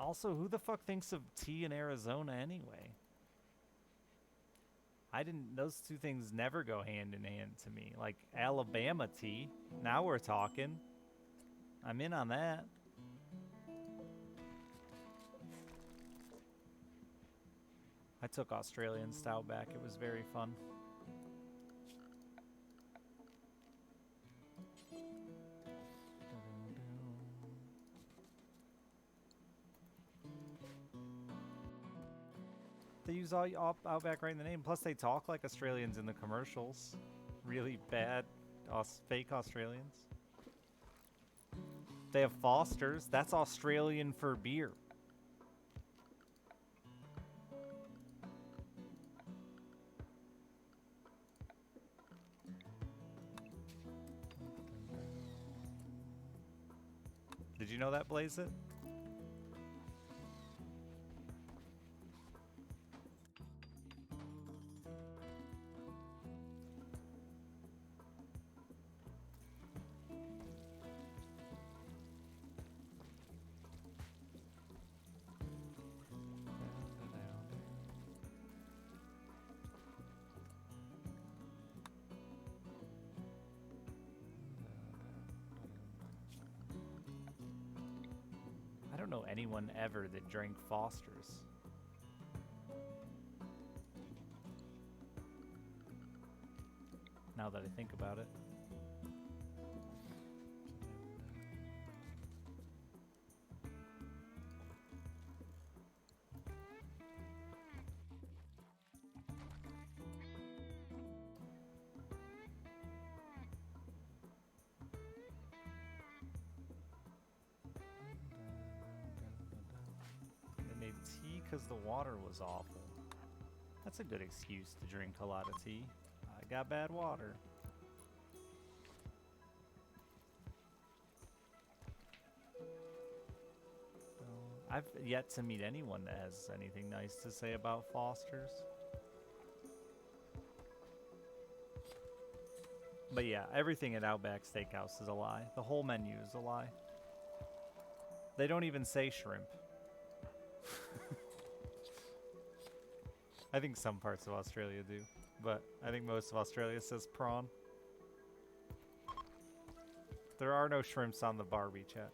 Also, who the fuck thinks of tea in Arizona anyway? I didn't, those two things never go hand in hand to me. Like Alabama tea, now we're talking. I'm in on that. I took Australian stout back, it was very fun. They use all Outback right in the name. Plus, they talk like Australians in the commercials. Really bad, fake Australians. They have Foster's. That's Australian for beer. Did you know that, Blaze It? I don't know anyone ever that drank Foster's. Now that I think about it. They made tea because the water was awful. That's a good excuse to drink a lot of tea. I got bad water. I've yet to meet anyone that has anything nice to say about Foster's. But yeah, everything at Outback Steakhouse is a lie. The whole menu is a lie. They don't even say shrimp. I think some parts of Australia do, but I think most of Australia says prawn. There are no shrimps on the Barbie, chat.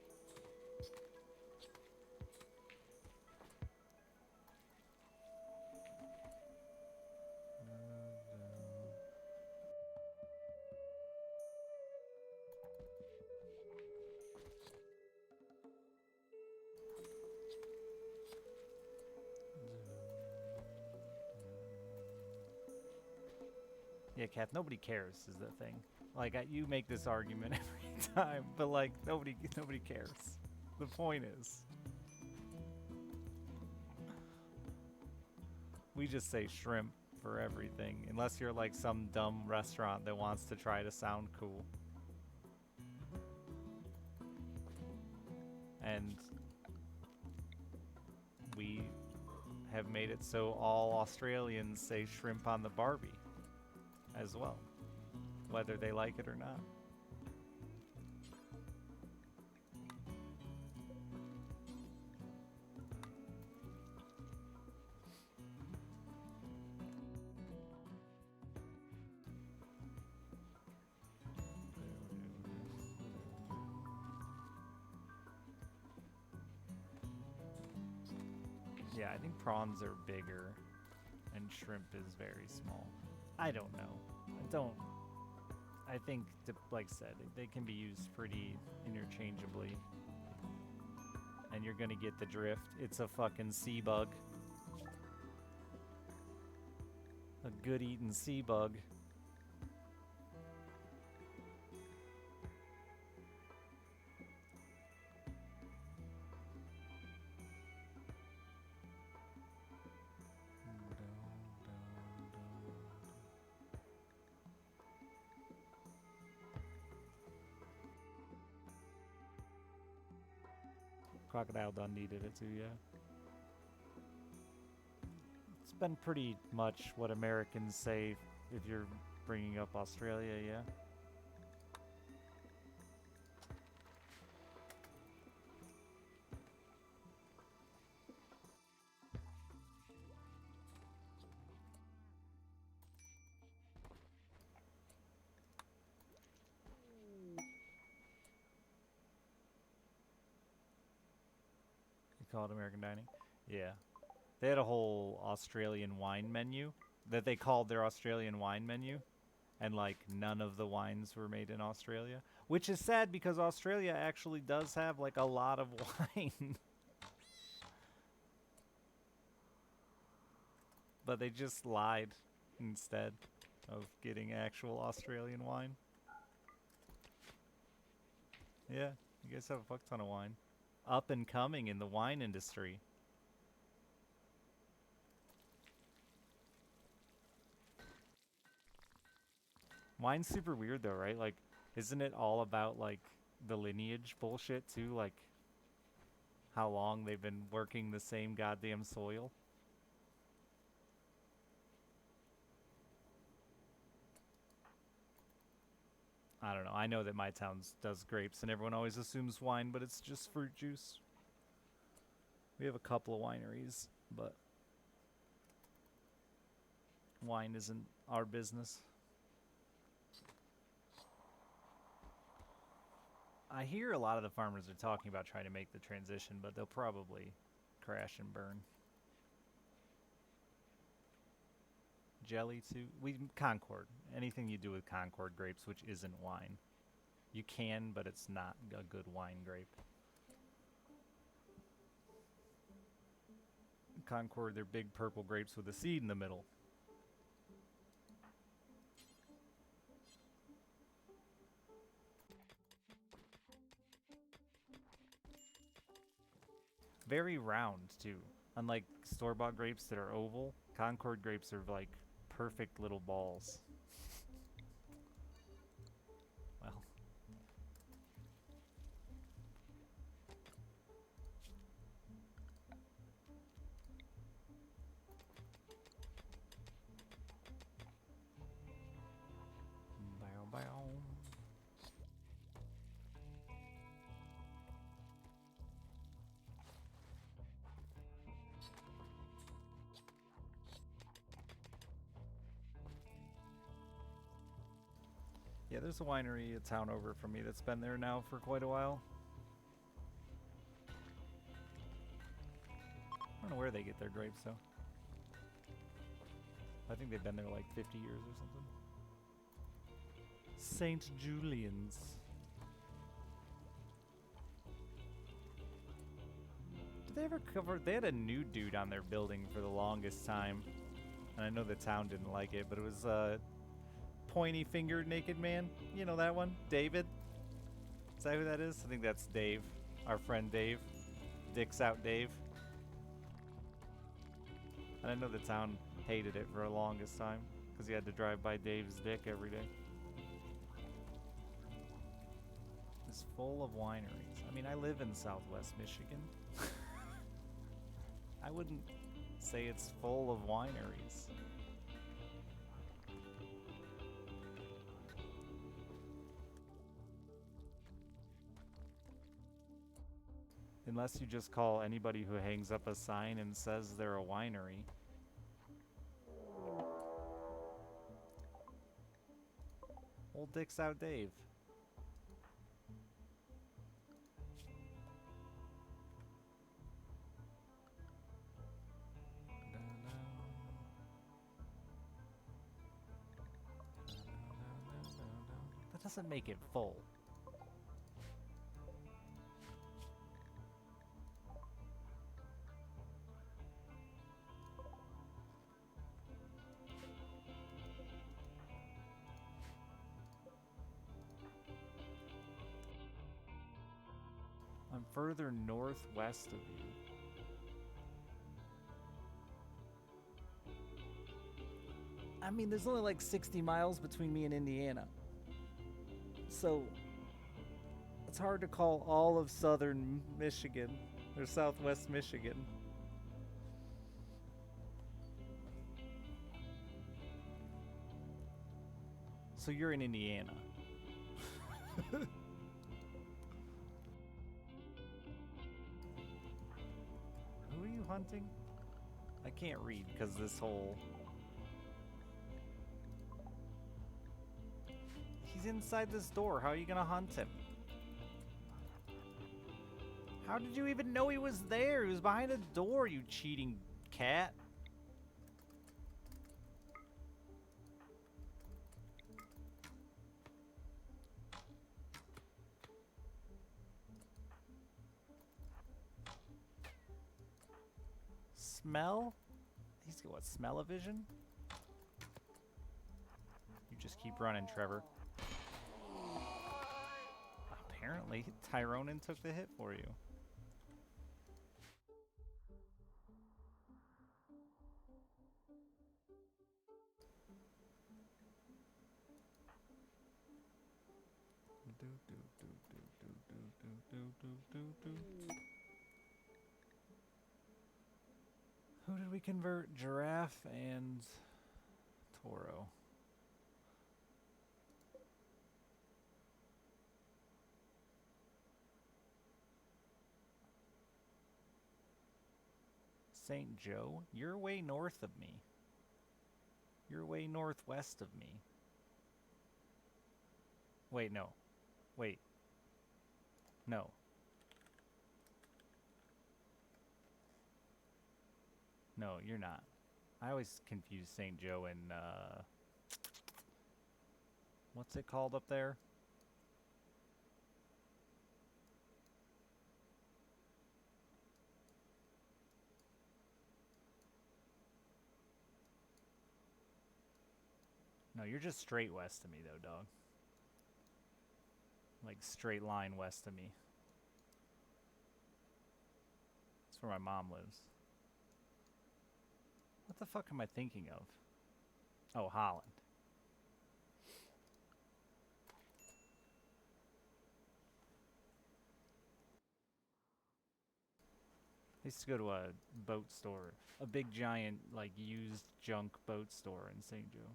Yeah, Kath, nobody cares is the thing. Like, you make this argument every time, but like, nobody cares. The point is, we just say shrimp for everything, unless you're like some dumb restaurant that wants to try to sound cool. And we have made it so all Australians say shrimp on the Barbie as well, whether they like it or not. Yeah, I think prawns are bigger and shrimp is very small. I don't know. I think, like I said, they can be used pretty interchangeably. And you're gonna get the drift. It's a fucking sea bug. A good eating sea bug. Crocodile Dundee did it too, yeah. It's been pretty much what Americans say if you're bringing up Australia, yeah. You call it American dining? Yeah. They had a whole Australian wine menu that they called their Australian wine menu. And like none of the wines were made in Australia, which is sad because Australia actually does have like a lot of wine. But they just lied instead of getting actual Australian wine. Yeah, you guys have a fuck ton of wine. Up and coming in the wine industry. Wine's super weird though, right? Like, isn't it all about like the lineage bullshit too? Like, how long they've been working the same goddamn soil? I don't know. I know that my town does grapes and everyone always assumes wine, but it's just fruit juice. We have a couple of wineries, but wine isn't our business. I hear a lot of the farmers are talking about trying to make the transition, but they'll probably crash and burn. Jelly too. Concord. Anything you do with Concord grapes, which isn't wine, you can, but it's not a good wine grape. Concord, they're big purple grapes with a seed in the middle. Very round too. Unlike store-bought grapes that are oval, Concord grapes are like perfect little balls. Well, bow bow. Yeah, there's a winery a town over from me that's been there now for quite a while. I don't know where they get their grapes though. I think they've been there like 50 years or something. St. Julian's. Did they ever cover? They had a nude dude on their building for the longest time. And I know the town didn't like it, but it was pointy-fingered naked man. You know that one? David? Is that who that is? I think that's Dave. Our friend Dave. Dicks out Dave. And I know the town hated it for the longest time because you had to drive by Dave's dick every day. It's full of wineries. I mean, I live in Southwest Michigan. I wouldn't say it's full of wineries. Unless you just call anybody who hangs up a sign and says they're a winery. Old Dicks Out Dave. That doesn't make it full. I'm further northwest of you. I mean, there's only like 60 miles between me and Indiana. So, it's hard to call all of southern Michigan, or southwest Michigan. So you're in Indiana. Who are you hunting? I can't read because this whole... He's inside this door. How are you gonna hunt him? How did you even know he was there? He was behind a door, you cheating cat. Smell? He's got what, smell-o-vision? You just keep running, Trevor. Apparently, Tyronin took the hit for you. Who did we convert? Giraffe and Toro. St. Joe? You're way north of me. You're way northwest of me. Wait, no. Wait. No. No, you're not. I always confuse St. Joe and, what's it called up there? No, you're just straight west of me, though, dog. Like, straight line west of me. That's where my mom lives. What the fuck am I thinking of? Oh, Holland. I used to go to a boat store. A big, giant, like, used junk boat store in St. Joe.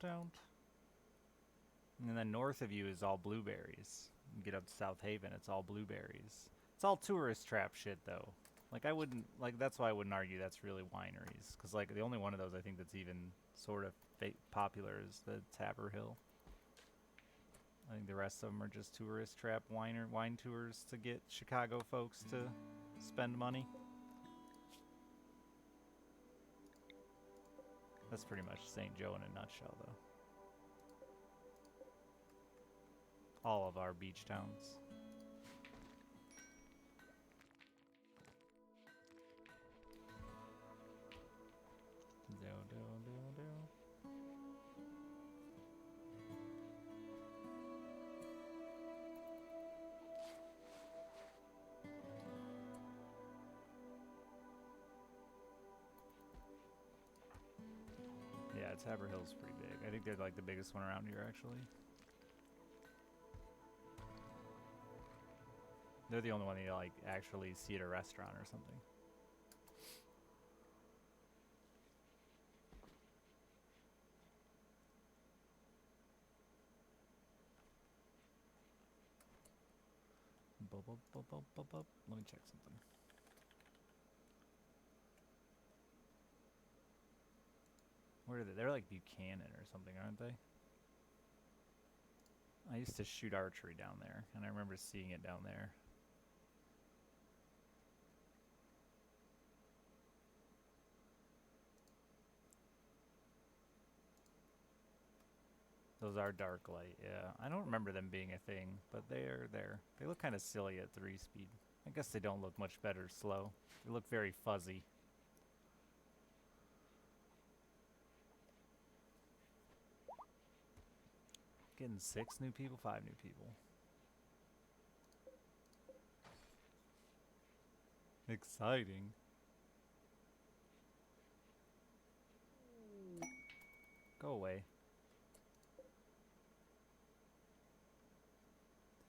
Don't. And then north of you is all blueberries. You get up to South Haven, it's all blueberries. It's all tourist trap shit, though. Like, I wouldn't, like, that's why I wouldn't argue that's really wineries. Because, like, the only one of those I think that's even sort of popular is the Tabor Hill. I think the rest of them are just tourist trap wine tours to get Chicago folks to spend money. That's pretty much St. Joe in a nutshell, though. All of our beach towns. Tabor Hill's pretty big. I think they're like the biggest one around here, actually. They're the only one that you like actually see at a restaurant or something. Let me check something. Where are they? They're like Buchanan or something, aren't they? I used to shoot archery down there, and I remember seeing it down there. Those are dark light, yeah. I don't remember them being a thing, but they're there. They look kind of silly at 3-speed. I guess they don't look much better slow. They look very fuzzy. Getting 6 new people, 5 new people. Exciting. Go away.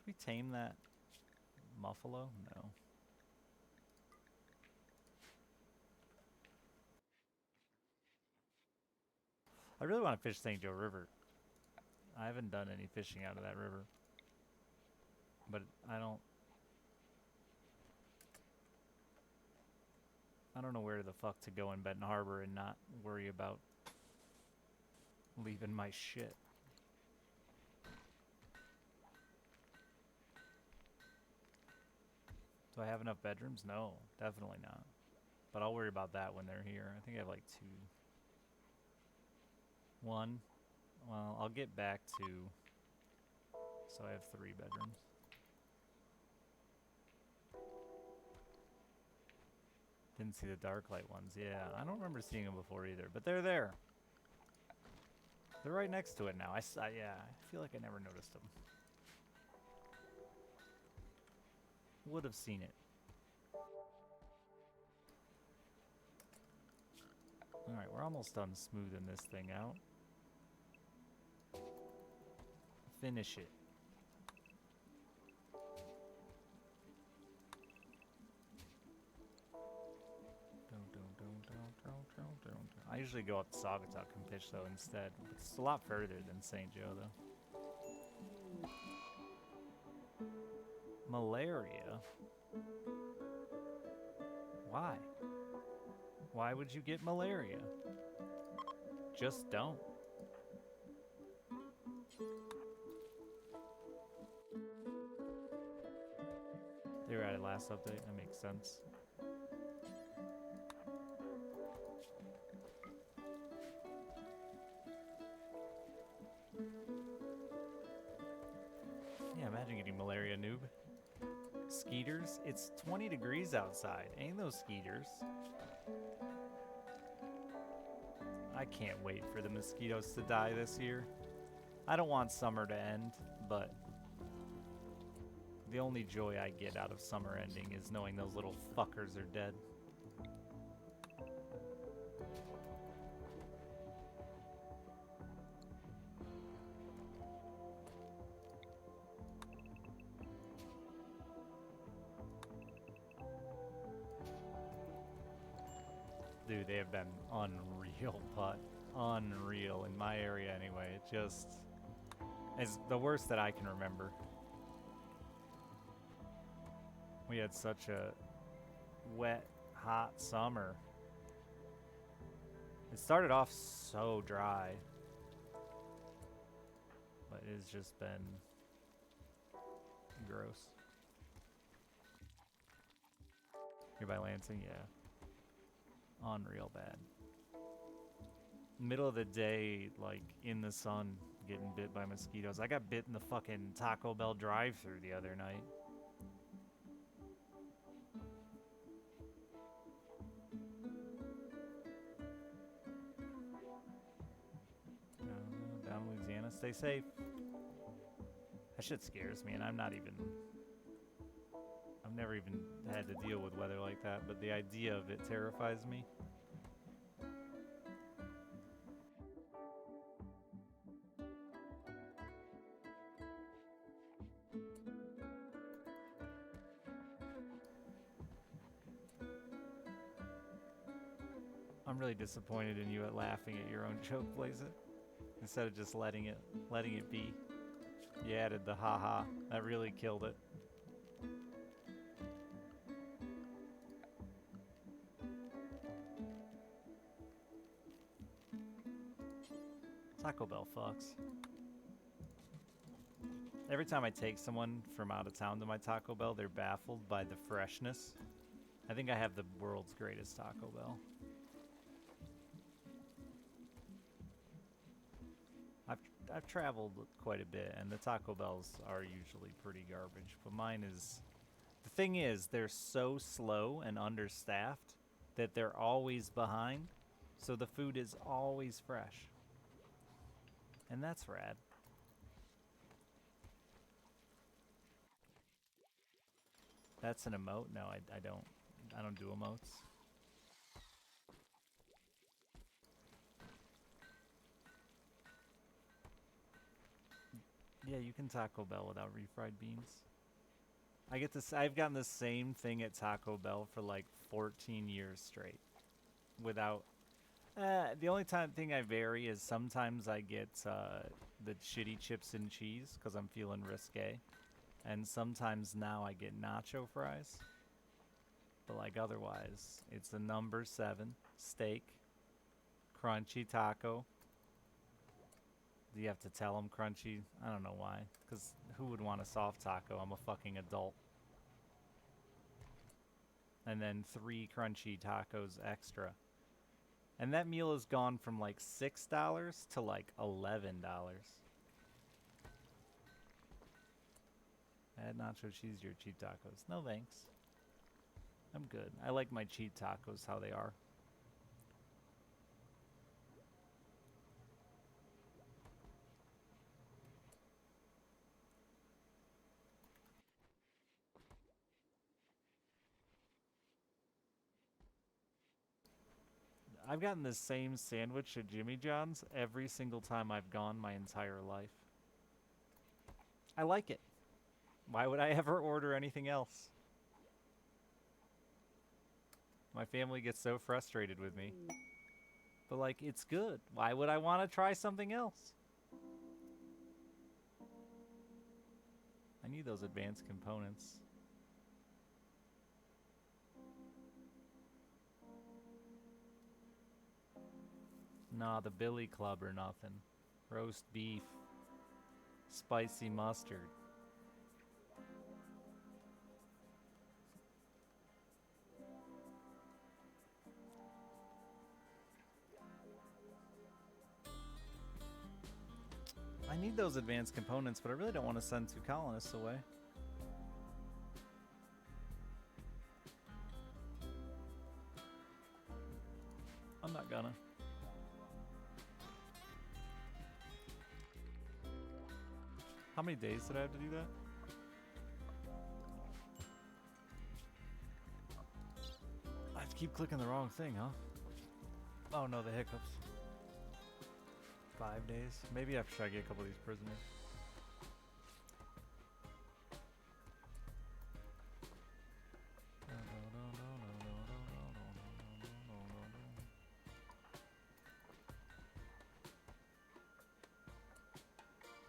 Did we tame that muffalo? No. I really want to fish St. Joe River. I haven't done any fishing out of that river. But I don't know where the fuck to go in Benton Harbor and not worry about leaving my shit. Do I have enough bedrooms? No, definitely not. But I'll worry about that when they're here. I think I have like 2. 1. Well, I'll get back to... So I have 3 bedrooms. Didn't see the dark light ones. Yeah, I don't remember seeing them before either, but they're there. They're right next to it now. Yeah, I feel like I never noticed them. Would have seen it. Alright, we're almost done smoothing this thing out. Finish it. I usually go up to Saugatuck and fish though instead. It's a lot further than St. Joe though. Malaria? Why? Why would you get malaria? Just don't. They were at it last update, that makes sense. Yeah, imagine getting malaria, noob. Skeeters? It's 20 degrees outside. Ain't those skeeters. I can't wait for the mosquitoes to die this year. I don't want summer to end, but the only joy I get out of summer ending is knowing those little fuckers are dead. Dude, they have been unreal, but unreal in my area anyway. It just is the worst that I can remember. We had such a wet, hot summer. It started off so dry, but it's just been gross. You're by Lansing? Yeah. Unreal bad. Middle of the day, like in the sun, getting bit by mosquitoes. I got bit in the fucking Taco Bell drive-thru the other night. Down in Louisiana, stay safe. That shit scares me, and I've never even had to deal with weather like that, but the idea of it terrifies me. I'm really disappointed in you at laughing at your own joke, Blaze It. Instead of just letting it be. You added the haha. That really killed it. Taco Bell fucks. Every time I take someone from out of town to my Taco Bell, they're baffled by the freshness. I think I have the world's greatest Taco Bell. I've traveled quite a bit, and the Taco Bells are usually pretty garbage, but mine is... The thing is, they're so slow and understaffed that they're always behind, so the food is always fresh. And that's rad. That's an emote? No, I don't do emotes. Yeah, you can Taco Bell without refried beans. I've gotten the same thing at Taco Bell for like 14 years straight. Without the only thing I vary is sometimes I get the shitty chips and cheese because I'm feeling risque. And sometimes now I get nacho fries. But like otherwise, it's a number 7 steak, crunchy taco. Do you have to tell them crunchy? I don't know why. Because who would want a soft taco? I'm a fucking adult. And then 3 crunchy tacos extra. And that meal has gone from like $6 to like $11. Add nacho cheese to your cheap tacos. No thanks. I'm good. I like my cheap tacos how they are. I've gotten the same sandwich at Jimmy John's every single time I've gone my entire life. I like it. Why would I ever order anything else? My family gets so frustrated with me. But like, it's good. Why would I want to try something else? I need those advanced components. Nah, the Billy Club or nothing. Roast beef. Spicy mustard. I need those advanced components, but I really don't want to send 2 colonists away. I'm not gonna. How many days did I have to do that? I have to keep clicking the wrong thing, huh? Oh no, the hiccups. 5 days? Maybe after I get a couple of these prisoners.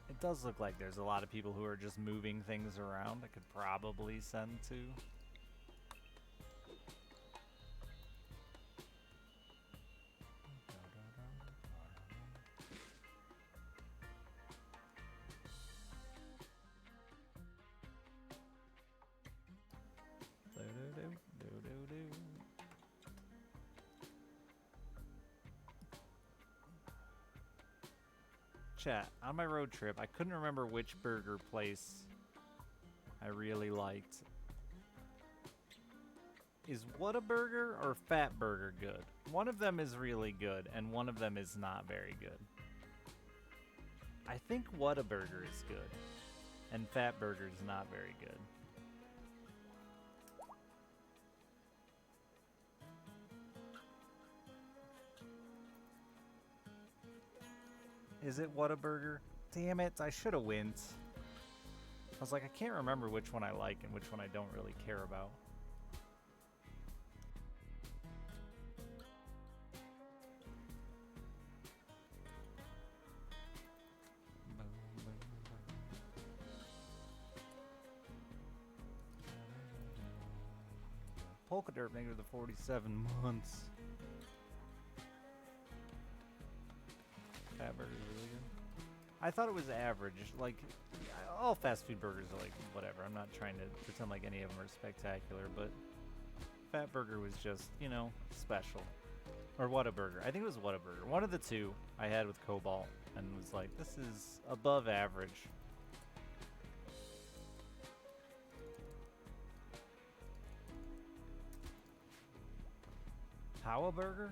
It does look like there's a lot of people who are just moving things around. I could probably send to. Chat, on my road trip, I couldn't remember which burger place I really liked. Is Whataburger or Fat Burger good? One of them is really good, and one of them is not very good. I think Whataburger is good, and Fat Burger is not very good. Is it Whataburger? Damn it, I should have went. I was like, I can't remember which one I like and which one I don't really care about. Polka Derp negative the 47 months. Fat burger's really good. I thought it was average. Like, all fast food burgers are like, whatever. I'm not trying to pretend like any of them are spectacular, but Fat Burger was just, you know, special. Or Whataburger. I think it was Whataburger. One of the two I had with Cobalt and was like, this is above average. Power Burger?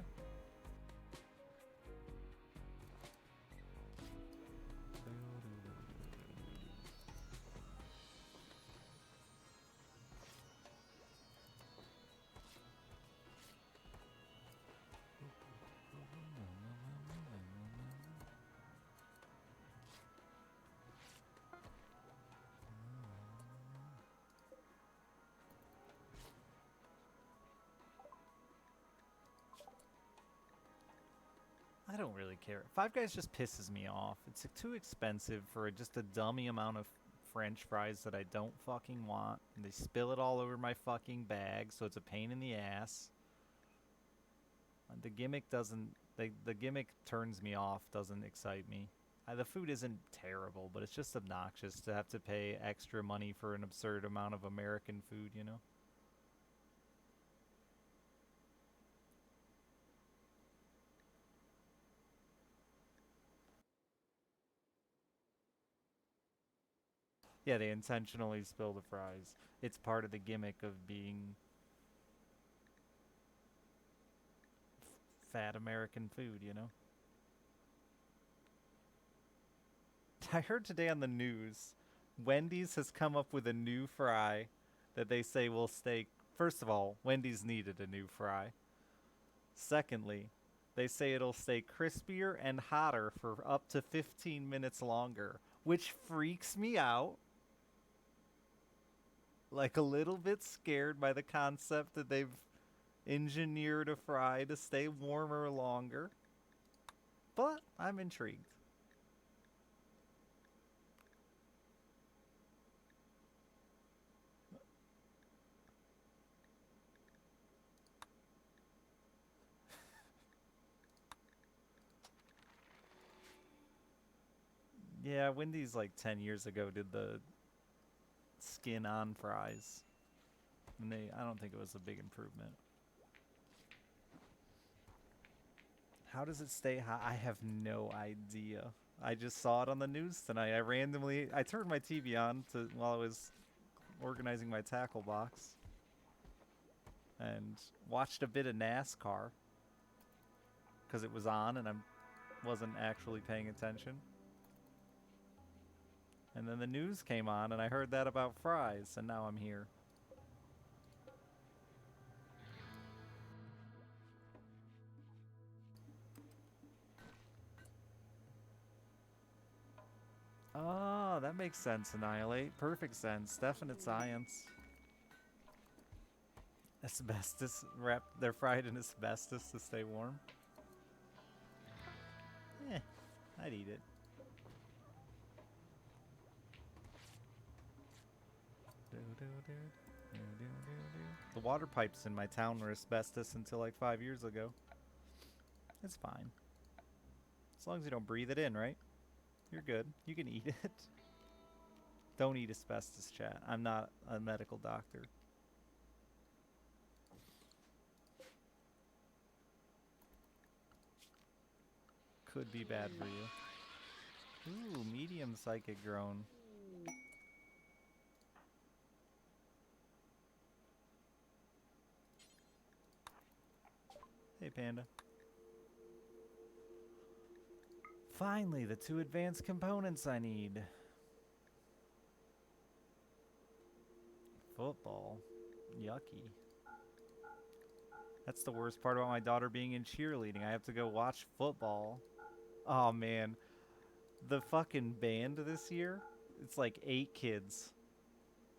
I don't really care. Five Guys just pisses me off. It's too expensive for just a dummy amount of French fries that I don't fucking want. And they spill it all over my fucking bag, so it's a pain in the ass. And the gimmick doesn't. The gimmick turns me off. Doesn't excite me. The food isn't terrible, but it's just obnoxious to have to pay extra money for an absurd amount of American food. You know. Yeah, they intentionally spill the fries. It's part of the gimmick of being fat American food, you know? I heard today on the news, Wendy's has come up with a new fry that they say will stay. First of all, Wendy's needed a new fry. Secondly, they say it'll stay crispier and hotter for up to 15 minutes longer, which freaks me out. Like a little bit scared by the concept that they've engineered a fry to stay warmer longer. But I'm intrigued. Yeah, Wendy's like 10 years ago did the skin on fries. And I don't think it was a big improvement. How does it stay hot? I have no idea. I just saw it on the news tonight. I turned my TV on while I was organizing my tackle box and watched a bit of NASCAR because it was on and I wasn't actually paying attention. And then the news came on and I heard that about fries and now I'm here. Oh, that makes sense, Annihilate. Perfect sense. Definite science. Asbestos they're fried in asbestos to stay warm. Eh, I'd eat it. The water pipes in my town were asbestos until like 5 years ago. It's fine. As long as you don't breathe it in, right? You're good. You can eat it. Don't eat asbestos, chat. I'm not a medical doctor. Could be bad for you. Ooh, medium psychic grown. Hey, Panda. Finally, the 2 advanced components I need. Football. Yucky. That's the worst part about my daughter being in cheerleading. I have to go watch football. Oh, man. The fucking band this year, it's like 8 kids.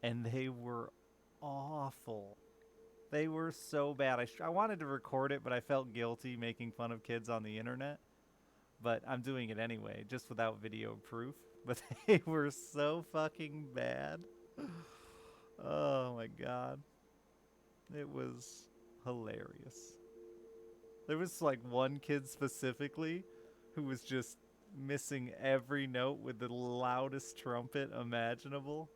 And they were awful. They were so bad. I wanted to record it, but I felt guilty making fun of kids on the internet. But I'm doing it anyway, just without video proof. But they were so fucking bad. Oh my god. It was hilarious. There was like one kid specifically who was just missing every note with the loudest trumpet imaginable.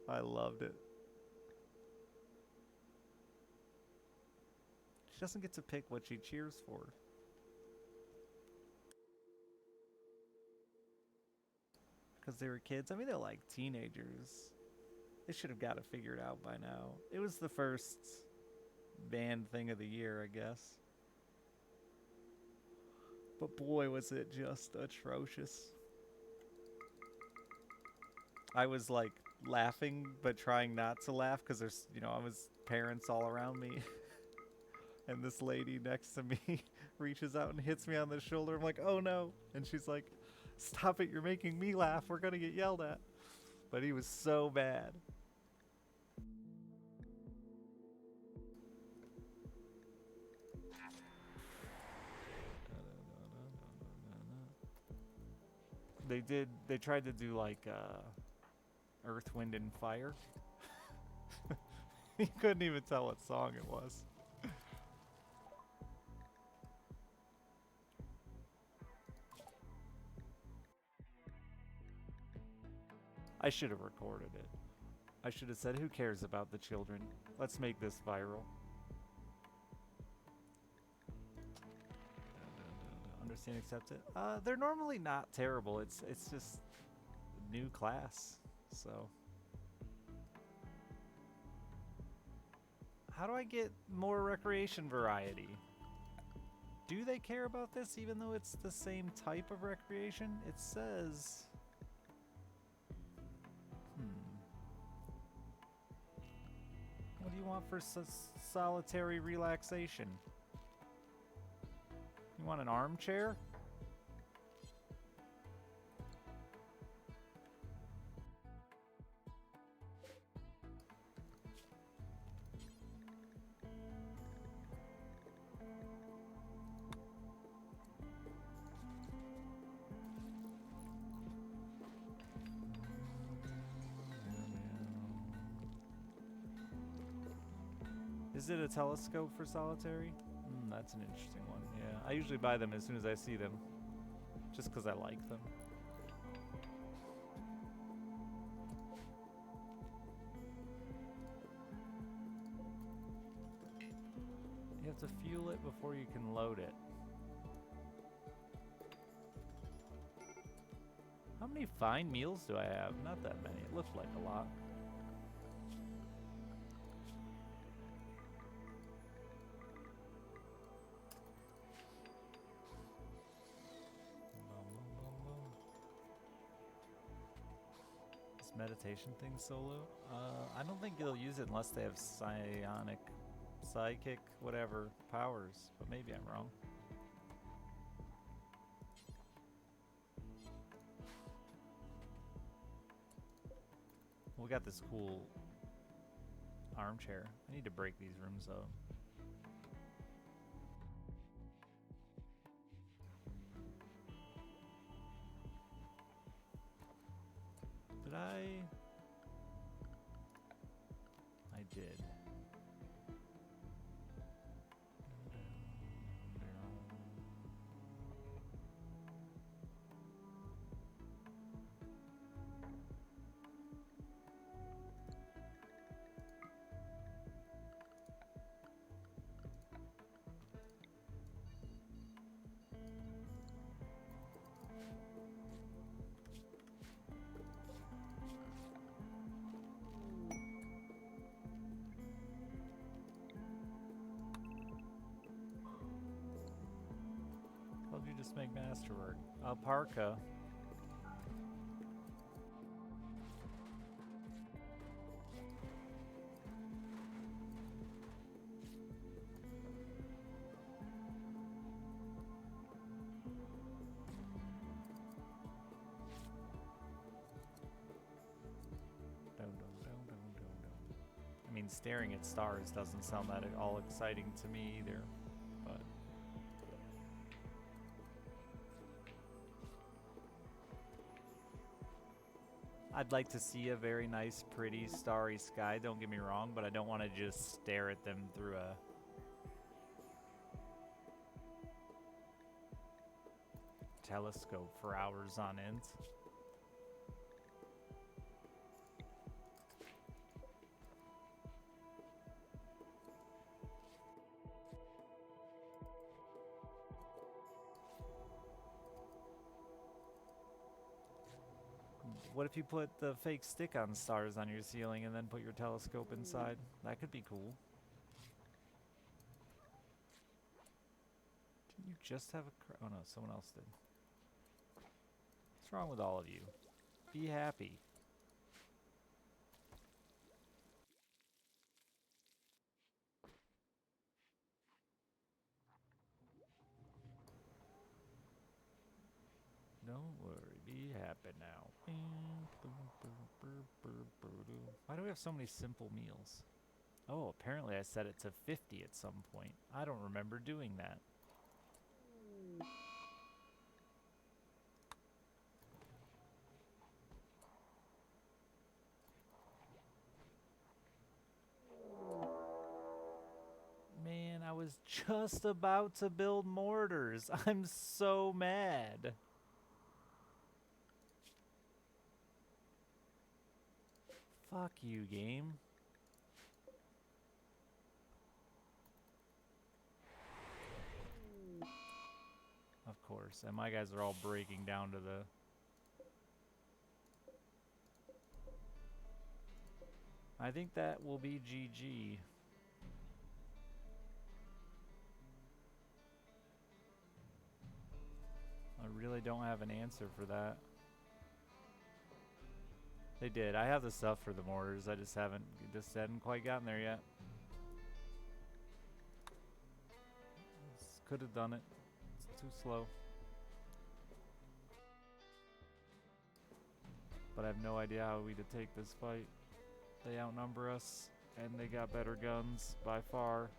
I loved it. She doesn't get to pick what she cheers for. Because they were kids. I mean, they're like teenagers. They should have got it figured out by now. It was the first band thing of the year, I guess. But boy, was it just atrocious. I was like laughing, but trying not to laugh because there's, I was parents all around me. And this lady next to me reaches out and hits me on the shoulder. I'm like, oh no. And she's like, stop it, you're making me laugh. We're gonna get yelled at. But he was so bad. They tried to do like Earth, Wind, and Fire. You couldn't even tell what song it was. I should have recorded it. I should have said, who cares about the children? Let's make this viral. Understand, accept it. They're normally not terrible. It's just new class. So how do I get more recreation variety? Do they care about this even though it's the same type of recreation? It says what do you want for solitary relaxation? You want an armchair? Is it a telescope for solitary? That's an interesting one. Yeah, I usually buy them as soon as I see them, just because I like them. You have to fuel it before you can load it. How many fine meals do I have? Not that many. It looked like a lot. Meditation thing solo? I don't think they'll use it unless they have psionic, psychic, whatever powers, but maybe I'm wrong. We got this cool armchair. I need to break these rooms up. Did I did. How'd you just make masterwork? Parka. I mean, staring at stars doesn't sound that at all exciting to me either, but I'd like to see a very nice, pretty, starry sky, don't get me wrong, but I don't want to just stare at them through a telescope for hours on end. What if you put the fake stick-on stars on your ceiling and then put your telescope inside? That could be cool. Didn't you just have a... Oh no, someone else did. What's wrong with all of you? Be happy. Don't worry, be happy now. Why do we have so many simple meals? Oh, apparently I set it to 50 at some point. I don't remember doing that. Man, I was just about to build mortars. I'm so mad. Fuck you, game. Of course, and my guys are all breaking down to the... I think that will be GG. I really don't have an answer for that. They did. I have the stuff for the mortars. I just hadn't quite gotten there yet. Could have done it. It's too slow. But I have no idea how we to take this fight. They outnumber us, and they got better guns by far.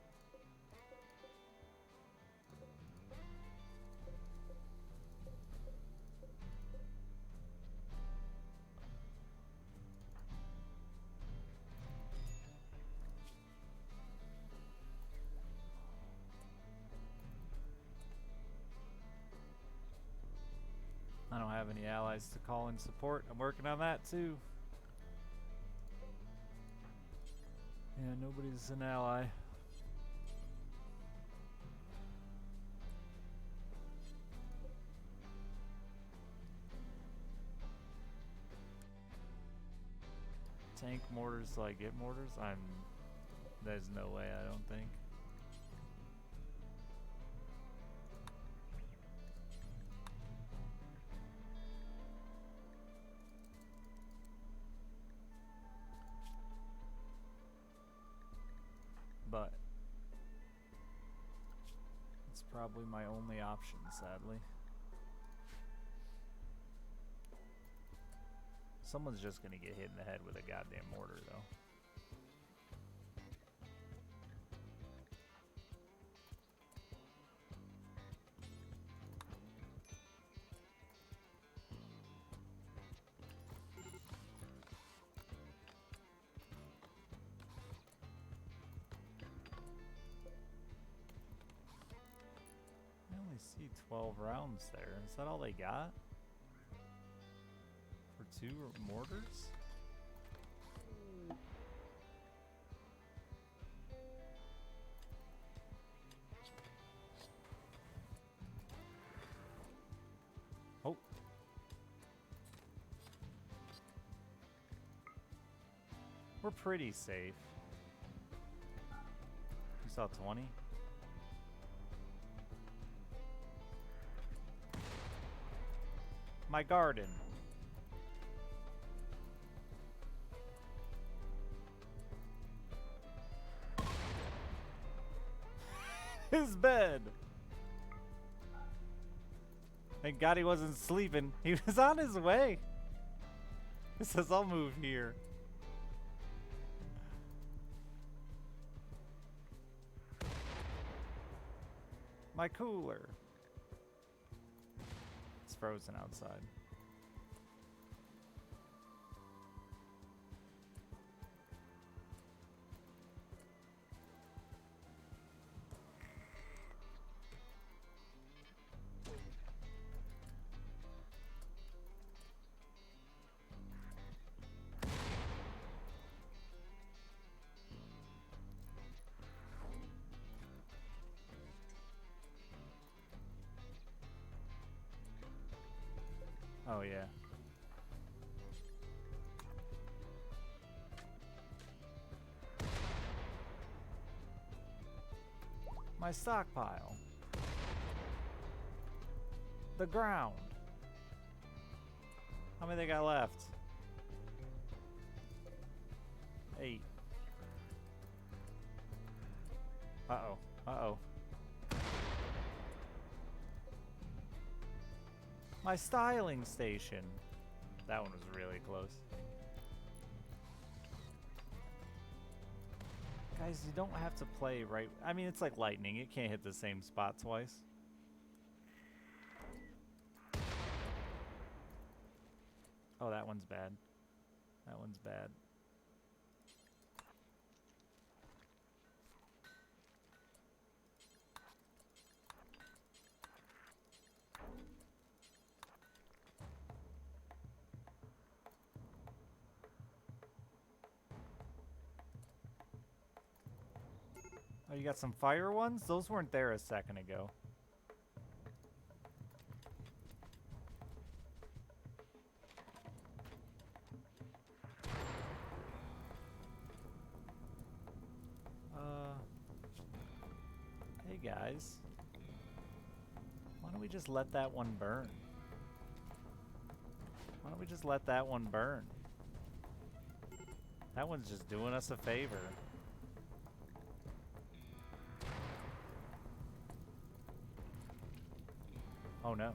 I don't have any allies to call in support. I'm working on that too. Yeah, nobody's an ally. Tank mortars till I get mortars? There's no way, I don't think. But it's probably my only option, sadly. Someone's just gonna get hit in the head with a goddamn mortar, though. I only see 12 rounds there. Is that all they got? For 2 mortars? Oh. We're pretty safe. You saw 20? My garden. His bed. Thank God he wasn't sleeping. He was on his way. He says, I'll move here. My cooler. It's frozen outside. Oh, yeah. My stockpile. The ground. How many they got left? 8. Uh-oh. Uh-oh. My styling station. That one was really close. Guys, you don't have to play right... I mean, it's like lightning. It can't hit the same spot twice. Oh, that one's bad. That one's bad. Oh, you got some fire ones? Those weren't there a second ago. Hey guys. Why don't we just let that one burn? Why don't we just let that one burn? That one's just doing us a favor. Oh no.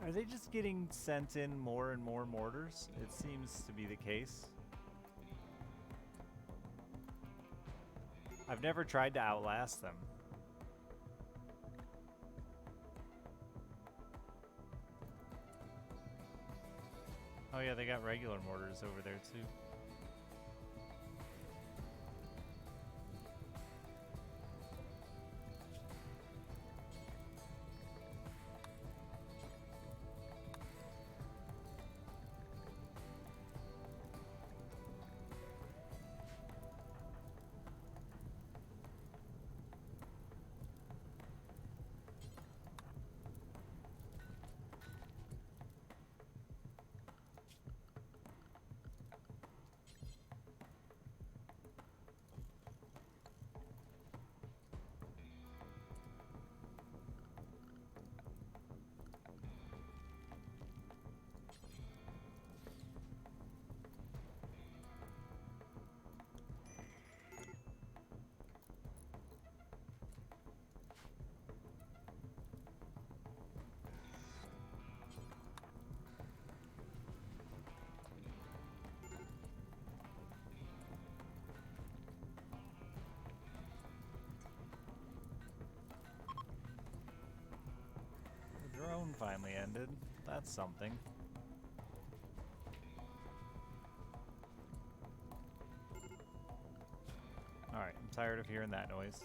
Are they just getting sent in more and more mortars? It seems to be the case. I've never tried to outlast them. Oh yeah, they got regular mortars over there too. The drone finally ended. That's something. Alright, I'm tired of hearing that noise.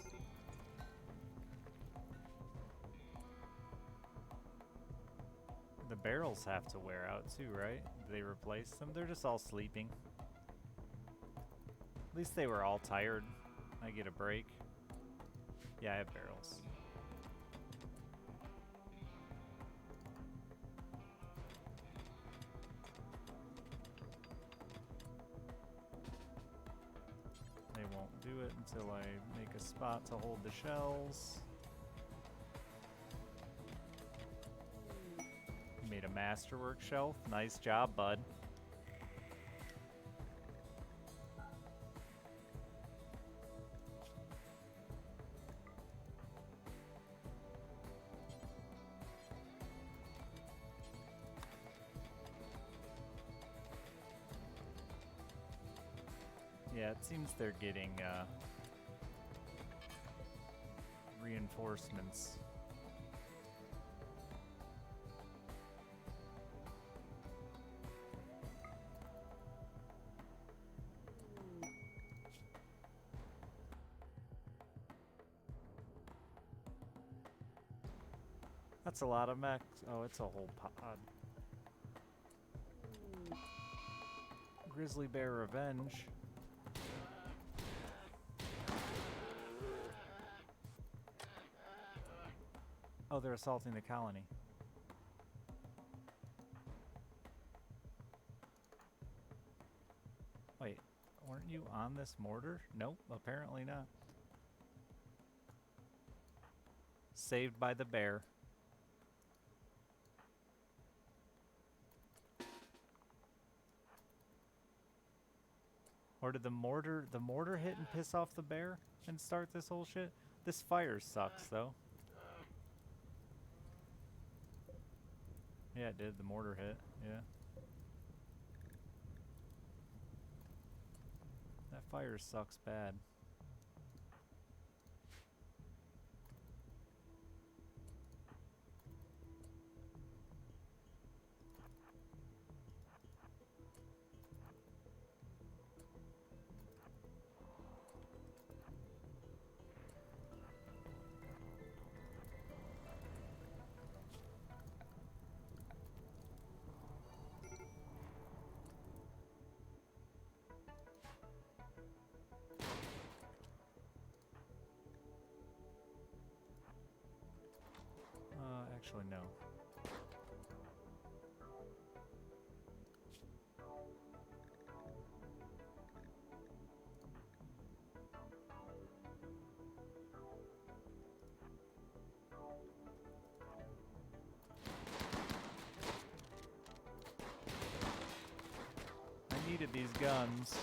The barrels have to wear out too, right? Did they replace them? They're just all sleeping. At least they were all tired. I get a break. Yeah, I have barrels. They won't do it until I make a spot to hold the shells. Made a masterwork shelf. Nice job, bud. Yeah, it seems they're getting reinforcements. That's a lot of mechs. Oh, it's a whole pod. Grizzly Bear Revenge. Oh, they're assaulting the colony. Wait, weren't you on this mortar? Nope, apparently not. Saved by the bear. Or did the mortar hit and piss off the bear and start this whole shit? This fire sucks though. Yeah, it did. The mortar hit. Yeah. That fire sucks bad. Actually, no. I needed these guns.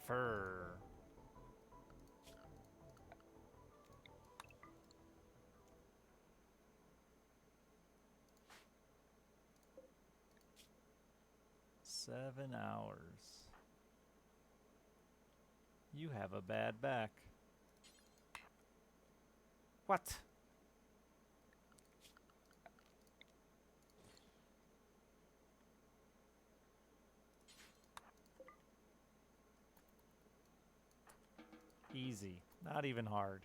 Fur. Seven hours. You have a bad back. What? Easy. Not even hard.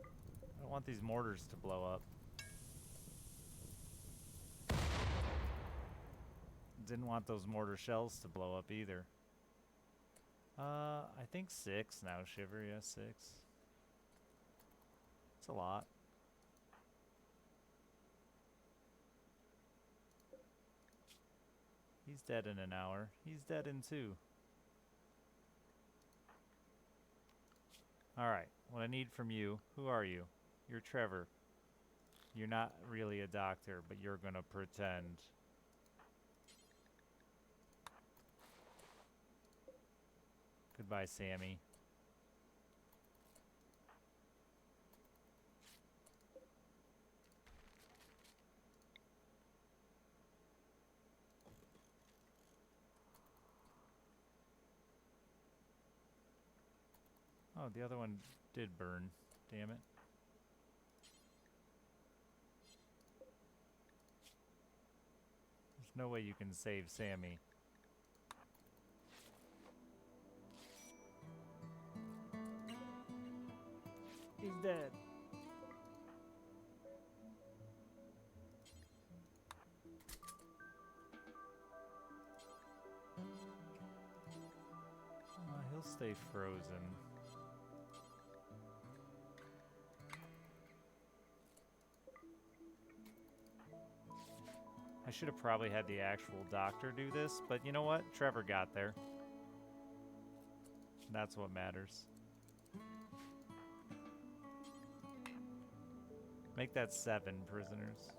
I don't want these mortars to blow up. Didn't want those mortar shells to blow up either. I think 6 now, Shiver. Yeah, 6. It's a lot. He's dead in an hour. He's dead in 2. Alright, what I need from you, who are you? You're Trevor. You're not really a doctor, but you're gonna pretend. Goodbye, Sammy. Oh, the other one did burn. Damn it. There's no way you can save Sammy. He's dead. He'll stay frozen. I should have probably had the actual doctor do this, but you know what? Trevor got there. That's what matters. Make that 7 prisoners.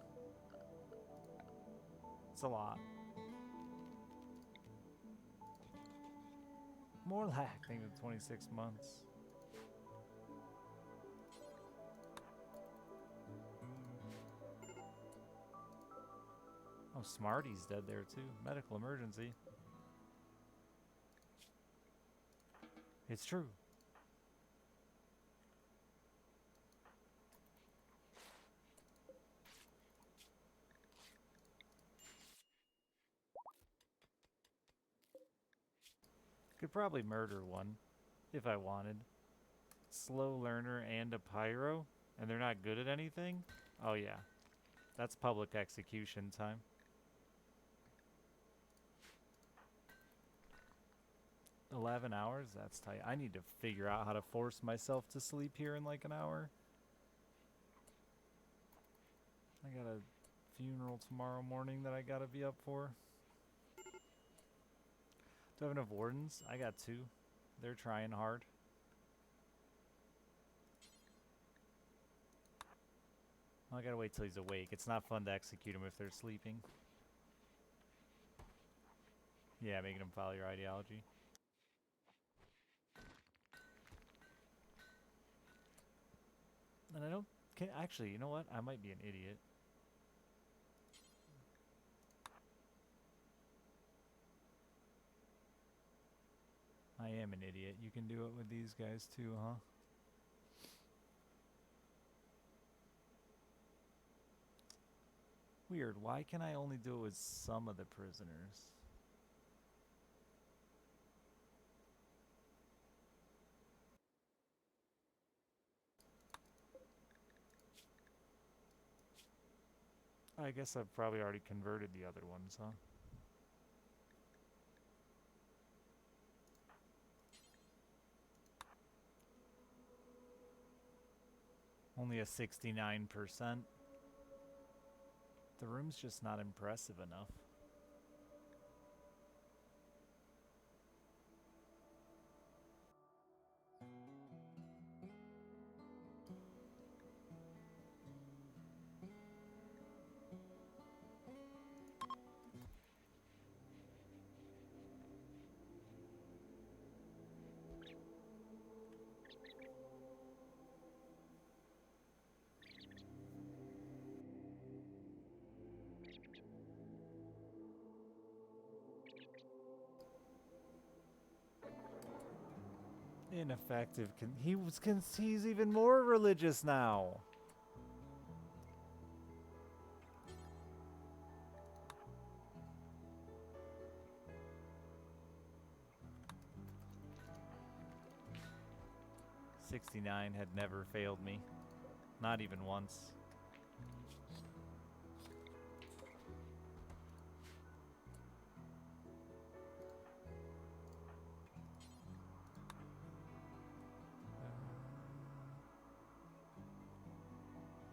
It's a lot. More lag than 26 months. Oh, Smarty's dead there too. Medical emergency. It's true. Could probably murder one if I wanted. Slow learner and a pyro, and they're not good at anything? Oh yeah. That's public execution time. $11? That's tight. I need to figure out how to force myself to sleep here in like an hour. I got a funeral tomorrow morning that I gotta be up for. Do I have enough wardens? I got 2. They're trying hard. I gotta wait till he's awake. It's not fun to execute him if they're sleeping. Yeah, making them follow your ideology. And I don't... actually, you know what? I might be an idiot. I am an idiot. You can do it with these guys too, huh? Weird. Why can I only do it with some of the prisoners? I guess I've probably already converted the other ones, huh? Only a 69%. The room's just not impressive enough. Ineffective. He's even more religious now. '69 had never failed me. Not even once.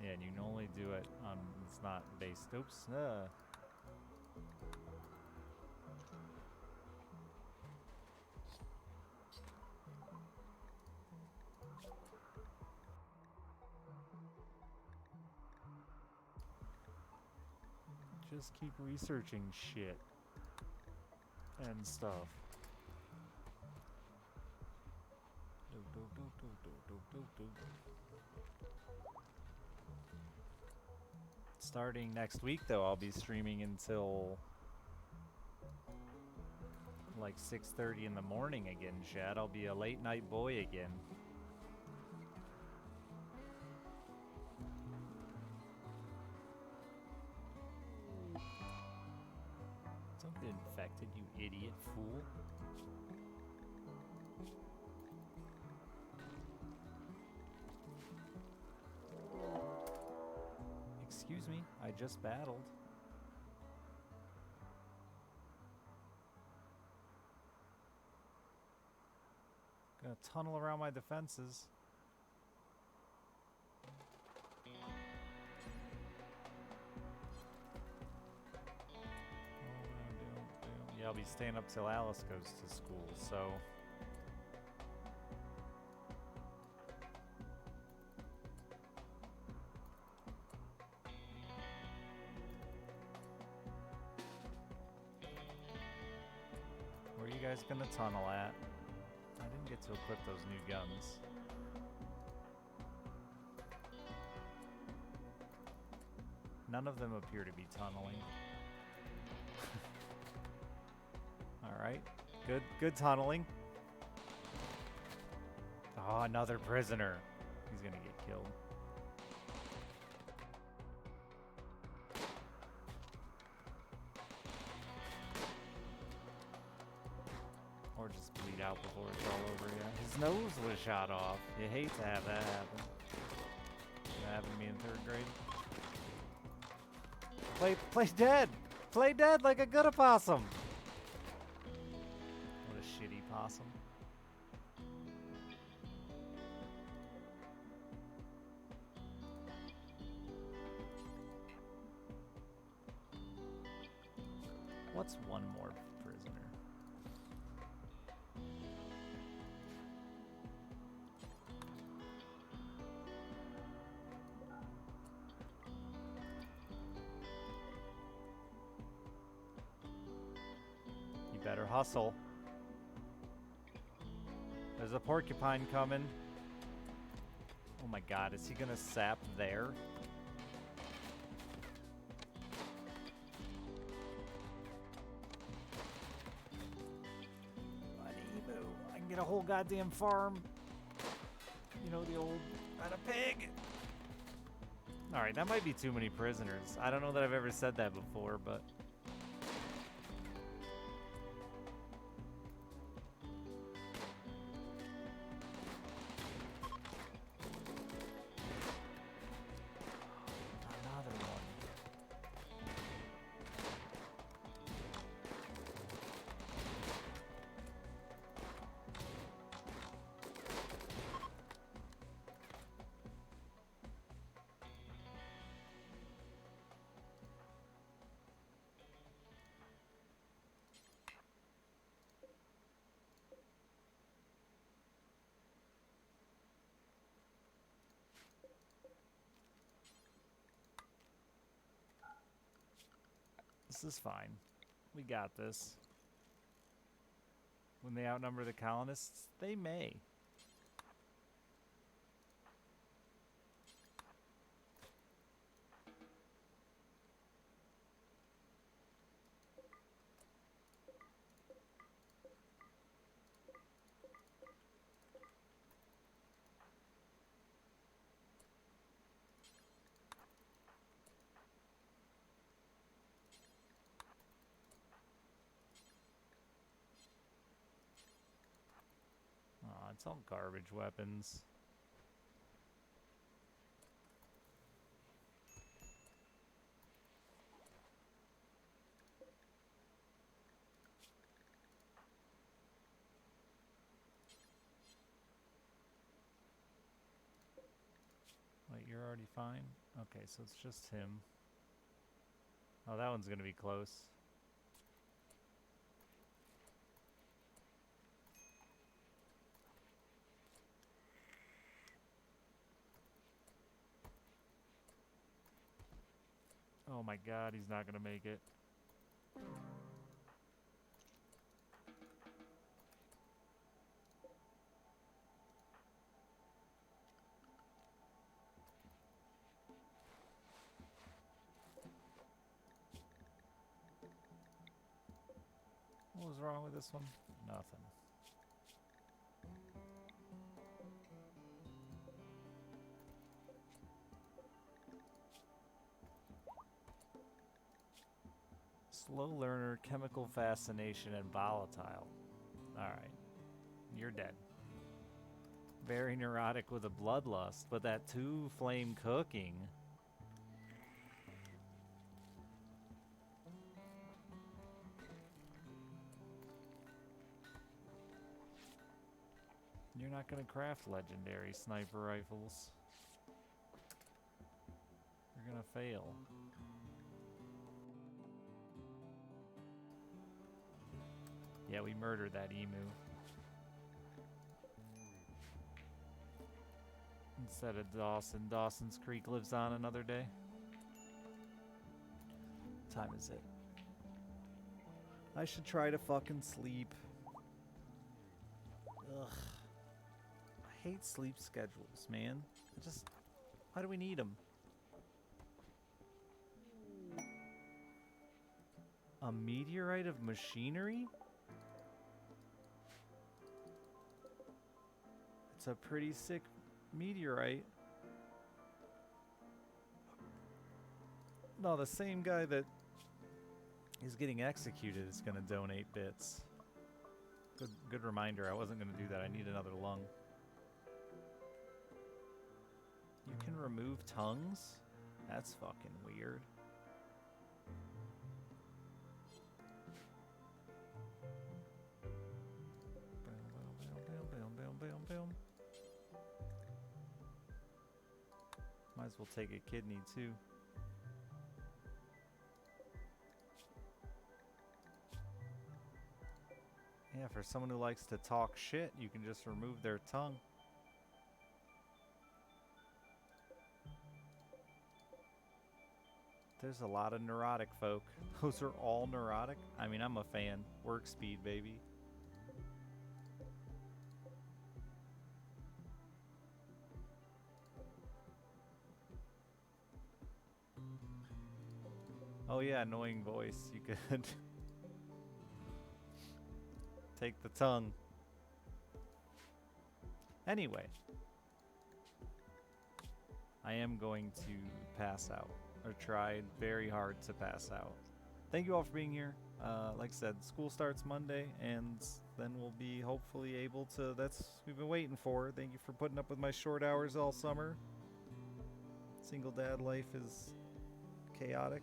Yeah, and you can only do it on... It's not based... Oops. Just keep researching shit. And stuff. Starting next week, though, I'll be streaming until like 6:30 in the morning again, Chad. I'll be a late night boy again. Don't get infected, you idiot fool. Excuse me, I just battled. Gonna tunnel around my defenses. Yeah, I'll be staying up till Alice goes to school, so... Where are you guys gonna tunnel at? I didn't get to equip those new guns. None of them appear to be tunneling. Alright. Good tunneling. Oh, another prisoner. He's gonna get killed. Or just bleed out before it's all over, yeah. His nose was shot off. You hate to have that happen. That happened to me in 3rd grade. Play dead! Play dead like a good opossum! What a shitty possum. What's one more prisoner? You better hustle. There's a porcupine coming. Oh my god, is he gonna sap there? I can get a whole goddamn farm. You know, the old got a pig. Alright, that might be too many prisoners. I don't know that I've ever said that before, but... Another one. This is fine. We got this. When they outnumber the colonists, they may. Aw, it's all garbage weapons. Wait, you're already fine? Okay, so it's just him. Oh, that one's gonna be close. Oh my god, he's not gonna make it. What was wrong with this one? Nothing. Slow learner, chemical fascination, and volatile. Alright. You're dead. Very neurotic with a bloodlust, but that 2-flame cooking. You're not gonna craft legendary sniper rifles. You're gonna fail. Yeah, we murdered that emu. Instead of Dawson. Dawson's Creek lives on another day. What time is it? I should try to fucking sleep. Ugh. I hate sleep schedules, man. Why do we need them? A meteorite of machinery? It's a pretty sick meteorite. No, the same guy that is getting executed is gonna donate bits. Good reminder. I wasn't gonna do that. I need another lung. You can remove tongues? That's fucking weird. Might as well take a kidney too. Yeah, for someone who likes to talk shit, you can just remove their tongue. There's a lot of neurotic folk. Those are all neurotic? I mean, I'm a fan. Work speed, baby. Oh yeah, annoying voice. You could take the tongue. Anyway, I am going to pass out, or try very hard to pass out. Thank you all for being here. Like I said, school starts Monday, and then we'll be hopefully able to. That's we've been waiting for. Thank you for putting up with my short hours all summer. Single dad life is chaotic,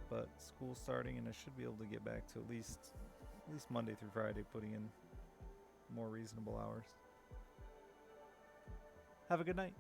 but school's starting, and I should be able to get back to at least Monday through Friday, putting in more reasonable hours. Have a good night.